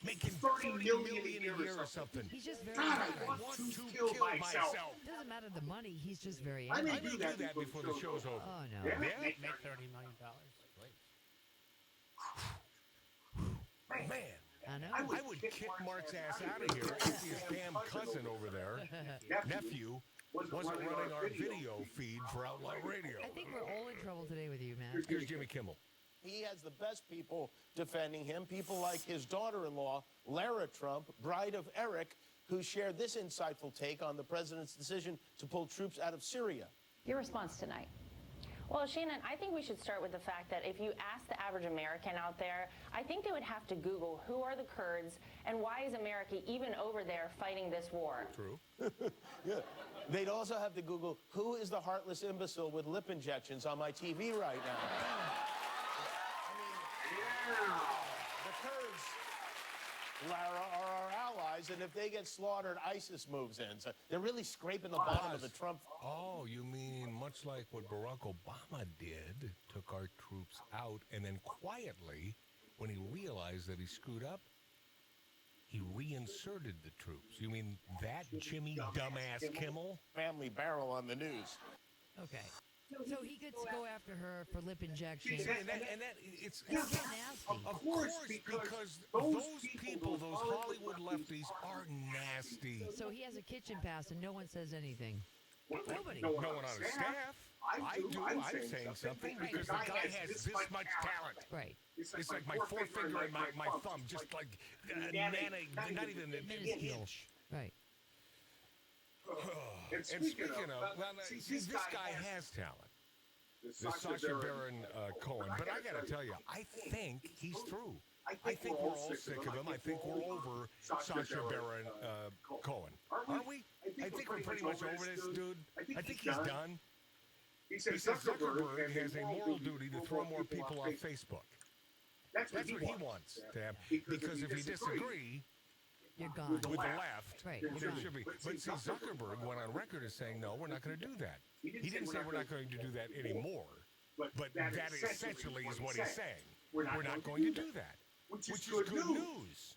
Making $30 million a year or something. He's just very God, angry. I want to kill myself. Doesn't matter the money. He's just very I angry. may do that before the show's over. Oh, no. Yeah? Make $30 million. Man. I know. I would kick Mark's ass out of here if his damn cousin over there, nephew, wasn't running our video feed for Outlaw Radio. I think we're all in trouble today with you, Matt. Here's Jimmy Kimmel. He has the best people defending him, people like his daughter-in-law, Lara Trump, bride of Eric, who shared this insightful take on the president's decision to pull troops out of Syria. Your response tonight. Well, Shannon, I think we should start with the fact that if you ask the average American out there, I think they would have to Google who are the Kurds and why is America even over there fighting this war. True. Yeah. They'd also have to Google who is the heartless imbecile with lip injections on my TV right now. The Kurds, Lara, are our allies, and if they get slaughtered, ISIS moves in. So they're really scraping the bottom of the Trump. Oh, you mean much like what Barack Obama did, took our troops out, and then quietly, when he realized that he screwed up, he reinserted the troops. You mean that Jimmy dumbass Kimmel? Family barrel on the news. Okay. So he could go after her for lip injections. It's nasty. Of course, because those people, those Hollywood lefties, are nasty. So he has a kitchen pass and no one says anything. Nobody. No one on his staff. I do. I'm saying something because the guy has this much talent. Right. It's like my forefinger and my thumb, just like not even an inch. Right. And speaking of, well, see, this guy has talent. This Sacha Baron Cohen. But I got to tell you, I think he's through. I think we're all sick of him. I think we're over Sacha Baron Cohen. Aren't we? I think we're pretty much over this dude. I think he's done. He says Zuckerberg has a moral duty to throw more people off Facebook. That's what he wants to have. Because if you disagree, you're gone. With the left, right? Well, it should be. But see, Zuckerberg went on record as saying, "No, we're not going to do that." He didn't say we're not going to do that anymore. But that essentially is what he's saying. We're not going to do that, which is good news.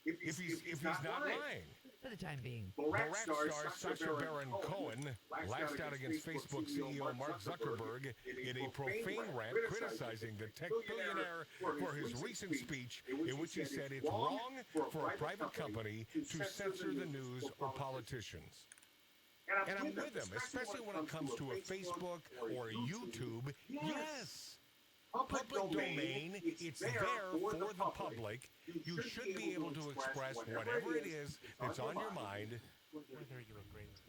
If he's not lying. For the time being. Rap star Sacha Baron Cohen lashed out against Facebook CEO Mark Zuckerberg in a profane rant criticizing the tech billionaire for his recent speech in which he said it's wrong for a private company to censor the news or politicians. And I'm with him, especially when it comes to a Facebook or a YouTube. Yes. Public domain, it's there for the public. You should be able to express whatever it is that's on your mind,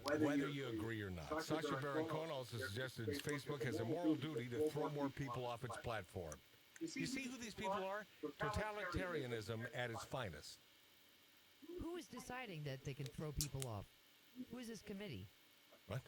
whether you agree or not. Sacha Baron Cohen also suggested Facebook has a moral duty to throw more people off its platform. You see who these people are? Totalitarianism at its finest. Who is deciding that they can throw people off? Who is this committee? What?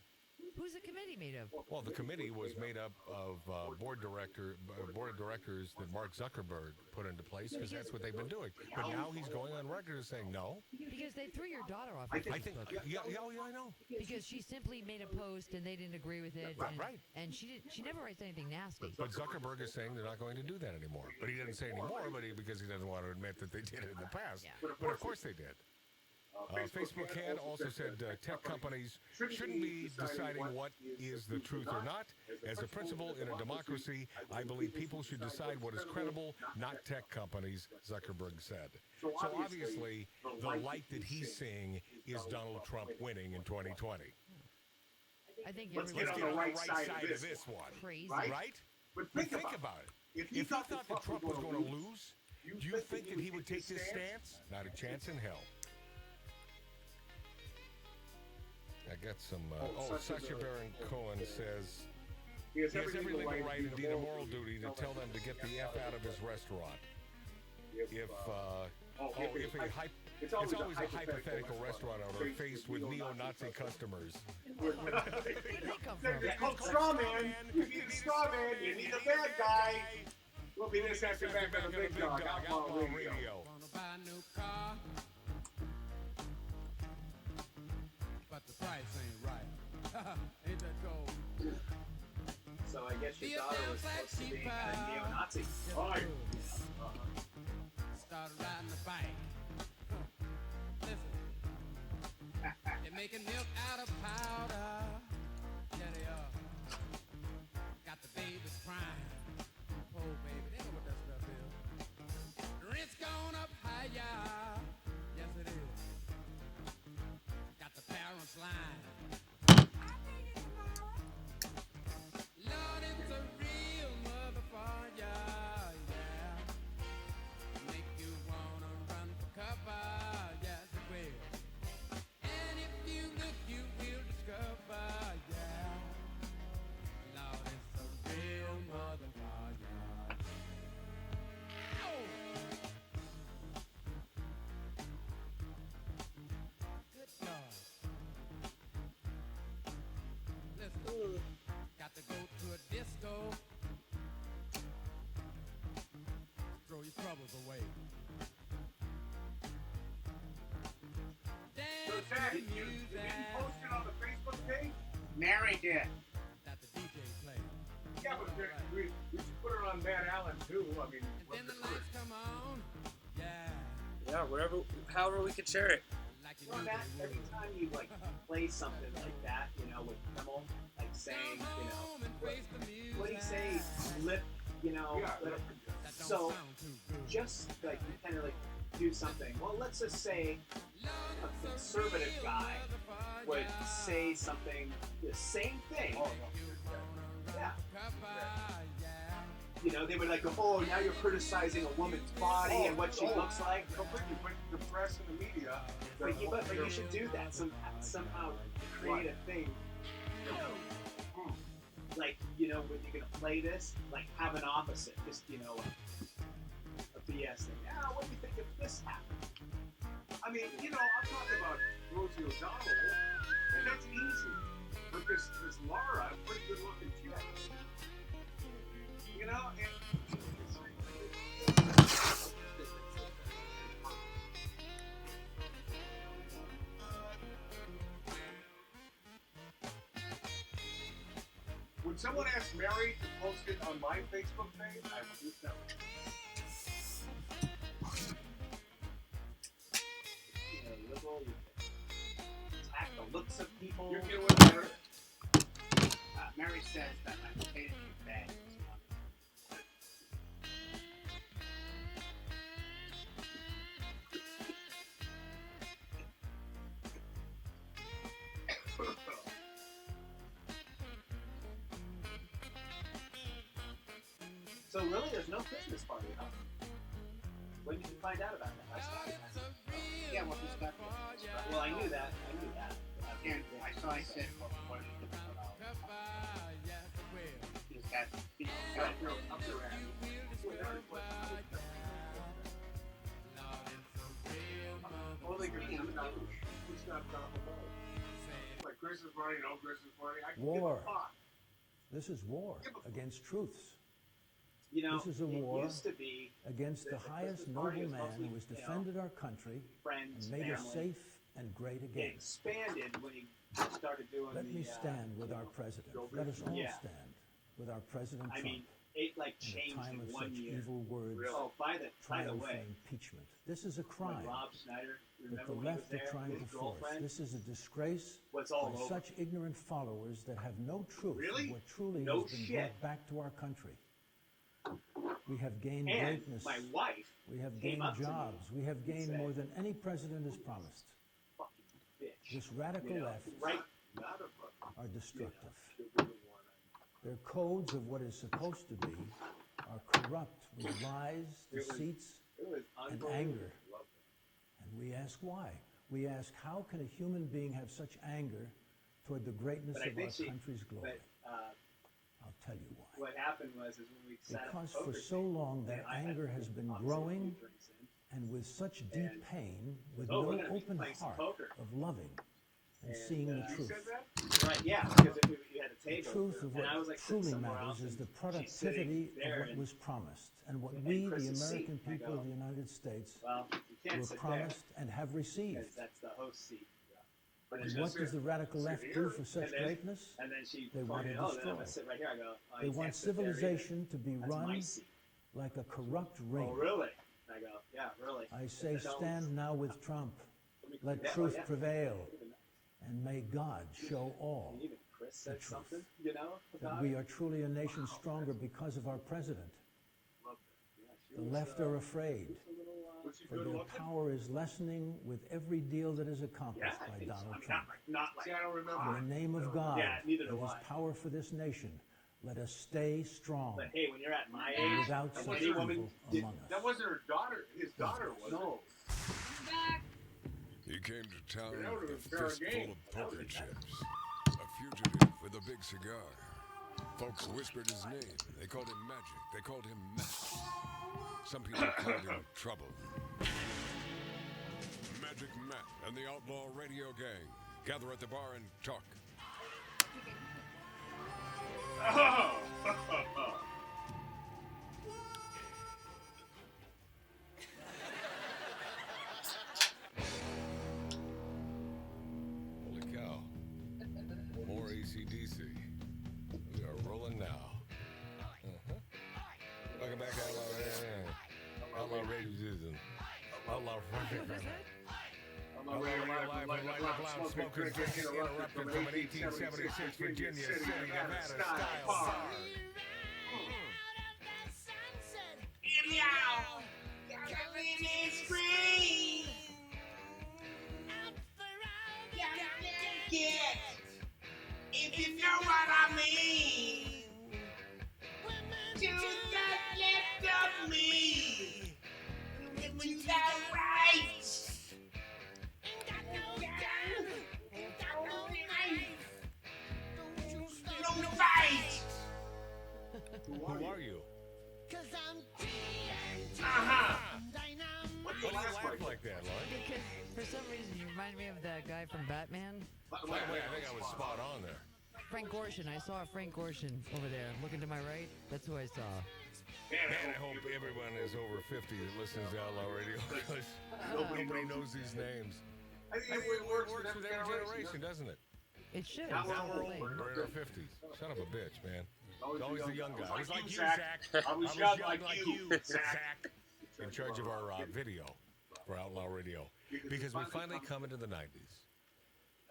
Who's the committee made of? Well, the committee was made up of board of directors that Mark Zuckerberg put into place because that's what they've been doing. But now he's going on record as saying no. Because they threw your daughter off. I think. Yeah, I know. Because she simply made a post and they didn't agree with it. And, right. And she never writes anything nasty. But Zuckerberg is saying they're not going to do that anymore. But he didn't say anymore, because he doesn't want to admit that they did it in the past. Yeah. But of course they did. Facebook Can also said tech companies shouldn't be deciding what is the truth or not. As a principle in a democracy, I believe people should decide what is credible, not tech companies, Zuckerberg said. So obviously, the light that he's seeing is Donald Trump winning in 2020. I think Let's get on the right side of this one. Crazy. Right? But think about it. If he thought that Trump was going to lose, do you think that he would take this stance? Not a chance in hell. I got some. Sacha Baron Cohen says he has every legal right, indeed a moral duty, to tell them to get the F out of his restaurant. It's always a hypothetical restaurant owner faced with neo-Nazi customers. It's called straw man. You need a straw man. You need a bad guy. We'll be this after back on the Big Dog Outlaw Radio. But the price ain't right. Ain't that cold? So I guess your daughter was supposed to be a neo-Nazi. Right. Started riding the bike. Listen. They're making milk out of powder. Yeah, they are. Got the babies crying. Oh, baby, they know what that stuff is. The rent's gone up higher. Yes, it is. Got the parents lying. Lord, it's a real motherfucker, yeah. Make you wanna run for cover, yes it will. And if you look, you will discover, yeah. Lord, it's a real motherfucker. Ow! Good God. Listen, got to go to a disco. Throw your troubles away. So, Zach, you didn't post it on the Facebook page? Mary did. That the DJ played. Yeah, but we should put it on Matt Allen, too. I mean, Then the lights come on. Yeah. Yeah, however we can share it. You know, Matt, every time you like play something like that, you know, with Kimmel, like saying, you know, what do you say? Lip, you know, lip. So just like you kind of like do something. Well, let's just say a conservative guy would say something, the same thing. Yeah. You know, they would like go, oh, now you're criticizing a woman's body and what she looks like. Completely, but the press and the media. But you should do that somehow create a thing. Like, you know, when you're gonna play this, like have an opposite, just you know, a BS thing. Yeah, what do you think if this happened? I mean, you know, I'm talking about Rosie O'Donnell, and that's easy. But this Laura, pretty good looking chick. You know, would someone ask Mary to post it on my Facebook page? I would do so. You know, liberal, you attack the looks of people. You get what better? Mary says that I'm paid to be bad. So really, there's no Christmas party, huh? When did you find out about that? Yeah, well, he's got. Well, I knew that. And I said, what is it? He's got, you know, up the Well, they could be who's got like Christmas party, no Christmas party. I can War. give a fuck. This is war against truths. You know, this is a it war used to be against the highest noble man who has defended our country friends, and made us family. safe and great It again. expanded when he started doing Let me stand with our president. Let us all Yeah. stand with our President I Trump. mean, it like In a changed time in of 1 such year. evil words, Oh, by the triumph way, for impeachment. This is a when crime Rob Schneider, that remember the when he was left are there, trying his to force. girlfriend This is a disgrace was all by over. such ignorant followers that have no truth Really? of what truly No has been shit. brought back to our country. We have gained And greatness. my wife We have came gained up to me jobs. We have gained said, more than any president has promised. bitch. This radical You know, left right? are destructive. Their codes of what is supposed to be are corrupt with lies, deceits, and anger. And we ask why. We ask, how can a human being have such anger toward the greatness But I of think our she- country's glory? But, I'll tell you why. what happened was is when we sat at Because the poker for so table, long that I had anger has been obviously a few growing, drinks in, and with such deep And- pain, with Oh, no we're gonna be open playing some heart poker. of loving and And, seeing the you truth. said that? Right, yeah, because you had a The table. truth of and I what was like sitting truly somewhere matters else, is and the she's sitting productivity there of what and- was promised and what and we, the Chris's seat. American I people go, of the United States, Well, you can't were sit promised and have received. because that's the host seat. But And what does the radical left do for such And then- greatness? And then she They want to pointed, oh, then I'm destroy. gonna sit right here. I go, oh, They you want can't sit there either. civilization to be That's my run seat. like a corrupt ring. Oh, really? I go, yeah, really. I say, So- stand now with Trump. Let Yeah, truth yeah. prevail. And may God show all And even Chris the said truth. something, you know, That about we it. are truly a nation stronger because of our president. Yeah, she The was, left are afraid, a little, for their power is lessening with every deal that is accomplished yeah, I by think so. Donald I mean, Trump. not like, I don't remember. In the name of God, Yeah, neither and do his I. power for this nation, let us stay strong But hey, when you're at my and age, without and such any woman evil did, among us. That wasn't her daughter. His daughter was. no. He came to town That with was a a fair fistful game. of poker chips. A fugitive with a big cigar. Folks whispered his name. They called him Magic. They called him Matt. Some people called him Trouble. Magic Matt and the Outlaw Radio Gang gather at the bar and talk. Oh. Holy cow. More ACDC. We are rolling now. Welcome back to Outlaw Radio. Outlaw Radio live from Light Up Loud, smoking, drinking, interrupted from an 1876 Virginia City, Nevada style bar. If you know what I mean, to the left of me, to the right. Don't fight. Who are you? What do Why you do you laugh laugh like? like that, Lloyd? Because for some reason you remind me of that guy from Batman, By the way, I think I was spot on there. Frank Gorshin. I saw Frank Gorshin over there. Looking to my right, that's who I saw. Man, I hope everyone is over 50 that listens to Outlaw Radio because nobody knows these names. I think it works with every generation, doesn't it? It should. Now That's we're the thing. We're in our 50s. Son of a bitch, man. Always Always the the young guy. I I was was like like you, you, Zach. Zach. I was young like you, Zach. In charge of our video for Outlaw Radio. Because we finally come into the 90s.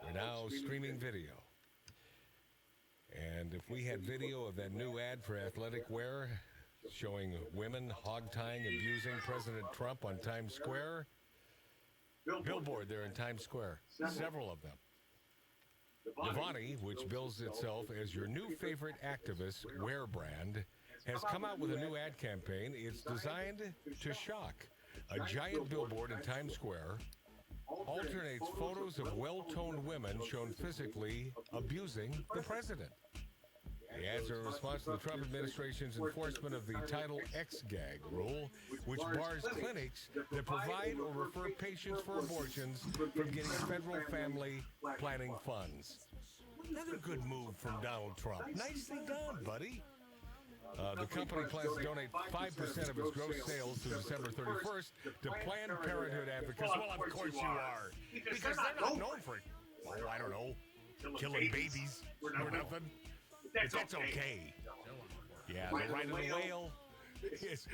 We're now streaming video. And if we had video of that new ad for athletic wear showing women hog-tying, abusing President Trump on Times Square, billboard there in Times Square, several of them. Devani, which bills itself as your new favorite activist wear brand, has come out with a new ad campaign. It's designed to shock. A giant billboard in Times Square alternates photos of well-toned women shown physically abusing the president. The ads are a response to the Trump administration's enforcement of the Title X gag rule, which bars clinics that provide or refer patients for abortions from getting federal family planning funds. Another good move from Donald Trump. Nicely done, buddy. The company plans to donate 5% of its gross sales through December 31st to Planned Parenthood advocates. Well, of course you are. Because they're not known for, I don't know, killing babies or nothing. But that's okay. Yeah, the right of the whale. Yes,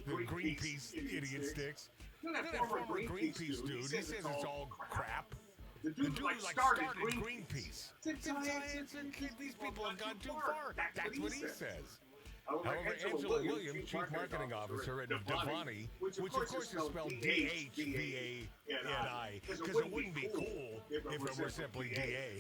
the Greenpeace idiot sticks. Look at Look that at former Greenpeace dude. He says it's all crap. The dude like started Greenpeace. It's in science. These people have gone too far. That's what he says. However, Angela Williams, Chief Marketing Officer at Devani, which of course is spelled D-H-V-A-N-I, because it wouldn't be cool if it were simply D-A.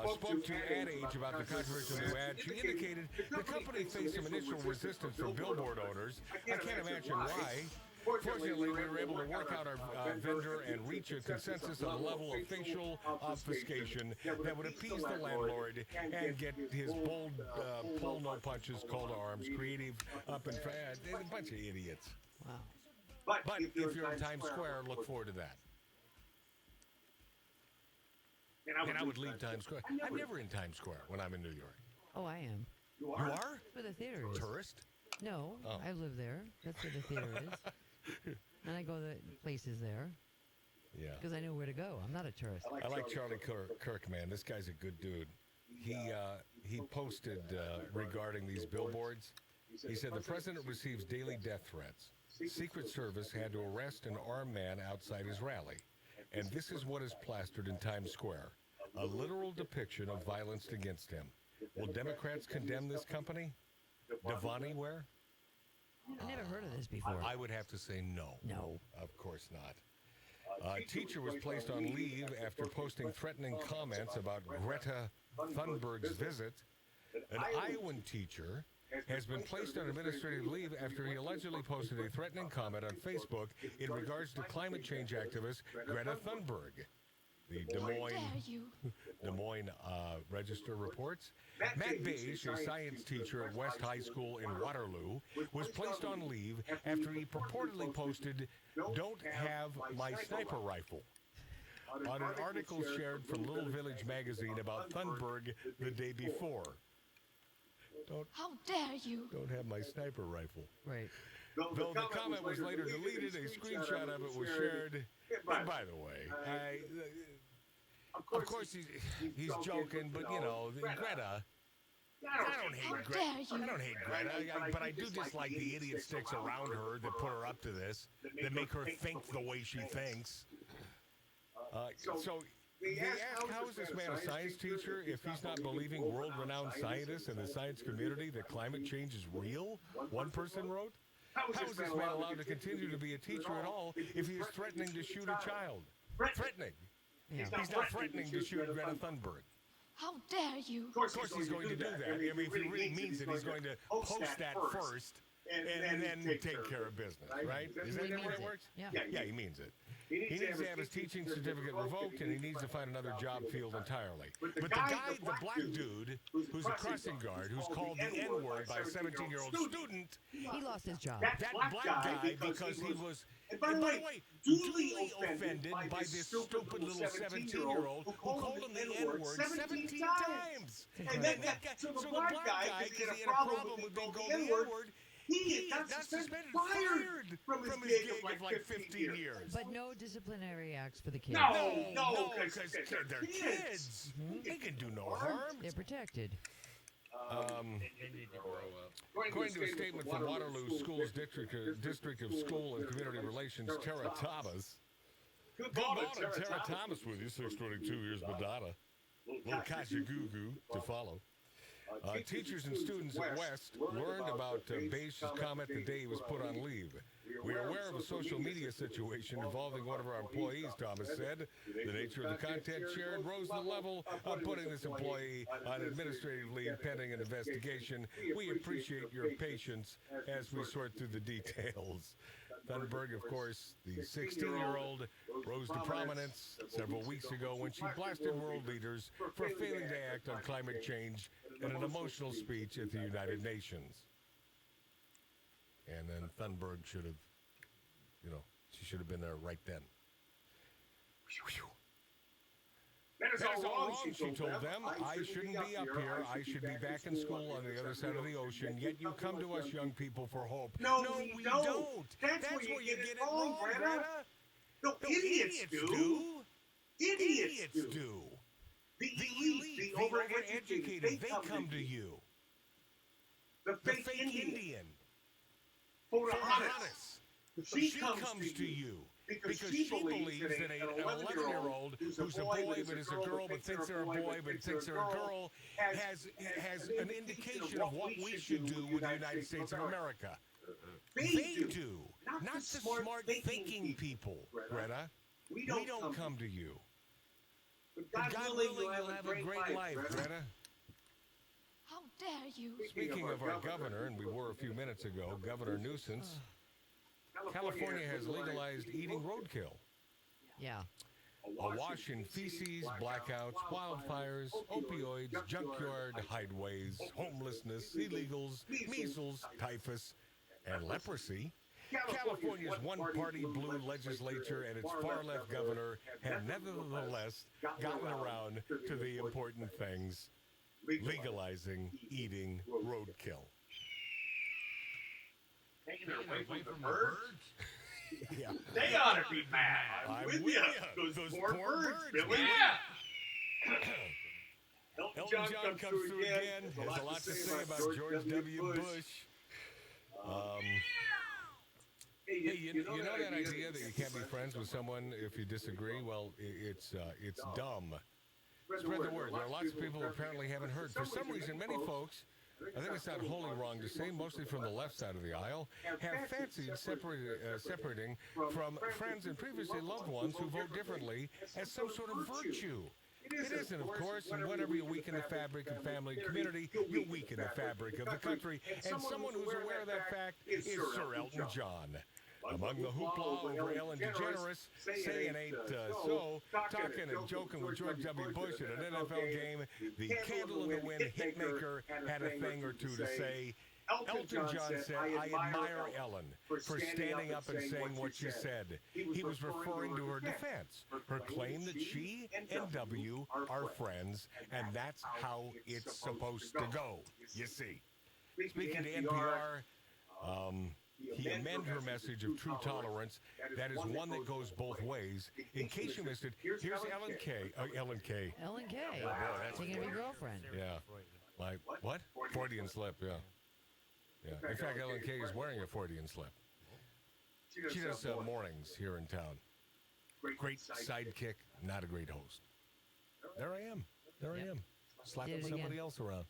Spoke to Ad Age about the controversial new ad. She indicated the company faced some initial resistance from billboard owners. I can't imagine why. Fortunately, we were able to work out our vendor and reach a consensus on the level of facial obfuscation that would appease the landlord and get his bold pull no punches, call to arms, creative up and fast. A bunch of idiots. Wow. But if you're in Times Square, look forward to that. And I would leave Times Square. I'm never in Times Square when I'm in New York. Oh, I am. You are? Where the theater is. Tourist? No, Oh. I live there. That's where the theater is. And I go to places there. Yeah. Because I know where to go. I'm not a tourist. I like Charlie Kirk, man. This guy's a good dude. He posted regarding these billboards. He said the president receives daily death threats. Secret Service had to arrest an armed man outside his rally. And this is what is plastered in Times Square. A literal depiction of violence against him. Will Democrats condemn this company? Devani where? I've never heard of this before. I would have to say no. No. Of course not. A teacher was placed on leave after posting threatening comments about Greta Thunberg's visit. An Iowan teacher has been placed on administrative leave after he allegedly posted a threatening comment on Facebook in regards to climate change activist Greta Thunberg. The Des Moines Register reports. Matt Beige, a science teacher at West High School in Waterloo, was placed on leave after he purportedly posted, "Don't have my sniper rifle," on an article shared from Little Village magazine about Thunberg the day before. How dare you? Don't have my sniper rifle. Right. Though the comment was later deleted, a screenshot of it was shared. And by the way, of course he's joking, but you know, Greta. I don't hate Greta. I don't hate Greta, but I do dislike the idiot sticks around her that put her up to this, that make her think the way she thinks. So they asked, how is this man a science teacher if he's not believing world-renowned scientists in the science community that climate change is real? One person wrote. How is this man allowed to continue to be a teacher at all if he is threatening to shoot a child? Threatening. Yeah. He's not threatening to shoot Greta Thunberg. How dare you? Of course he's going to do that. I mean, if he really means it, he's going to post that first and then take care of business, right? Is that how it works? Yeah. Yeah, he means it. He needs to have his teaching certificate revoked, and he needs to find another job field entirely. But the guy, the black dude, who's a crossing guard, who's called the N-word by a 17-year-old student, He lost his job. that black guy, because he was, and by the way, duly offended by this stupid little 17-year-old who called him the N-word 17 times. And then so the black guy, because he had a problem with being called the N-word, he got suspended, fired from his gig of like 15 years. But no disciplinary acts for the kids. No, because they're kids. They can do no harm. They're protected. According to a statement from Waterloo Schools District of School and Community Relations, Tara Thomas. Good morning, Tara Thomas with you, 622 years Madonna. Little Kachagugu to follow. Teachers and students at West learned about Beige's comment the day he was put on leave. We are aware of a social media situation involving one of our employees, Thomas said. The nature of the content shared rose the level of putting this employee on administrative leave pending an investigation. We appreciate your patience as we sort through the details. Thunberg, of course, the 16-year-old, rose to prominence several weeks ago when she blasted world leaders for failing to act on climate change in an emotional speech at the United Nations. And then Thunberg should have, she should have been there right then. That is all wrong, she told them. I shouldn't be up here. I should be back in school on the other side of the ocean. Yet you come to us young people for hope. No, we don't. That's where you get it wrong, Greta. No, idiots do. Idiots do. The elite, the overeducated, they come to you. The fake Indian. Pocahontas. She comes to you because she believes that an 11-year-old who's a boy but is a girl but thinks they're a boy but thinks they're a girl has an indication of what we should do with the United States of America. They do, not the smart thinking people, Greta. We don't come to you. But God willing, you'll have a great life, Greta. How dare you? Speaking of our governor, and we were a few minutes ago, Governor Nuisance, California has legalized eating roadkill. Yeah. Awash in feces, blackouts, wildfires, opioids, junkyard hideaways, homelessness, illegals, measles, typhus, and leprosy. California's one-party blue legislature and its far-left governor have nevertheless gotten around to the important things, legalizing eating roadkill. Taking it away from the birds? Yeah. They ought to be mad. I'm with you. Those poor birds, Billy. Yeah. Elton John comes through again. Has a lot to say about George W. Bush. Hey, you know that idea that you can't be friends with someone if you disagree? Well, it's dumb. Spread the word. There are lots of people who apparently haven't heard. For some reason, many folks, I think it's not wholly wrong to say, mostly from the left side of the aisle, have fancied separating from friends and previously loved ones who vote differently as some sort of virtue. It isn't, of course, and whenever you weaken the fabric of family and community, you weaken the fabric of the country. And someone who's aware of that fact is Sir Elton John. Among the hoopla over Ellen DeGeneres, saying ain't so, talking and joking with George W. Bush at an NFL game, the Candle in the Wind hitmaker had a thing or two to say. Elton John said, I admire Ellen for standing up and saying what she said. He was referring to her defense, her claim that she and W are friends, and that's how it's supposed to go, you see. Speaking to NPR, he amended her message of true tolerance. That is one that goes both ways. In case you missed it, here's Ellen K. Ellen K. Oh, boy, that's taking of your girlfriend. Yeah. Like, what? Freudian slip, yeah. Yeah. In fact, Ellen K. is wearing a Freudian slip. She does mornings here in town. Great sidekick, not a great host. There I am. Slapping somebody else around.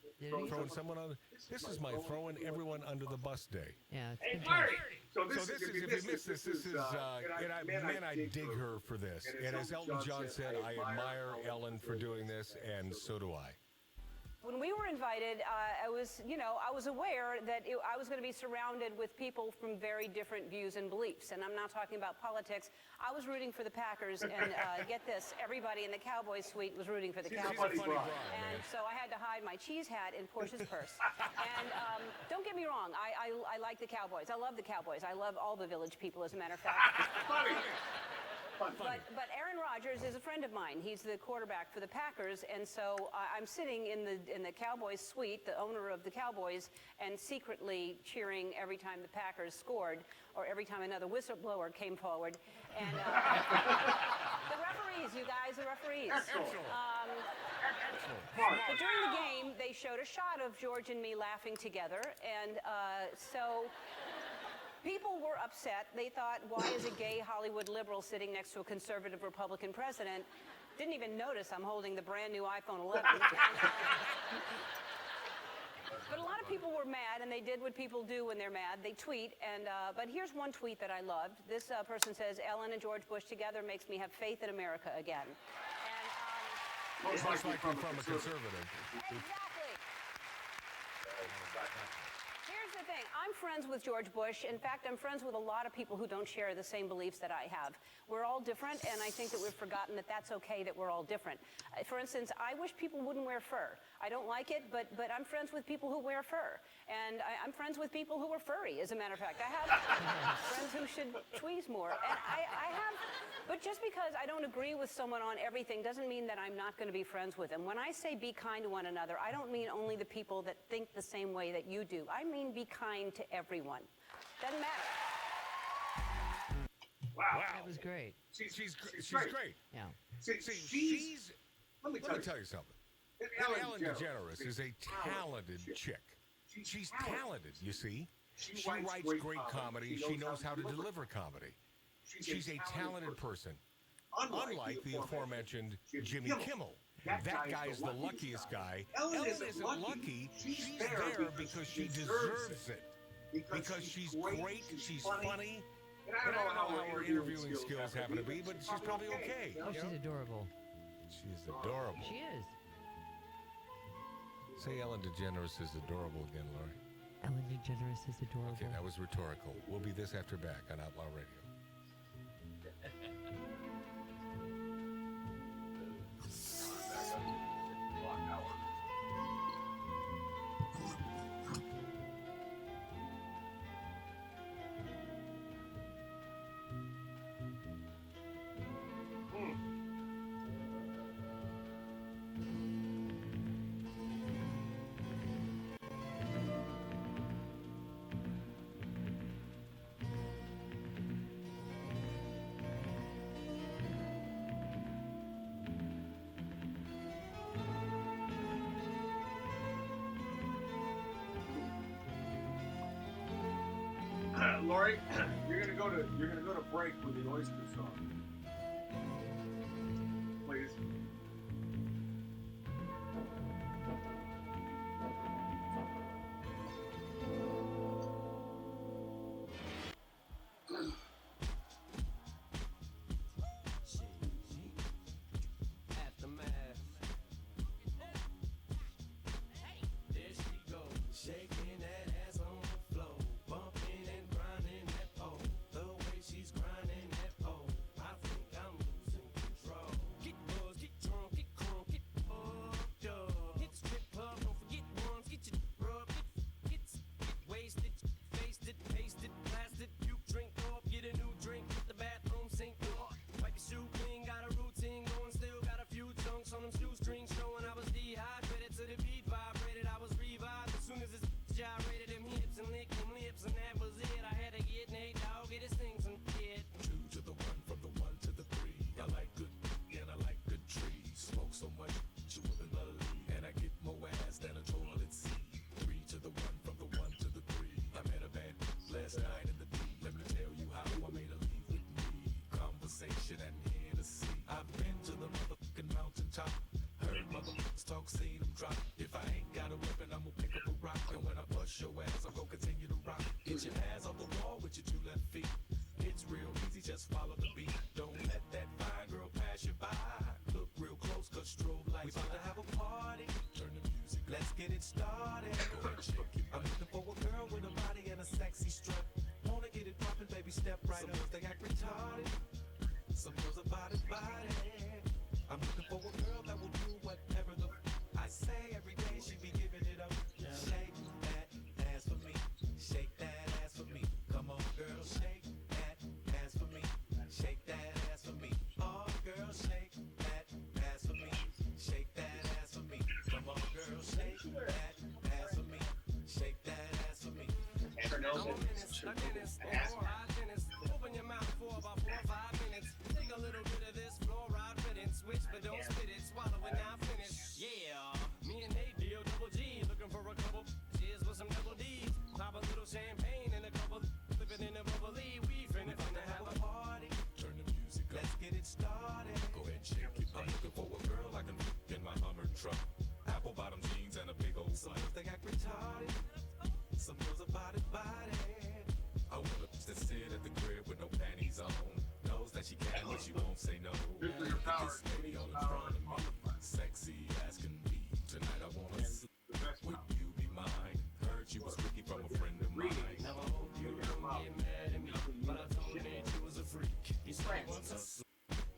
Throwing someone on. This is my throwing everyone under the bus day. Yeah. Hey, Marty! So this is, if you missed this, man, I dig her for this. And as Elton John said, I admire Ellen for doing this, and so do I. When we were invited, I was aware that I was going to be surrounded with people from very different views and beliefs. And I'm not talking about politics. I was rooting for the Packers, and get this, everybody in the Cowboys suite was rooting for the Cowboys. And so I had to hide my cheese hat in Portia's purse. And don't get me wrong, I like the Cowboys. I love the Cowboys. I love all the Village people, as a matter of fact. But Aaron Rodgers is a friend of mine. He's the quarterback for the Packers, and so I'm sitting in the Cowboys suite, the owner of the Cowboys, and secretly cheering every time the Packers scored, or every time another whistleblower came forward. And the referees, you guys, the referees. But during the game, they showed a shot of George and me laughing together, and so. People were upset. They thought, why is a gay Hollywood liberal sitting next to a conservative Republican president? Didn't even notice I'm holding the brand new iPhone 11. But a lot of people were mad, and they did what people do when they're mad. They tweet, and but here's one tweet that I loved. This person says, Ellen and George Bush together makes me have faith in America again. And, most likely from a conservative. Exactly. Here's the thing. I'm friends with George Bush. In fact, I'm friends with a lot of people who don't share the same beliefs that I have. We're all different, and I think that we've forgotten that that's okay, that we're all different. For instance, I wish people wouldn't wear fur. I don't like it, but I'm friends with people who wear fur. And I'm friends with people who are furry, as a matter of fact. I have friends who should tweeze more. And I have, but just because I don't agree with someone on everything doesn't mean that I'm not going to be friends with them. When I say be kind to one another, I don't mean only the people that think the same way that you do. I mean be kind to everyone. Doesn't matter. Wow. That was great. She's great. Yeah. Let me tell you something. Ellen DeGeneres is a talented chick. She's talented, you see. She writes great comedy. She knows how to deliver comedy. She's a talented person. Unlike the aforementioned Jimmy Kimmel. That guy's the luckiest guy. Ellen isn't lucky. She's there because she deserves it. Because she's great, she's funny. And I don't know how her interviewing skills happen to be, but she's probably okay. Oh, she's adorable. She's adorable. She is. Say Ellen DeGeneres is adorable again, Lori. Ellen DeGeneres is adorable. Okay, that was rhetorical. We'll be this after back on Outlaw Radio. Lori, you're gonna go to break with the oyster song. Please. Aftermath. There she goes, shaking that ass on the floor, bumping and grinding that pole. The way she's grinding that pole, I think I'm losing control. Get buzzed, get drunk, get crunk, get fucked up. Hit the strip club, don't forget ones, get your rub, get wasted, faced it, pasted, blasted. You drink up, get a new drink, hit the bathroom sink up. Wipe your shoe clean, got a routine going, still got a few chunks on them shoestrings showing I was dehydrated to the beat vibrated. I was revived as soon as this gyrated them hips and licked them lips, and that was it. I had to get Nate Dogg, get his things and get 2 to the 1, from the 1 to the 3. I like good and I like good trees. Smoke so much you wouldn't believe, and I get more ass than a toilet seat. 3 to the 1, from the 1 to the 3. I met a band last night in the D. Let me tell you how I made her leave with me. Conversation and Hennessy. I've been to the motherfucking mountaintop. Heard motherfuckers talk, seen them drop. If I ain't got a weapon, I'm gonna pick up a rock. And when I bust your ass, I'm gonna continue to rock. Hit your ass off the wall with your 2 left feet. It's real easy, just follow the beat. Don't let that fine girl pass you by. Look real close, cause strobe lights. We about to have a party. Turn the music, let's get it started. Go ahead, shake it. I'm looking for a girl with a body and a sexy strut. Wanna get it poppin', baby, step right up. They act retarded. Some girls are body. I'm looking for a girl that will do whatever the I say every day. She be giving it up. Shake that ass for me. Shake that ass for me. Come on, girl, shake that ass for me. Shake that ass for me. Oh, girl, shake that ass for me. Shake that ass for me. Come on, girl, shake that ass for me. Shake that ass for me. Open your mouth for about 4 or 5 minutes. Take a little bit of this fluoride riddance. Switch, but don't spit it. Swallow it, now finish. Yeah, me and Nate deal double G. Looking for a couple cheers with some double D's. Pop a little champagne and a couple flipping in a bubbly. We finna have a party. Turn the music up. Let's get it started. Go ahead, shake it. I'm looking for a girl I can fit in my Hummer truck. Apple bottom jeans and a big old Some slut. girls they act retarded. Some girls are body. I want a bitch that sit at the crib with no panties on. Knows that she can, but she won't say no. Nuclear power. This lady all in front of me, sexy as can be. Tonight I wanna sleep. Would you be mine? Heard you was Ricky from a friend of mine. Now I hope you don't get mad at me, but I told Nate you was a freak. He said he wants us.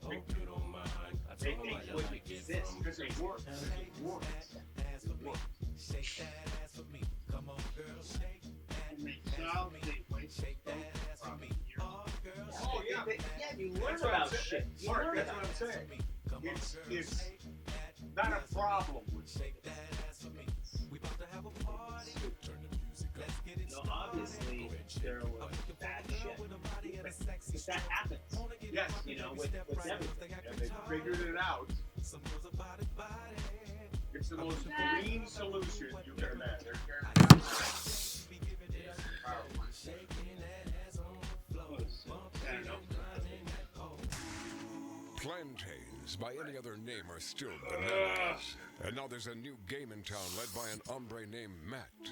Hope you don't mind. I told him I like it from Because it works. Shake that ass for me. Shake that ass for me. Come on, girl, shake that ass for me. Shake that ass for me. Oh, girl, shake yeah. that. You learn about shit. You Mark, learn that's about what I'm it. saying. Come on, It's girl, shake that not a ass for me. problem. Shake that ass for me. We about to have a party. Turn the music up. Let's get it No, started. obviously, there I'm was looking for bad a girl shit. with a body and a sexy But that strut. happens. Wanna get it Yes, poppin', you know, baby, with step right up. everything. They act And they retarded. figured it out. Some girls are body. It's the most green solution you can imagine. Plantains, by any other name, are still bananas. And now there's a new game in town led by an hombre named Matt.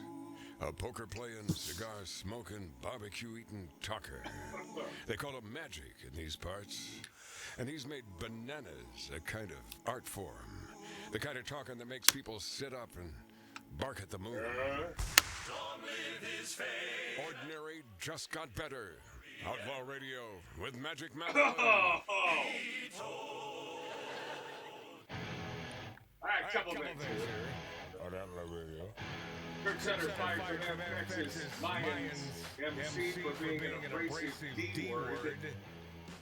A poker-playing, cigar-smoking, barbecue-eating talker. They call him Magic in these parts. And he's made bananas a kind of art form. The kind of talking that makes people sit up and bark at the moon. Ordinary just got better. Outlaw Radio with Magic Matt. All right, couple minutes here. On Outlaw Radio. Kirk Sutter fired from FX's Mayans MC for being an abrasive D-word.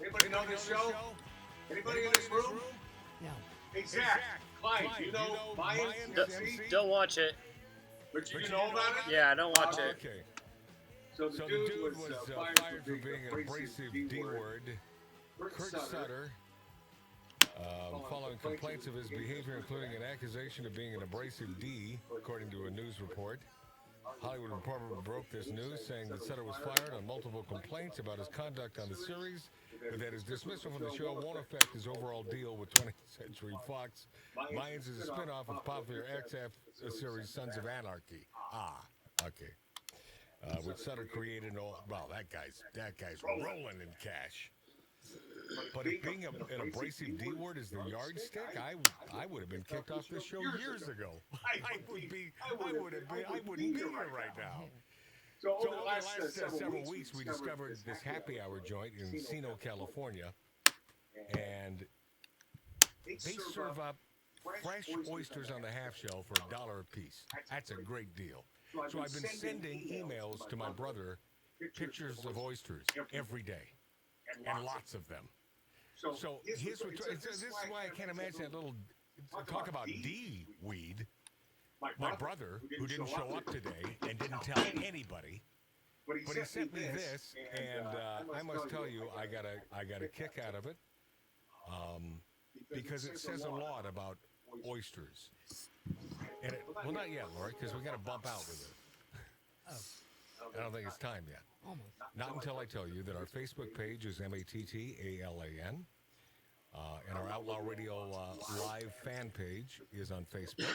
Anybody know this show? Anybody in this room? No. Exact. Clyde, you know Mayans MC? Don't watch it. But you know about it? Yeah, I don't watch it. Okay. So the dude was fired for being an abrasive D-word. Kurt Sutter, following complaints of his behavior, including an accusation of being an abrasive D, according to a news report. Hollywood Reporter broke this news, saying that Sutter was fired on multiple complaints about his conduct on the series, but that his dismissal from the show won't affect his overall deal with 20th Century Fox. Mayans is a spin-off of popular XF series Sons of Anarchy. Okay. Which Sutter created. Well, that guy's rolling in cash. But if being an abrasive D-word is the yardstick, I would have been kicked off this show years ago. I wouldn't be here right now. So over the last several weeks, we discovered this happy hour joint in Encino, California, and they serve up fresh oysters on the half shell for $1 a piece. That's a great deal. So I've been sending emails to my brother, pictures of oysters every day, and lots of them. So here's what, this is why I can't imagine that little talk about D-weed. My brother, who didn't show up today and didn't tell anybody, but he sent me this, and I must tell you, I got a kick out of it, because it says a lot about oysters. And well, not yet, Lori, because we got to bump out with it. I don't think it's time yet. Almost. Not until I tell you that our Facebook page is MATTALAN, and our Outlaw Radio live fan page is on Facebook.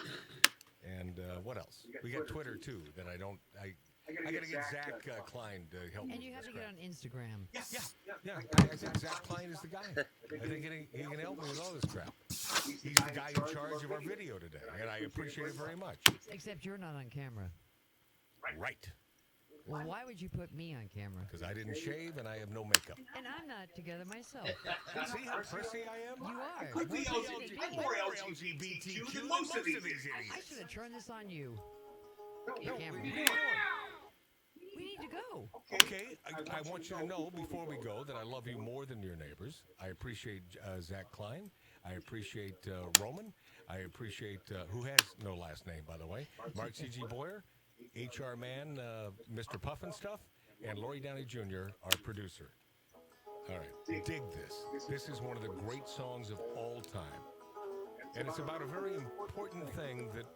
And what else? We got Twitter too. That I got to get Zach Klein to help me. And you have to get on Instagram. Yeah. I think Zach Klein is the guy. I think he can help me with all this crap. He's the guy in charge of our video today, and I appreciate it very much. Except you're not on camera. Right. Well, why would you put me on camera? Because I didn't shave and I have no makeup. And I'm not together myself. See how prissy I am? You are. I'm more LGBTQ than most of these idiots. I should have turned this on you. No, camera. We need to go. Okay, I want you to know before we go that I love you more than your neighbors. I appreciate Zach Klein. I appreciate Roman. I appreciate, who has no last name, by the way, Mark C.G. Boyer, HR man, Mr. Puffin Stuff, and Lori Downey Jr., our producer. All right, dig this. This is one of the great songs of all time. And it's about a very important thing that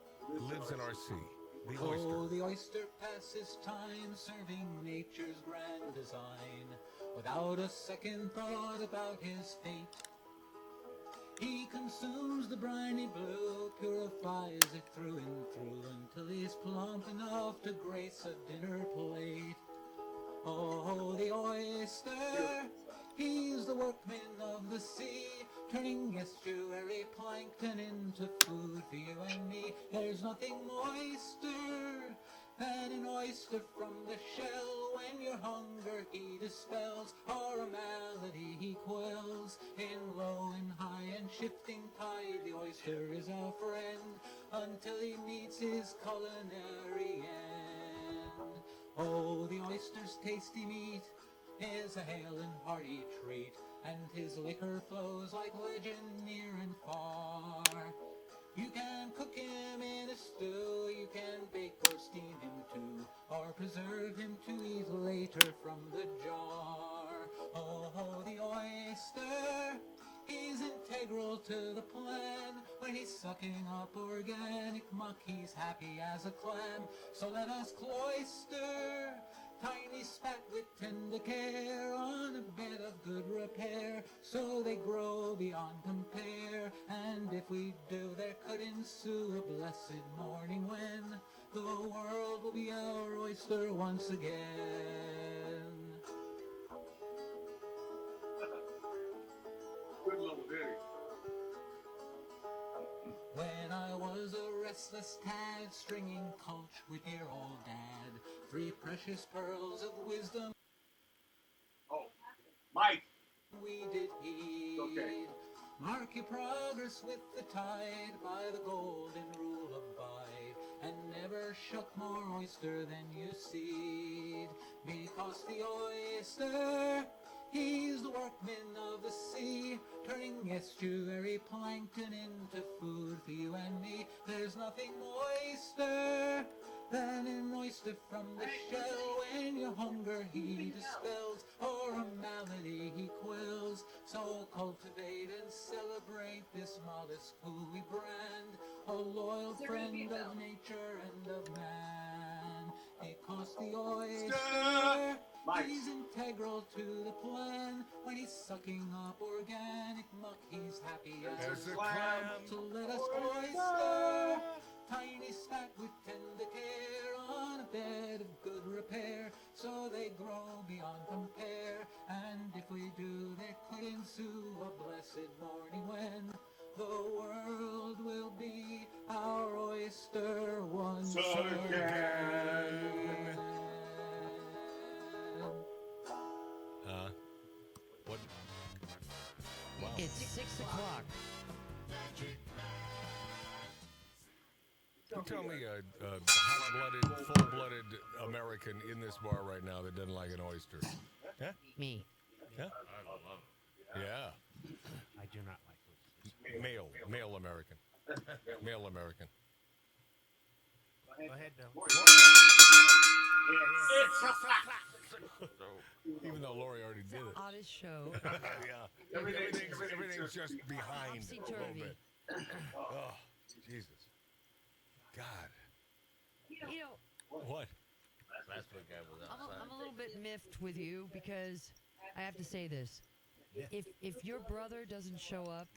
lives in our sea. The oyster. Oh, the oyster passes time serving nature's grand design without a second thought about his fate. He consumes the briny blue, purifies it through and through until he's plump enough to grace a dinner plate. Oh, the oyster, he's the workman of the sea, turning estuary plankton into food for you and me. There's nothing moister than an oyster from the shell. When your hunger he dispels, or a malady he quells. In low and high and shifting tide, the oyster is our friend until he meets his culinary end. Oh, the oyster's tasty meat is a hale and hearty treat, and his liquor flows like legend near and far. You can cook him in a stew, you can bake or steam him too, or preserve him to eat later from the jar. Oh, the oyster, he's intelligent integral to the plan. When he's sucking up organic muck, he's happy as a clam. So let us cloister tiny spat with tender care on a bed of good repair, so they grow beyond compare. And if we do, there could ensue a blessed morning when the world will be our oyster once again. Good little ditty. When I was a restless tad, stringing coach with dear old dad, 3 precious pearls of wisdom. Oh, Mike. We did heed. Okay. Mark your progress with the tide, by the golden rule abide, and never shuck more oyster than you seed. Because the oyster, he's the workman of the sea, turning estuary plankton into food for you and me. There's nothing moister than an oyster from the shell. When your hunger he dispels, or a malady he quells. So cultivate and celebrate this modest gooey brand, a loyal friend of nature and of man. Because the oyster, he's integral to the plan. When he's sucking up organic muck, he's happy as a clam. So let us oyster tiny spat with tender care on a bed of good repair, so they grow beyond compare. And if we do, there could ensue a blessed morning when the world will be our oyster once again. What? Wow. It's 6 o'clock. You tell me a hot-blooded, full-blooded American in this bar right now that doesn't like an oyster. Huh? Me. Yeah? Yeah. I do not like oysters. Male American. Male American. Go ahead, Bill. Even though Lori already did it. Oddest show. Yeah. Everything's just behind a little Topsy-turvy. bit. Oh, Jesus. God. You know, What? Last week I was I'm a little bit miffed with you because I have to say this. If your brother doesn't show up,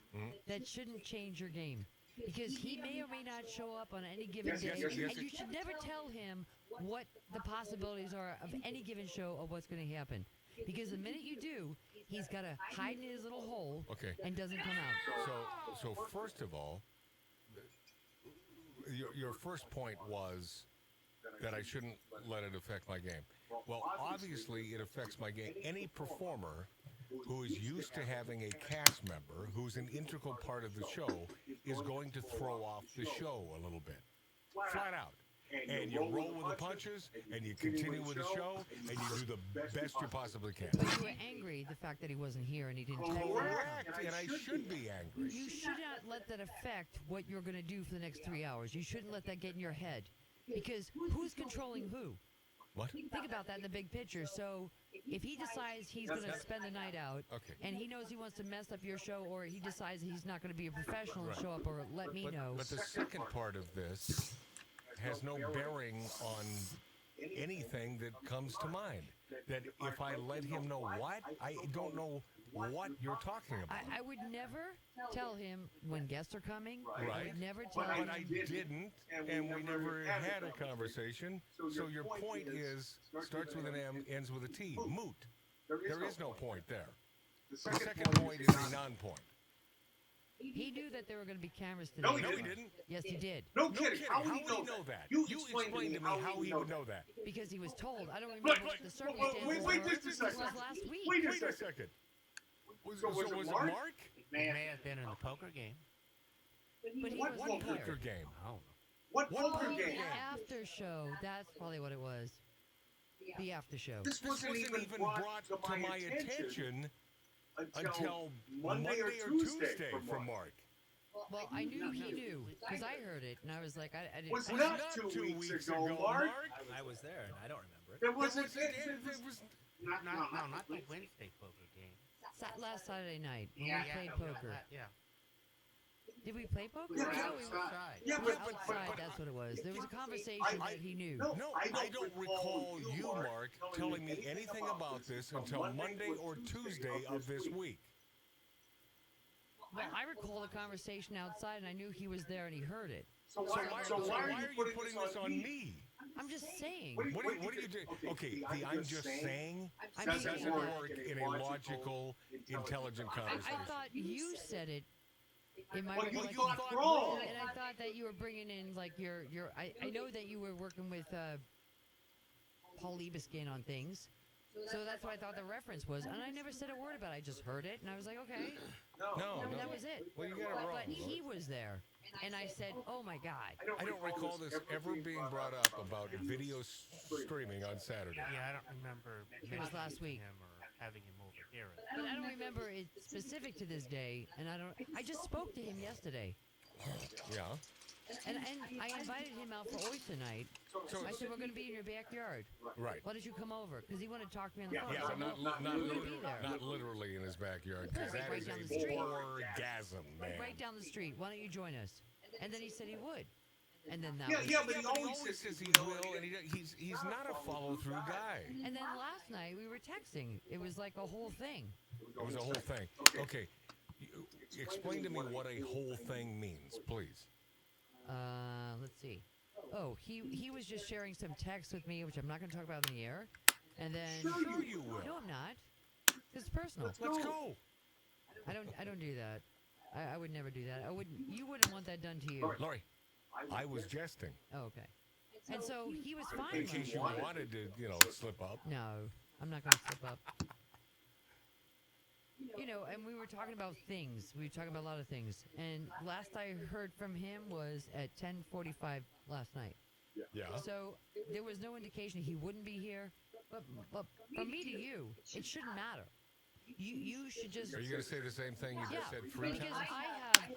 that shouldn't change your game. Because he may or may not show up on any given day, and you should never tell him what the possibilities are of any given show of what's going to happen. Because the minute you do, he's got to hide in his little hole and doesn't come out. So first of all, your first point was that I shouldn't let it affect my game. Well, obviously it affects my game. Any performer who is used to having a cast member who's an integral part of the show is going to throw off the show a little bit. Flat out. And you roll with the punches, and you continue with the show, and you do the best you possibly can. But you were angry the fact that he wasn't here and he didn't show up. Correct, and I should be angry. You should not let that affect what you're going to do for the next 3 hours. You shouldn't let that get in your head. Because who's controlling who? What? Think about that in the big picture. So if he decides he's going to spend the night out, and he knows he wants to mess up your show, or he decides he's not going to be a professional and show up, or let me know. But the second part of this has no bearing on anything that comes to mind. That if I let him know what, I don't know what you're talking about. I would never tell him when guests are coming. I Right. would never tell But him. I didn't, and we never had a conversation. So your point is, starts with an M, ends with a T. Moot. There is no point there. The second point is a non-point. He knew that there were going to be cameras today. No, he didn't. Yes, he did. No kidding. How would he know that? You explain to me how he would know that. Because he was told. I don't remember what the circumstances were. Wait just a This second. was last week. Wait a second. So was it Mark? It may have been in the poker game. But he What wasn't poker here. game? I don't know. What Oh, poker the game? after show. That's probably what it was. The after show. This wasn't even brought to my attention until Monday or Tuesday from Mark. Well, I knew he knew because I heard it, and I was like, I didn't. Was not 2 weeks ago, Mark. I was there, and I don't remember it. There wasn't. Not the Wednesday poker game. Last Saturday night when Yeah, we played yeah, poker. yeah. Did we play poker? Yeah, No, we were outside. Yeah, but outside. That's what it was. There was a conversation that he knew. No, I don't recall you, Mark, telling me anything about this until Monday or Tuesday of this week. Well, I recall the conversation outside, and I knew he was there, and he heard it. So why are you putting this on me? I'm just saying. What are you doing? Okay, the I'm just saying doesn't work in a logical, intelligent conversation. I thought you said it in my Well, you recollection. thought wrong. And I thought that you were bringing in, like, your I know that you were working with Paul Libeskind on things. So that's what I thought the reference was. And I never said a word about it. I just heard it, and I was like, okay. No. And that was it. Well, you got it wrong. But he was there. And I said, oh, my God. I don't recall this ever being brought up about video streaming on Saturday. Yeah, I don't remember It was last week. him or having him over here. But I don't remember it specific to this day, and I just spoke to him yesterday. Yeah. And I invited him out for oyster night. I said, we're going to be in your backyard. Right. Why don't you come over? Because he wanted to talk to me on the phone. Yeah, I but said, not literally in his backyard, because that Right is down a the street. orgasm, man. Right down the street. Why don't you join us? And then he said he would. And then that Yeah, was but he always says he will, and he's not a follow-through guy. And then last night we were texting. It was like a whole thing. It was a whole thing. Okay, explain to me what a whole thing means, please. Let's see. Oh, he was just sharing some text with me, which I'm not going to talk about in the air. And then Sure you will. No, I'm not. It's personal. Let's go. I don't do that. I would never do that. You wouldn't want that done to you. Laurie, I was jesting. Oh, okay. And so he was fine. In case you wanted to, slip up. No, I'm not going to slip up. And we were talking about things. We were talking about a lot of things. And last I heard from him was at 10:45 last night. Yeah. So there was no indication he wouldn't be here. But from me to you, it shouldn't matter. You should just. Are you going to say the same thing you just said 3 because times?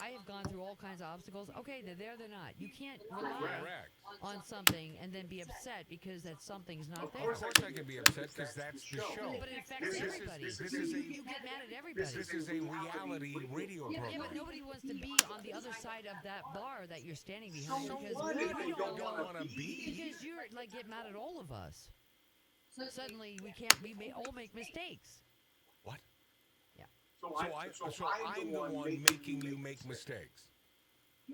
I have gone through all kinds of obstacles. Okay, they're there, they're not. You can't rely Correct. on something and then be upset because that something's not there. Of course I can be upset because that's the show. But it affects everybody. You get mad at everybody. This is a reality radio program. Yeah, but nobody wants to be on the other side of that bar that you're standing behind. So because what we if you don't want to be? Because you get mad at all of us. Suddenly we can't. We may all make mistakes. What? Yeah. So I'm the one making you make mistakes.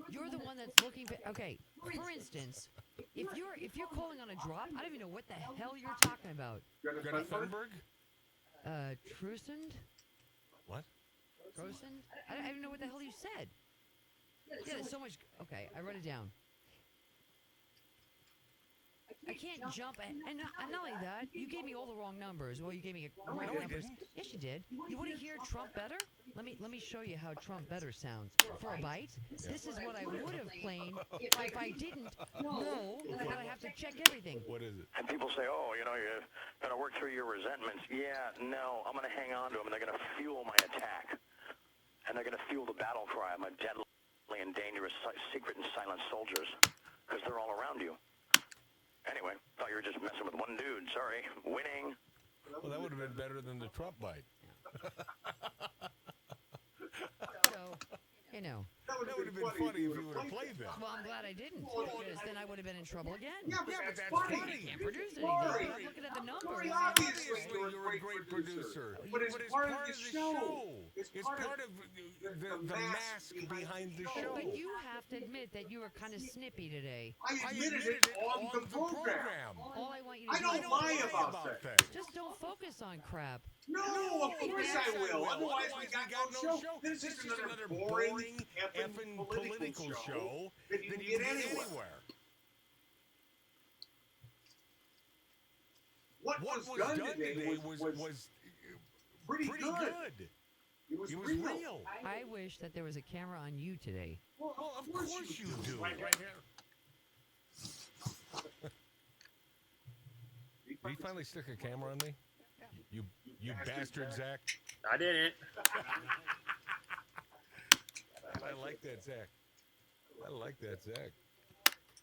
You're the one that's looking for. Okay, for instance, if you're calling on a drop, I don't even know what the hell you're talking about. Greta Thunberg? Trusend? What? Trusend? I don't even know what the hell you said. Yeah, there's so much. Okay, I wrote it down. I can't jump. And not only that, you gave me all the wrong numbers. Well, you gave me wrong numbers. Yes, you did. You want to hear Trump better? Let me show you how Trump better sounds. For a bite, this is what I would have played if I didn't know that I have to check everything. What is it? And people say, oh, you're going to work through your resentments. Yeah, no, I'm going to hang on to them, and they're going to fuel my attack. And they're going to fuel the battle cry of my deadly and dangerous secret and silent soldiers, because they're all around you. Anyway, thought you were just messing with one dude. Sorry. Winning. Well, that would have been better than the Trump bite. So, That would have been funny if you would have played that. Well, I'm glad I didn't, because then I would have been in trouble again. Yeah, but that's funny. I can't produce anything. I'm looking at the numbers. Obviously, you're a great producer. But it's part of the show. It's part of the mask behind the show. But you have to admit that you were kind of snippy today. I admitted it on the program. All I want you to I do don't lie about that. Just don't focus on crap. No, of course I will. Otherwise, we got no show. This is another boring, effing political show that you can get anywhere. What was done today was pretty good. It was real. I wish that there was a camera on you today. Well, of course you do. Right here. Did you finally stick a camera on me? You bastard, Zach. I didn't. I like that, Zach. I like that, Zach.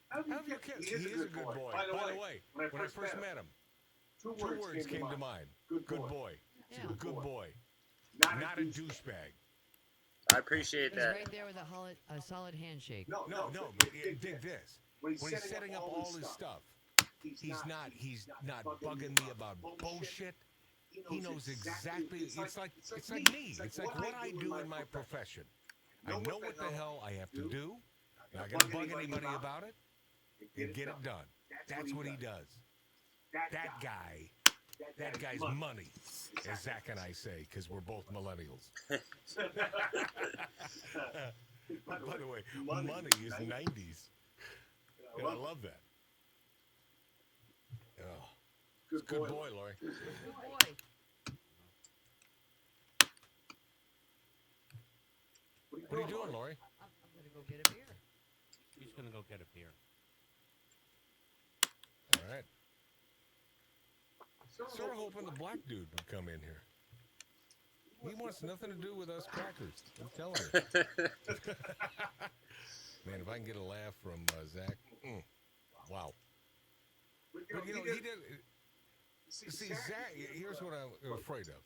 How have you kept? He is a good boy. By the way, when I first met him, two words came to mind. Good boy. Yeah. Good boy. Not a douchebag. I appreciate He's that. right there with a solid handshake. No, but dig this. When he's setting up all his stuff, he's not bugging me about bullshit. He knows exactly. It's like me. It's like what I do in my profession. I know what the hell I have to do. Not gonna bug anybody about it. And get it done. That's what he does. That guy's money, as Zach and I say, because we're both millennials. By the way, money is 90s. And I love that. Oh, good boy, Lori. Good boy. What are you doing, Lori? I'm going to go get a beer. He's going to go get a beer. All right. Sort of hoping the black dude would come in here. He wants nothing to do with us crackers. I'm telling you. Man, if I can get a laugh from Zach, wow. But you know, he did. See, Zach. Here's what I'm afraid of.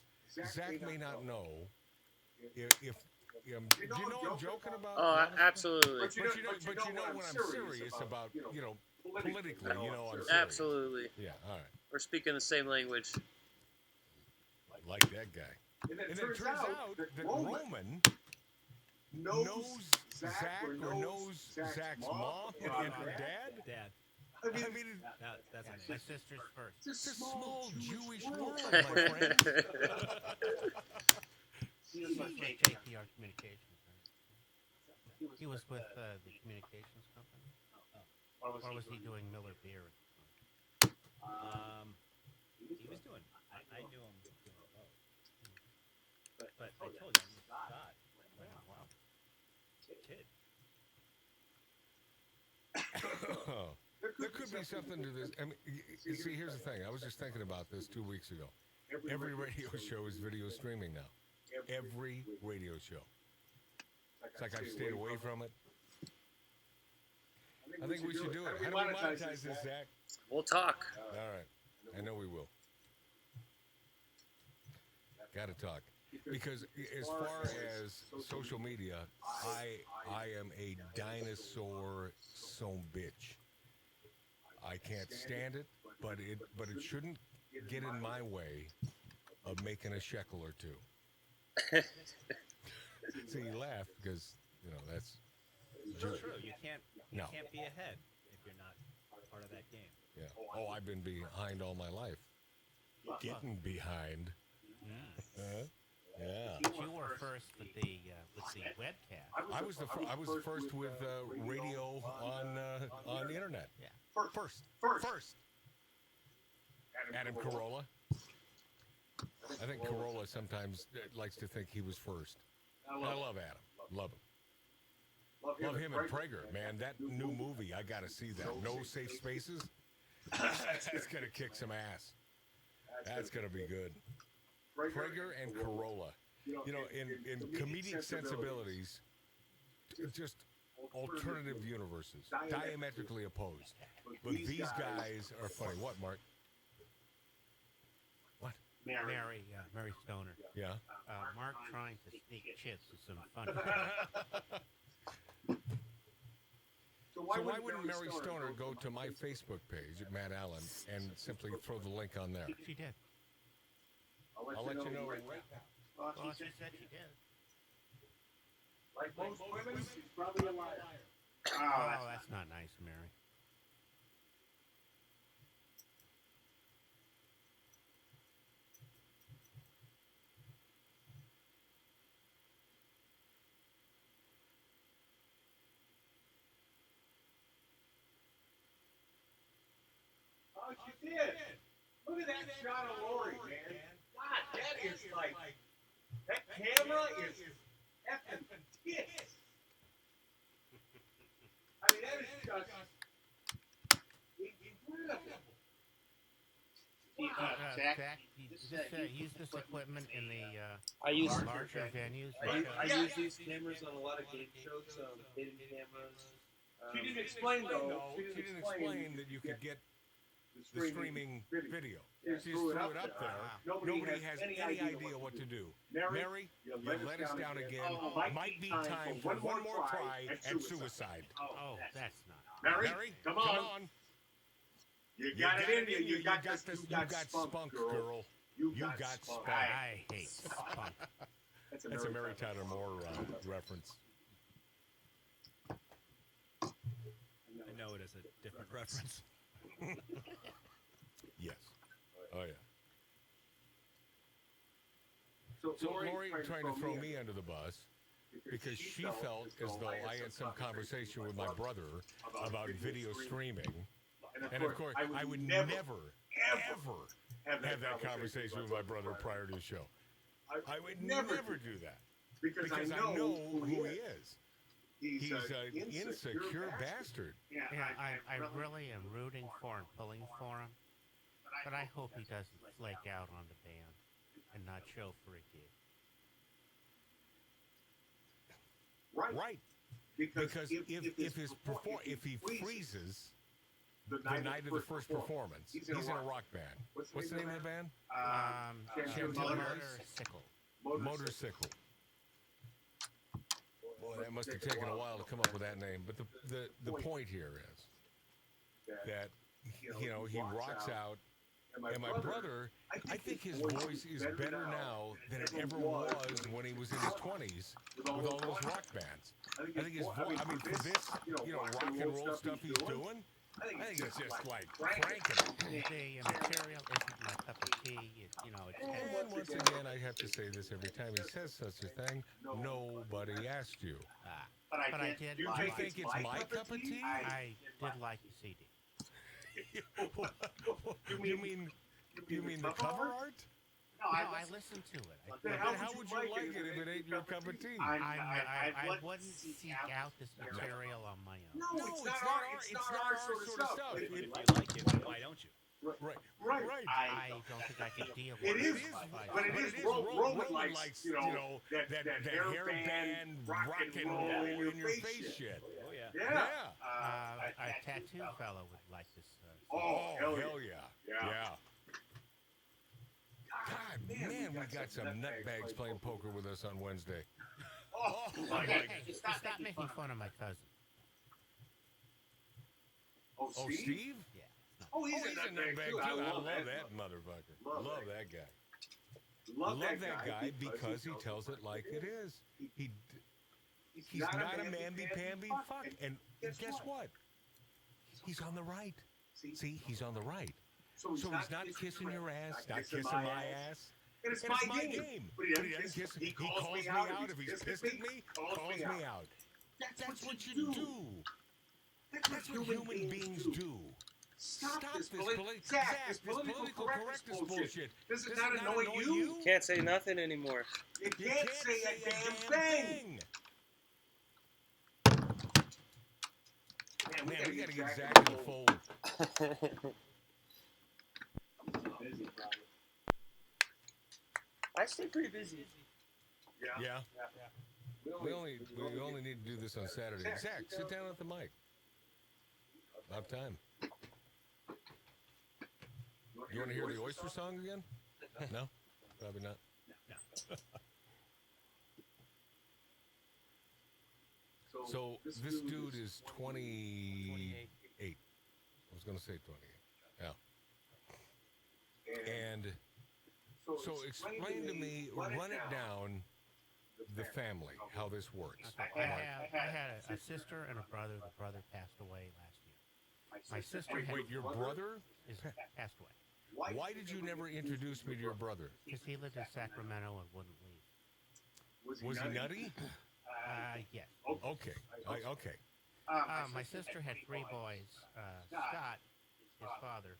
Zach may not know if do you know what I'm joking about? Oh, absolutely. But you know when I'm serious about politically, I'm serious. Absolutely. Yeah, all right. We're speaking the same language. Like that guy. And then it turns out that Roman knows Zach or knows Zach's mom and her dad. I mean, that's my sister's first. It's a small Jewish world, my friend. He was with JPR Communications, right? He was with the communications company? Or was he doing Miller Beer? He was doing. I knew him doing both. But I told you, God. Wow. Kid. There could be something to this. I mean, you see, here's the thing. I was just thinking about this 2 weeks ago. Every radio show is video streaming now. Every radio show. It's like I've stayed away from it. I think we should do it. How do we monetize this, Zach? We'll talk. All right. I know we will. Got to talk. Because as far as social media, I am a dinosaur bitch. I can't stand it, but it shouldn't get in my way of making a shekel or two. So you laugh because that's true. You can't No. be ahead if you're not part of that game. Yeah. Oh, I've been behind all my life. Getting behind. Yeah. But you were first with the webcast. I was the first with radio on the internet. Yeah. First. Adam Carolla. I think Carolla sometimes likes to think he was first. I love Adam. Love him. Love him and Prager, man. That new movie, I got to see that. No Safe Spaces. It's going to kick some ass. That's going to be good. Prager and Carolla. In comedic sensibilities, just alternative universes, diametrically opposed. But these guys are funny. What, Mark? What? Mary Stoner. Yeah. Mark trying to sneak chits is some fun. So why wouldn't Mary Stoner go to my Facebook page at Matt Allen and simply throw the link on there? She did. I'll let you know. Well, she said she did. Like most women, she's probably a liar. Oh, that's not nice, Mary. Oh, she did. Look at that shot of Lori, man. God, that is like, that camera is effing tits. I mean, that is just incredible. Zach, use this equipment in the I use larger venues. I use these cameras on a lot of game shows, hidden cameras. She didn't explain, though. She didn't explain that you could get the streaming video. She just threw it up there. Nobody has any idea what to do. Mary, you let us down again. Might be time for one more try at suicide. Oh, that's not. Mary, come on. You got it in you. You got spunk, girl. You got spunk. I hate spunk. That's a Mary Tyler Moore reference. I know it is a different reference. Yes. Oh, yeah. So Lori trying to throw me under the bus because she felt as though I had some conversation with my brother about video streaming. And of course, I would never, ever have that conversation with my brother prior to the show. I would never do that because I know who he is. He's an insecure bastard. Yeah, I really am rooting for and pulling for him, but I hope he doesn't flake out on the band and not show for a gig. Right. Because if he freezes the night of the first performance, he's in a rock band. What's the name of the band? Motorcycle. Boy, that must have taken a while to come up with that name. But the point here is that he rocks out. And my brother, I think his voice is better now than it ever was when he was in his 20s with all those rock bands. I think his voice, for this, rock and roll stuff he's doing, I think it's just like cranking it. The material isn't my cup of tea. And once again, I have to say this every time he says such a thing, nobody asked you. But I did. Do you think it's my cup of tea? I did like the CD. You mean the cover art? No, I listened to it. Then how would you like it if it ain't your cup of tea? I wouldn't seek out this material on my own. No, it's not our sort of stuff. If you like it, why don't you? Right. I don't think I could deal with it. It is, but it is Roman likes, that hair band, rock and roll in your face shit. Oh, yeah. Yeah. A tattoo fellow would like this. Hell yeah. Yeah. God, man, we got some nutbags playing poker with us on Wednesday. Hey, stop making fun of my cousin. Oh, Steve? Yeah. He's a nutbag too. I love that motherfucker. Love that guy. Love that guy because he tells it like it is. He's not a mamby-pamby fuck. And guess what? He's on the right. See, he's on the right. So he's not kissing your ass, not kissing my ass. And it's my game. But he doesn't kiss. He calls me out. If he's pissed at me, calls me out. That's what you do. That's what human beings do. Stop this political correctness bullshit. Does it not annoy you? Can't say nothing anymore. You can't say a damn thing. Man, we gotta get Zach in the fold. I stay pretty busy. Yeah. We only need to do this on Saturday. Zach, sit down at the mic. About time. You want to hear the Oyster song again? No? Probably not. No. So this dude is 28. I was going to say 28. Yeah. And so explain to me, run it down, the family, how this works. I had a sister and a brother. The brother passed away last year. My sister had... Wait, your brother passed away. Why did you never introduce me to your brother? Because he lived in Sacramento and wouldn't leave. Was he nutty? Yes. Okay. Okay. My sister had 3 boys. Scott, his father.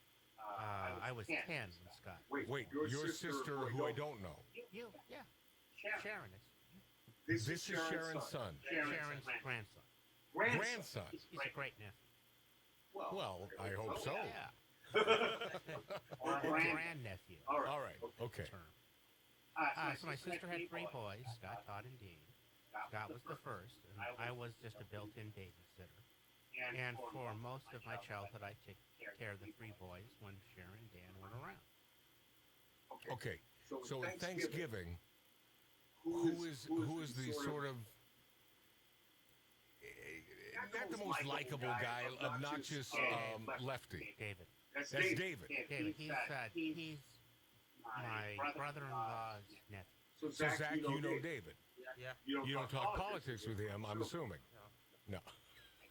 I was 10 when Scott. Wait, your sister who I don't know. You? Yeah. Sharon is. This is Sharon's son. Sharon's grandson. Grandson. He's a great nephew. Well, I hope so. Yeah. Or grandnephew. All right. Okay. So my sister had 3 boys, Scott, Todd, and Dean. Scott was the first, and I was just a built-in babysitter. And for most of my childhood, I took care of the three boys when Sharon and Dan weren't around. Okay, so at Thanksgiving, who is the sort of not the most likable guy, obnoxious lefty? David. That's David. David. He's my brother-in-law's nephew. So Zach, you know David. Yeah. You don't talk politics with him, I'm assuming. No.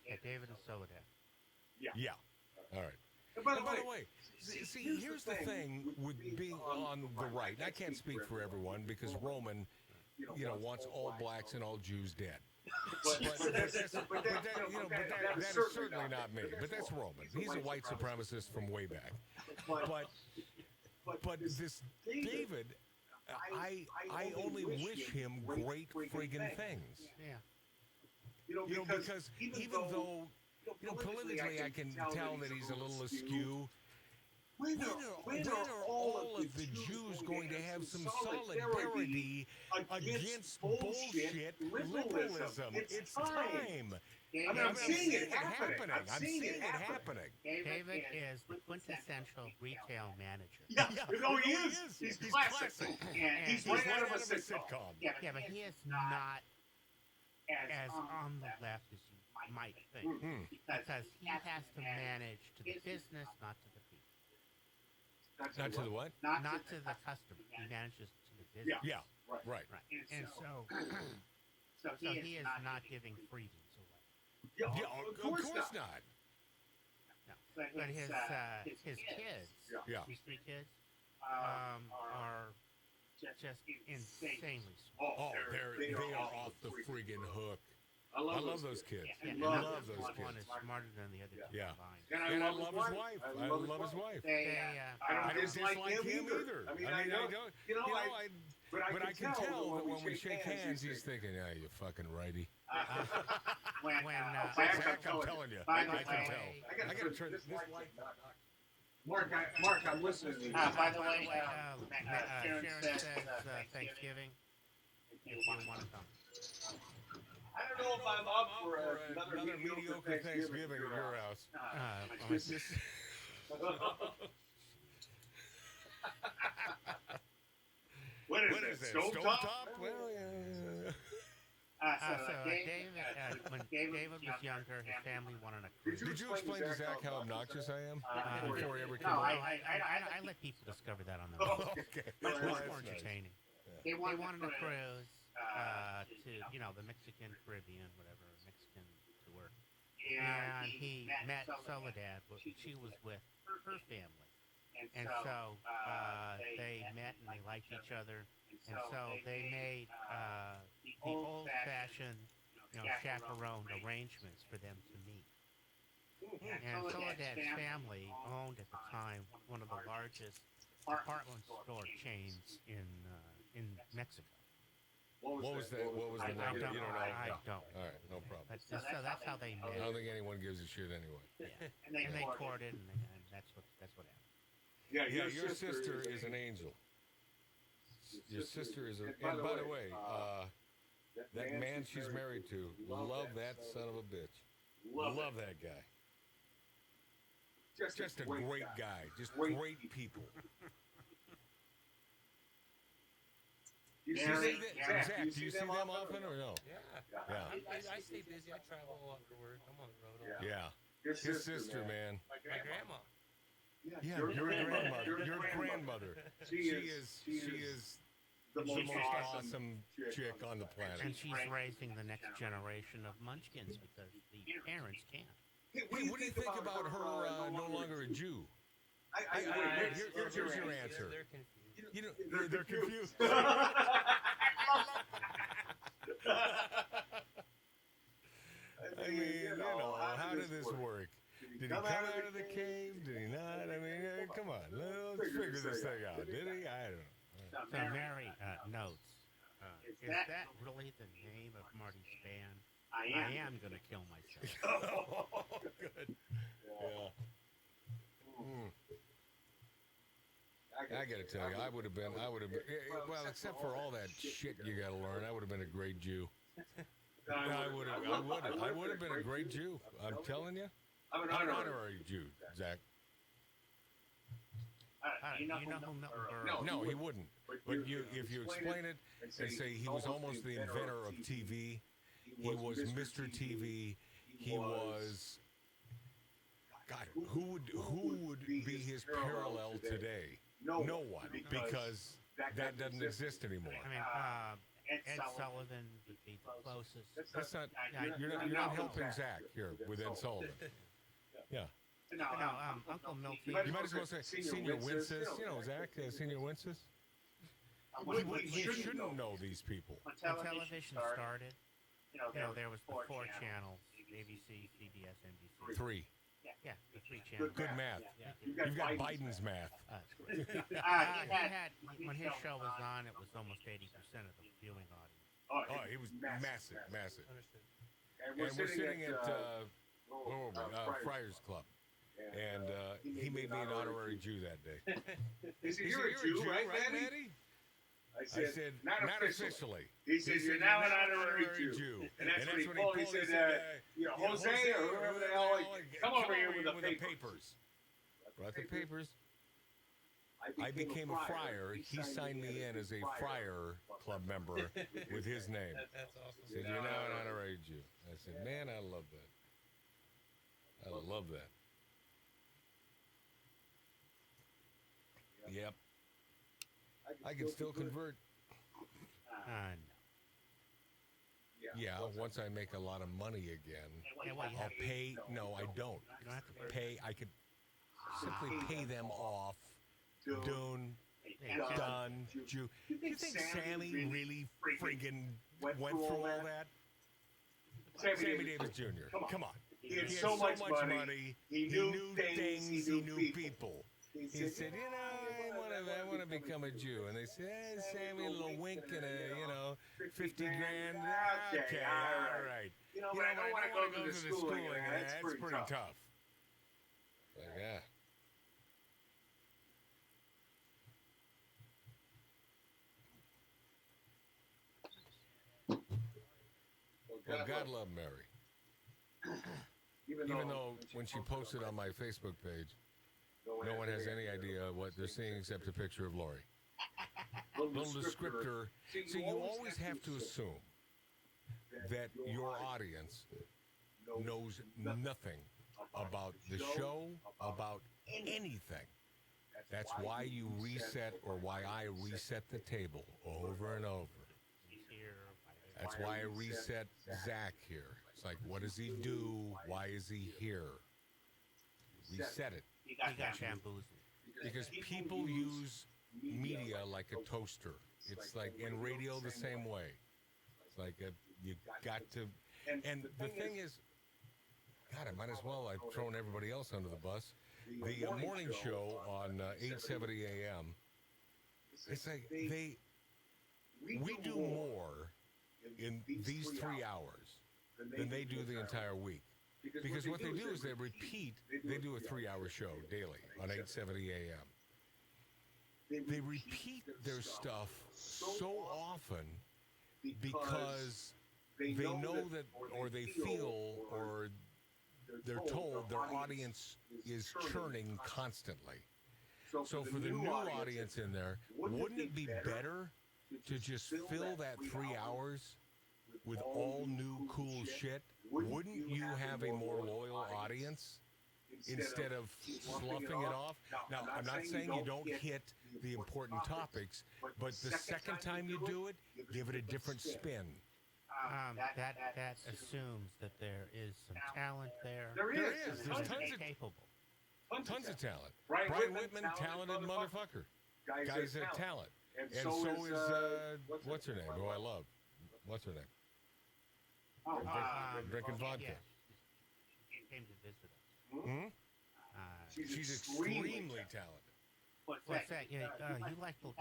Yeah, David and Soledad. Yeah. All right. And by the way, see, here's the thing with being on the right. And I can't speak for everyone because Roman, wants all blacks and all Jews dead. That is certainly not me. But that's Roman. He's a white supremacist from way back. But this David, I only wish him great friggin' things. Yeah. Because even though, politically I can tell that he's a little askew, when are all of the Jews going to have some solidarity against bullshit liberalism? It's time. I'm seeing it happening. I'm seeing it happening. David is the quintessential retail manager. He is. He's classic. And he's right out of a sitcom. Yeah, but he is not as on the left as you might think. Because he has to manage to the business, not to the people. Not to the what? Not to the customer. He manages to the business. Yeah. Right. And so he is not giving freedoms away. Of course not. No. But his kids, his three kids, are just insanely smart. Oh, they are off the friggin' hook. I love those kids. Yeah, I love those kids. One is smarter than the other two combined. And I love his wife. I love his wife. I don't dislike him either. I mean, I don't. But I can tell that when we shake hands, he's thinking, "Yeah, you fucking righty." Zach, I'm telling you, I can tell. I gotta turn this light. Mark, I'm listening to you. By the way, Sharon says Thanksgiving. If you want to come. I don't know if I'm up for another mediocre Thanksgiving at your house. What is it? Stovetop? Well, yeah. When David was younger, his family wanted a cruise. Did you explain to Zach how obnoxious I am before he ever came No, out? I let people discover that on their own. Okay. Much more entertaining. They wanted a cruise to, the Mexican Caribbean, whatever, Mexican tour. And he met Soledad, but she was with her family. And so they met and they liked each other. And so they made the old-fashioned, chaperone arrangements for them to meet. And Soledad's family owned at the time one of the largest department store chains in Mexico. What was that? What was the name? You don't know? I don't. All right, no problem. So that's how they met. I don't think anyone gives a shit anyway. Yeah. And they courted, and that's what happened. Yeah, your sister is an angel. Your sister is a... And by the way, that man she's married to, love that son of a bitch. Love that guy. Just a great guy. Just great people. Zach, do you see them often or no? Yeah. I stay busy. I travel afterward. I'm on the road all day. Yeah. His sister, man. My grandma. Yeah, your grandmother. She is the most awesome chick on the planet. And she's raising the next generation of munchkins because the parents can't. Hey, what do you think about her no longer a Jew? Here's your answer. They're confused. I mean, how did this work? Did he come out of the cave? Did he not? I mean, come on. Let's figure this thing out. Did he? I don't know. So Mary notes, is that really the name of Marty's band? I am going to kill myself. Oh, good. Yeah. I gotta tell you, I would have been, well, except for all that shit you gotta learn, I would have been a great Jew. I would have been a great Jew. I'm telling you. I'm an I'm an honorary honorary Jew, Zach. You know who Milton Berle? No, he wouldn't. But if you explain it and say he was almost the inventor of TV, he was Mr. TV, he was. God, who would be his parallel today? No one, because that doesn't exist anymore. I mean, Ed Sullivan would be the closest. That's not. You're not helping Zach here with Ed Sullivan. Yeah. No, Uncle Milton. You might as well say Senior Wincus. You know, Zach, Senior Wincus. He shouldn't know these people. When television started, there was the four channels: ABC, CBS, NBC. Three. Yeah, the three channels. Good math. Yeah. You've got Biden's math. He had, when his show was on, it was almost 80% of the viewing audience. Oh, it was massive. And we're sitting at Friars Club. And he made me an honorary Jew that day. He said, "You're a Jew, right, Maddie?" I said, "Not officially." He said, "You're now an honorary Jew." And that's when he pulled. He said, "Jose or whoever the hell, come over here with the papers." Brought the papers. I became a friar. He signed me in as a friar club member with his name. That's awesome. Said, "You're now an honorary Jew." I said, "Man, I love that. I love that." Yep. I can still convert. No. Yeah, once I make a lot of money again, I'll pay. No, I don't. You don't have to Pay. I could simply pay them off. Dune. Done. Jew. You think Sammy really friggin' went through all that? Sammy Davis Jr. Come on. He had so much money. He knew things. He knew people. He said, I want to become a Jew. And they said, Sammy, a little wink and a, 50 grand. Okay, all right. But I don't want to go to the schooling. That's pretty tough. Like, yeah. Well, God love Mary. Even though when she posted on my Facebook page, no one has any idea what they're seeing except a picture of Lori. Little descriptor. See, you always have to assume that your audience knows nothing about the show, about anything. That's why you reset, or why I reset the table over and over. That's why I reset Zach here. It's like, what does he do? Why is he here? Reset it. He got bamboozled. Because people use media like a toaster. It's like, in radio the same way. It's like, you got to, and the thing is, God, I might as well, I've thrown everybody else under the bus. The morning show on 870 AM, it's like, we do more in these 3 hours than they do the entire week. Because what they do is they repeat, they do a 3-hour show daily on 870 AM. They repeat their stuff so often because they know that, or they feel, or they're told their audience is churning constantly. So for the new audience in there, wouldn't it be better to just fill that 3 hours with all new cool shit? Wouldn't you have a more loyal audience instead of sloughing it off? Now, I'm not saying you don't hit the important topics, but the second time you do it, give it a different spin. That assumes that there is some talent there. There is. There's tons of capable. Tons of talent. Brian Whitman, talented motherfucker. Guy's a talent. And so is, what's her name, who I love? What's her name? Drinking vodka. Yeah. She came to visit us. Hmm? She's extremely talented. What's that? You have some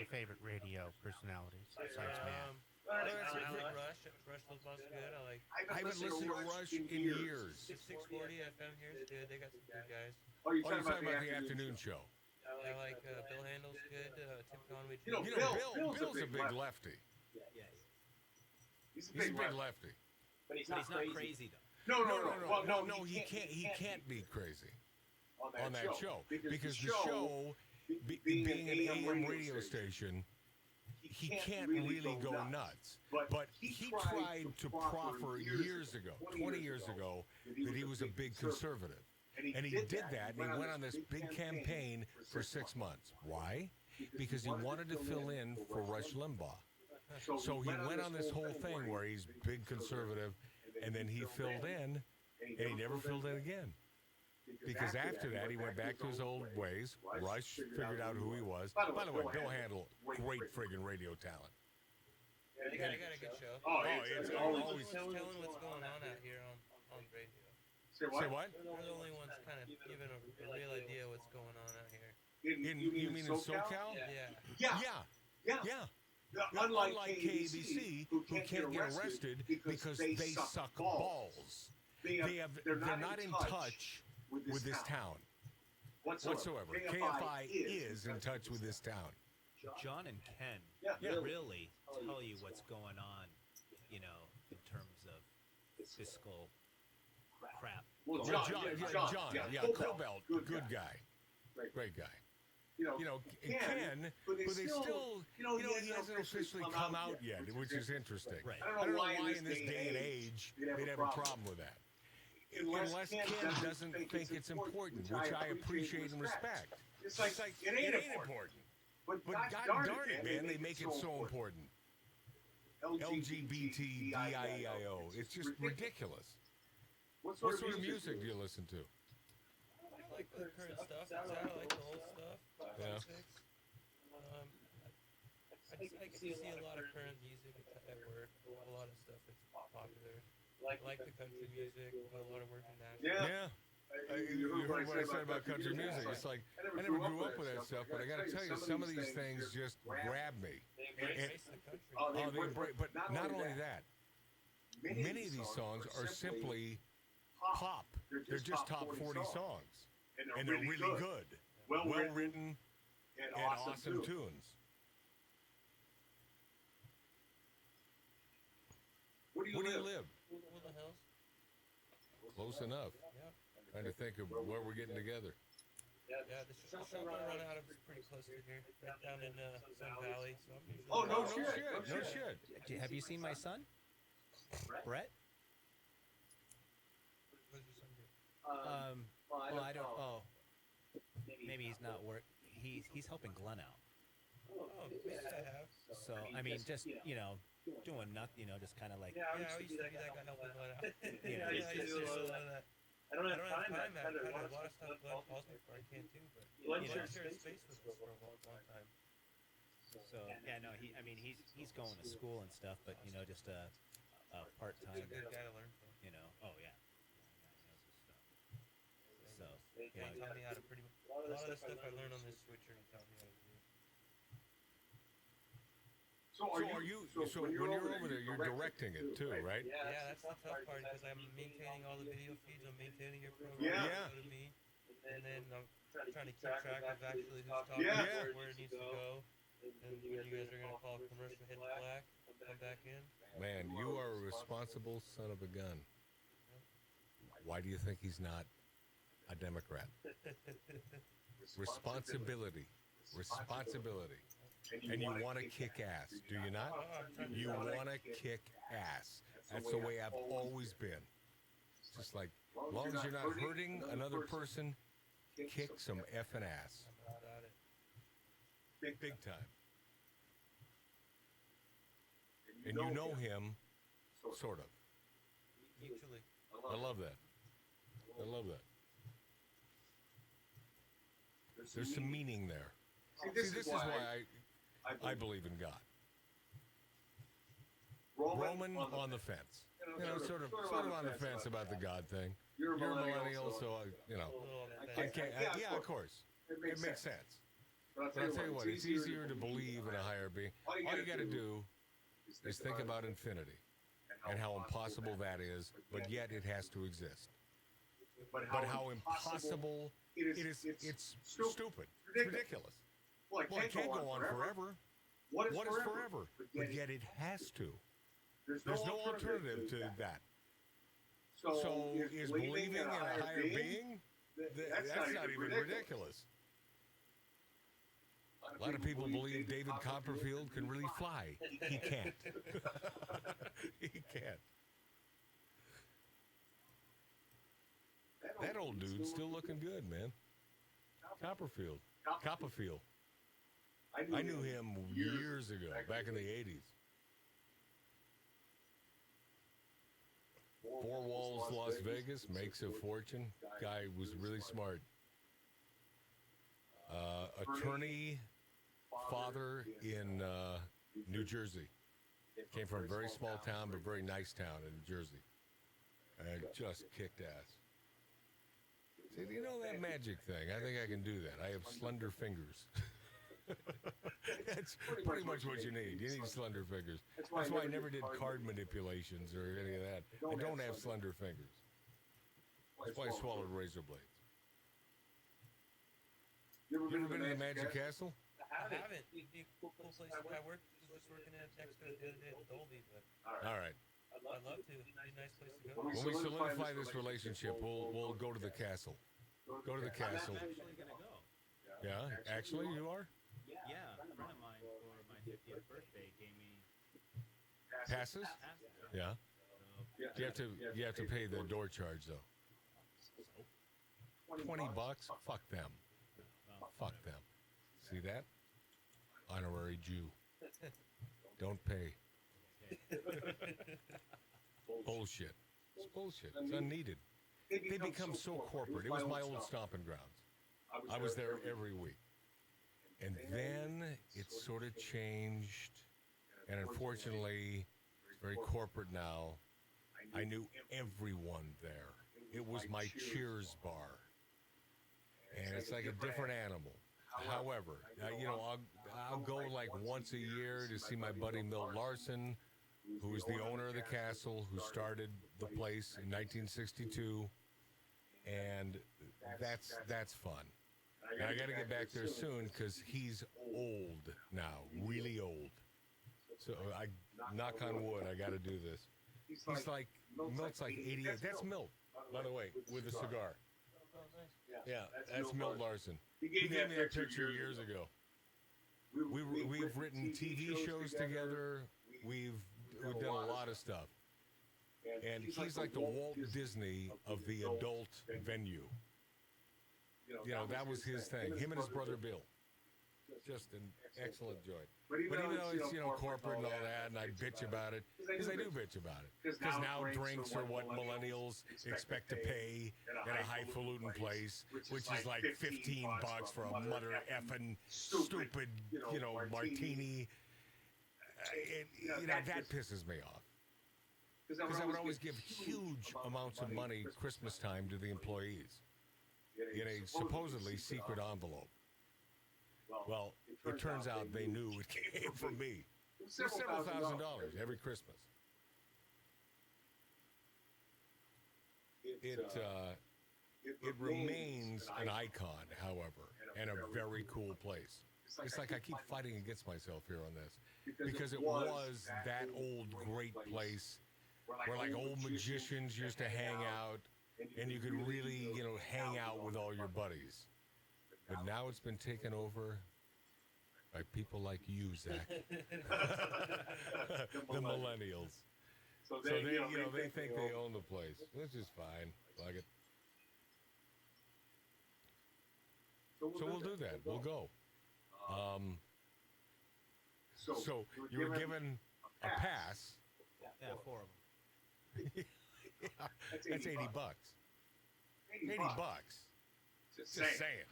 favorite radio personalities besides Matt. I like Rush. Rush Limbaugh's good. I haven't listened to Rush in years. 640 FM here is good. They got some good guys. Oh, you're talking about the afternoon show. I like Bill Handel's good. Tim Conway. Bill's a big lefty. He's a He's a big big lefty. lefty. But he's But not he's not crazy. crazy though. No. No, he can't be crazy on that show because the show, show, being an AM radio station, he can't really go nuts. But he tried to proffer years ago, 20 years ago, that he was a big conservative. And he did that, and he went on this big campaign for 6 months. Why? Because he wanted to fill in for Rush Limbaugh. So he went on this whole thing where he's big conservative, and then he filled in, and he never filled in again. Because after that, he went back to his old ways. Rush figured out who he was. By the way, Bill Handel, great friggin' radio talent. They got a good show. Oh, it's always always telling what's going on out here on radio. Say what? They're the only ones kind of giving a real idea what's going on out here. You mean in SoCal? Yeah. Unlike KABC, who can't get arrested because they suck balls. They're not in touch with this town whatsoever. KFI is in touch with this town. John and Ken really tell you what's going on, you know, in terms of fiscal crap. Well, John, Cobelt, good guy, great guy. You know, Ken, but they still, he hasn't officially come out yet, which is interesting. Right. I don't know why in this day and age they'd have a problem with that. Unless Ken doesn't think it's important, which I appreciate and respect. It's like, it ain't important. But God darn it, man, they make it so important. LGBTDIEIO. It's just ridiculous. What sort of music do you listen to? I like the current stuff. I like the old stuff. Politics. I get to see a lot of current music at work. A lot of stuff that's popular. I like the country music. Put a lot of work in that. Yeah. You heard what I said about country music. It's like, I never grew up with that stuff, but I got to tell you, some of these things just grab me. But not only that, many of these songs are simply pop. They're just top 40 songs. And they're really good. Well written and awesome tunes. Where do you live? Woodland Hills. Close enough. Yeah. Trying to think of where we're getting together. Yeah, the shop I run out of is pretty close to here, right down in Sun Valley. So I'm usually no shit. Have you seen my son, Brett? What does your son do? Well, I don't. Oh, maybe he's not work. He's helping Glenn out. Oh, yes, I have. So I mean, just doing nothing. Just kind of like. Yeah, I used to be that guy helping Glenn out. Yeah, I used to do a lot of that. I don't have time. I kind of a lot of stuff Glenn calls me for. I can too, but Glenn shared space with us for a long time. So yeah, no, he's going to school and stuff, but just a part time. He's a good guy to learn from. Oh yeah. So He taught me how to a lot of the stuff I learned on this switcher. He taught me how to do. So when you're over there, you're directing it too, right? Yeah, that's the tough part because I'm maintaining all the video feeds. I'm maintaining your program. Yeah. Go to me, and then I'm trying to keep track of actually who's talking, where it needs to go, and when you guys are gonna call a commercial, hit black, come back in. Man, you are a responsible son of a gun. Why do you think he's not a Democrat? Responsibility. And you want to kick ass, do you not? You want to kick ass. That's the way I've always been. It's just like, as long as you're not hurting another person, kick some effing ass. Big time. And you know him, sort of. Mutually. I love that. There's some meaning there. See, this is why I believe in God. Roman on the fence. Sort of on the fence about the God thing. You're a millennial, so I can't. Yeah, of course, it makes sense. But I'll tell you what, it's easier to believe in a higher being. All you got to do is think about infinity and how impossible that is, but yet it has to exist. But how impossible it is, it's stupid. It's ridiculous. Well, it can't go on forever. What is forever? But yet it has to. There's no alternative to that. So is believing in a higher being? That's not even ridiculous. A lot of people believe David Copperfield can really fly. He can't. He can't. That old dude's still looking good, man. Copperfield. I knew him years ago, back in the 80s. Four Walls, Las Vegas, makes a fortune. Guy was really smart. Attorney, father in New Jersey. Came from a very small town, but very nice town in Jersey. And just kicked ass. See, you know that magic thing? I think I can do that. I have slender fingers. That's pretty much what you need. You need slender fingers. That's why I never did card manipulations or any of that. I don't have slender fingers. That's why I swallowed razor blades. You ever been to the Magic Castle? I haven't. The cool place I worked was just working in a tech store the other day with Dolby, but All right. I'd love to. It'd be a nice place to go. When we solidify this relationship, we'll go to the castle. Go to the castle. I'm actually gonna go. Yeah, actually, you are? Yeah, a friend of mine for my 50th birthday gave me Passes? passes. Yeah. So, You have to pay the door charge though. $20? Fuck them. Fuck them. See that? Honorary Jew. Don't pay. Bullshit. It's bullshit. It's unneeded. They become so corporate. It was my old stomping grounds. I was there every week. And then it sort of changed. And unfortunately, it's very corporate now. I knew everyone there. It was my Cheers bar. And it's like a different animal. However, I'll go like once a year to see my buddy Milt Larson, who is the owner of the castle, who started the place in 1962. And that's fun. And I got to get back there soon because he's old now, really old. So I knock on wood, I got to do this. He's like, Milt's like 88. That's Milt, by the way, with a cigar. Yeah, that's Milt Larson. He gave me that picture years ago. We've written TV shows together. We've done a lot of stuff. And he's like the Walt Disney of the adult venue. You know, that was his thing. Him and his brother Bill. Just an excellent joint. But even though it's, corporate and all that, and I bitch about it, because I do bitch about it. Because now drinks are what millennials expect to pay at a highfalutin place, which is like $15 for a mother effing stupid, martini. That pisses me off. Because I would always give huge amounts of money Christmas time to the employees in a supposedly secret envelope. Well, it turns out they knew it came from me. It was several $1,000s every Christmas. It remains an icon, however, and a very cool place. It's like I keep fighting against myself here on this. Because it was that old great place where like old magicians used to hang out, and you could really, hang out with all your buddies. But now it's been taken over by people like you, Zach. The millennials. So they think they own the place, which is fine. Like it. So we'll do that. We'll go. So you were given a pass. Yeah, 4 of them. That's $80. $80. Just saying.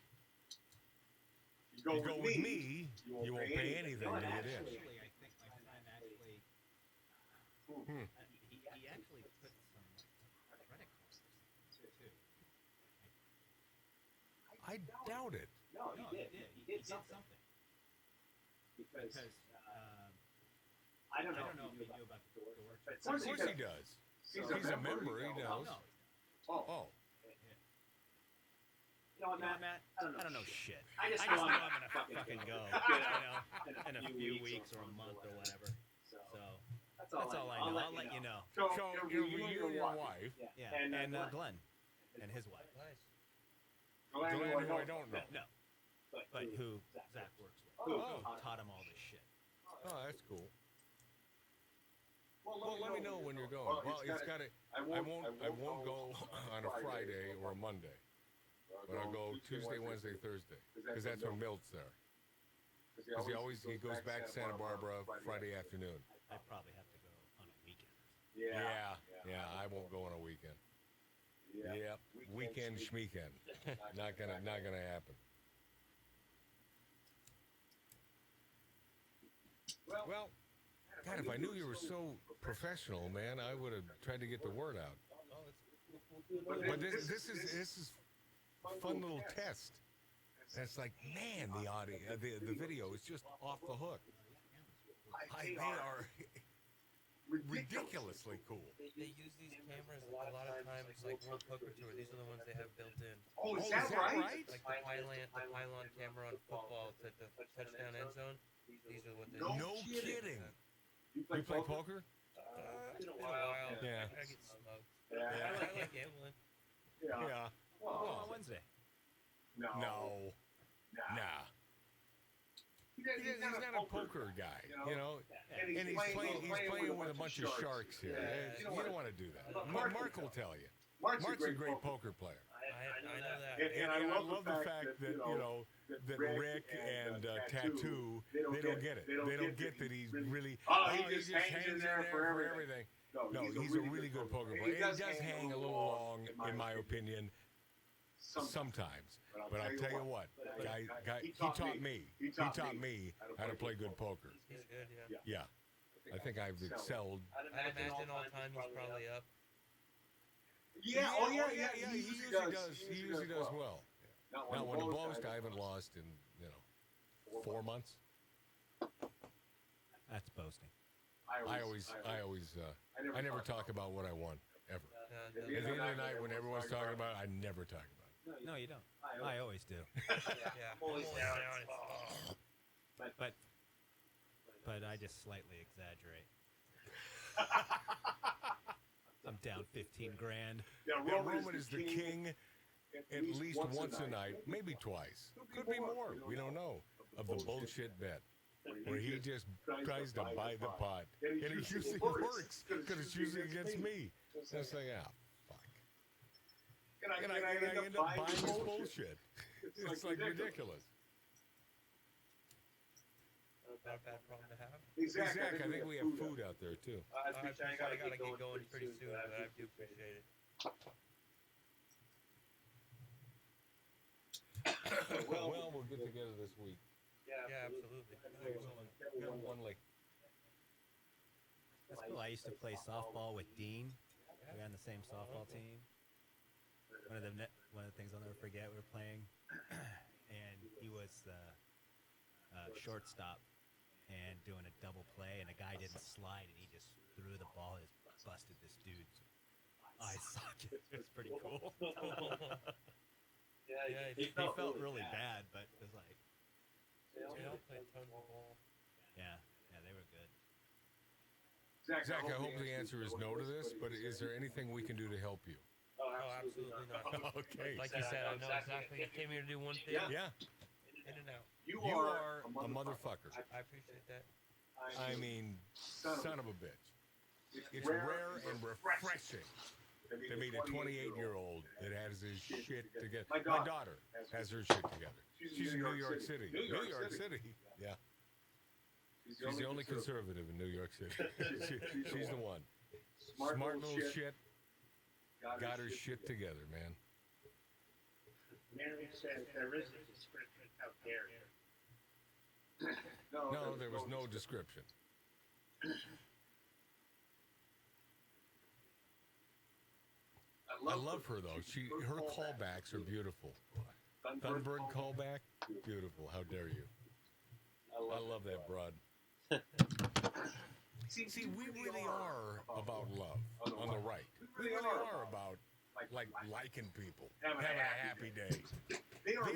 You go with me, you won't pay anything to get in. Actually, I think my friend actually, he actually put some credit cards too. I doubt it. No, he did. He did something. Because I don't know if he knew about the door. Of course he does. He's a member. He knows. Oh. You know what, Matt? I don't know shit. I just know I'm gonna fucking go. In a few weeks or a month or whatever. So that's all I I'll let you know. So, you and your wife. Yeah, And, and Glenn. Glenn and his wife. Nice. Glenn, Glenn, who I don't know. No, but who Zach works with. Oh. Who taught him all this shit. Oh, that's cool. Well, Let me know when you're going. Well, it's got to. I won't go on a Friday or a Monday, but I'll go Tuesday, Wednesday, Thursday, because that's when Milt's there. Because he goes back to Santa Barbara Friday afternoon. I probably have to go on a weekend. Yeah. I won't go on a weekend. Yep. Weekend schmeekend. Not gonna happen. Well, God, if I knew you were so professional, man, I would have tried to get the word out. But this is a fun little test. And it's like, man, the audio, the video is just off the hook. They are ridiculously cool. They use these cameras a lot of times, like World Poker Tour. These are the ones they have built in. Oh, is that right? Like the pylon camera on football to the touchdown end zone. These are what they No kidding. You play poker? It's been a while. Yeah. I get smoked. Yeah. I like gambling. Yeah. Oh, on Wednesday. No. Nah. He's not a poker guy, you know. And he's playing with a bunch of sharks here. You don't want to do that. Mark will tell you. Mark's a great poker player. I know that. And I love the fact that, that Rick and Tattoo, they don't get it. They don't get that he's really, he just hangs in there for everything. No, he's a really good poker player. He does hang a little long, in my opinion, sometimes. But I'll tell you what, he taught me how to play good poker. He's good, Yeah. I think I've excelled. I'd imagine all the time he's probably up. Yeah. He usually does well. Now, when it blows, I haven't lost in 4 months. That's boasting. I never talk about what I won ever. At the end of the night, when everyone's talking about it, I never talk about it. No, you don't. I always do. Yeah. Always down. But I just slightly exaggerate. I'm down 15 grand. Yeah, Roman is the king at least once a night, maybe twice. Could be more. We don't know. Of the bullshit bet. Where he just tries to buy the pot. And it usually works because it's usually against me. So it's like, fuck. And I end up buying this bullshit. It's like ridiculous. Not a bad problem to have. Exactly. I think we have food out there too. I gotta get going pretty soon, but I do appreciate it. Well, we'll get together this week. Yeah, absolutely. Kevin Wunley. That's cool. I used to play softball with Dean. We were on the same softball team. One of the things I'll never forget, we were playing, and he was the shortstop and doing a double play, and a guy didn't slide, and he just threw the ball and just busted this dude's eye socket. It was pretty cool. Yeah, he felt really bad, but it was like, they all play tons of ball. yeah, they were good. Zach, I hope the answer is no to this, but is there anything we can do to help you? Oh, absolutely not. Okay. Like you said, I know exactly. You came here to do one thing. Yeah. In and out. You are a motherfucker. I appreciate that. I mean, son of a bitch. It's rare and refreshing to meet a 28-year-old that has his shit together. My daughter has her shit together. She's in New York City. New York City? Yeah. She's the only conservative in New York City. She's the one. Smart little shit. Got her shit together, man. Mary said there is a description out there. No, there was no description. I love her though. Her callbacks are beautiful. Thunberg callback, beautiful. How dare you? I love that broad. See, we really are about love on the right. We really are about liking people, having a happy day. They are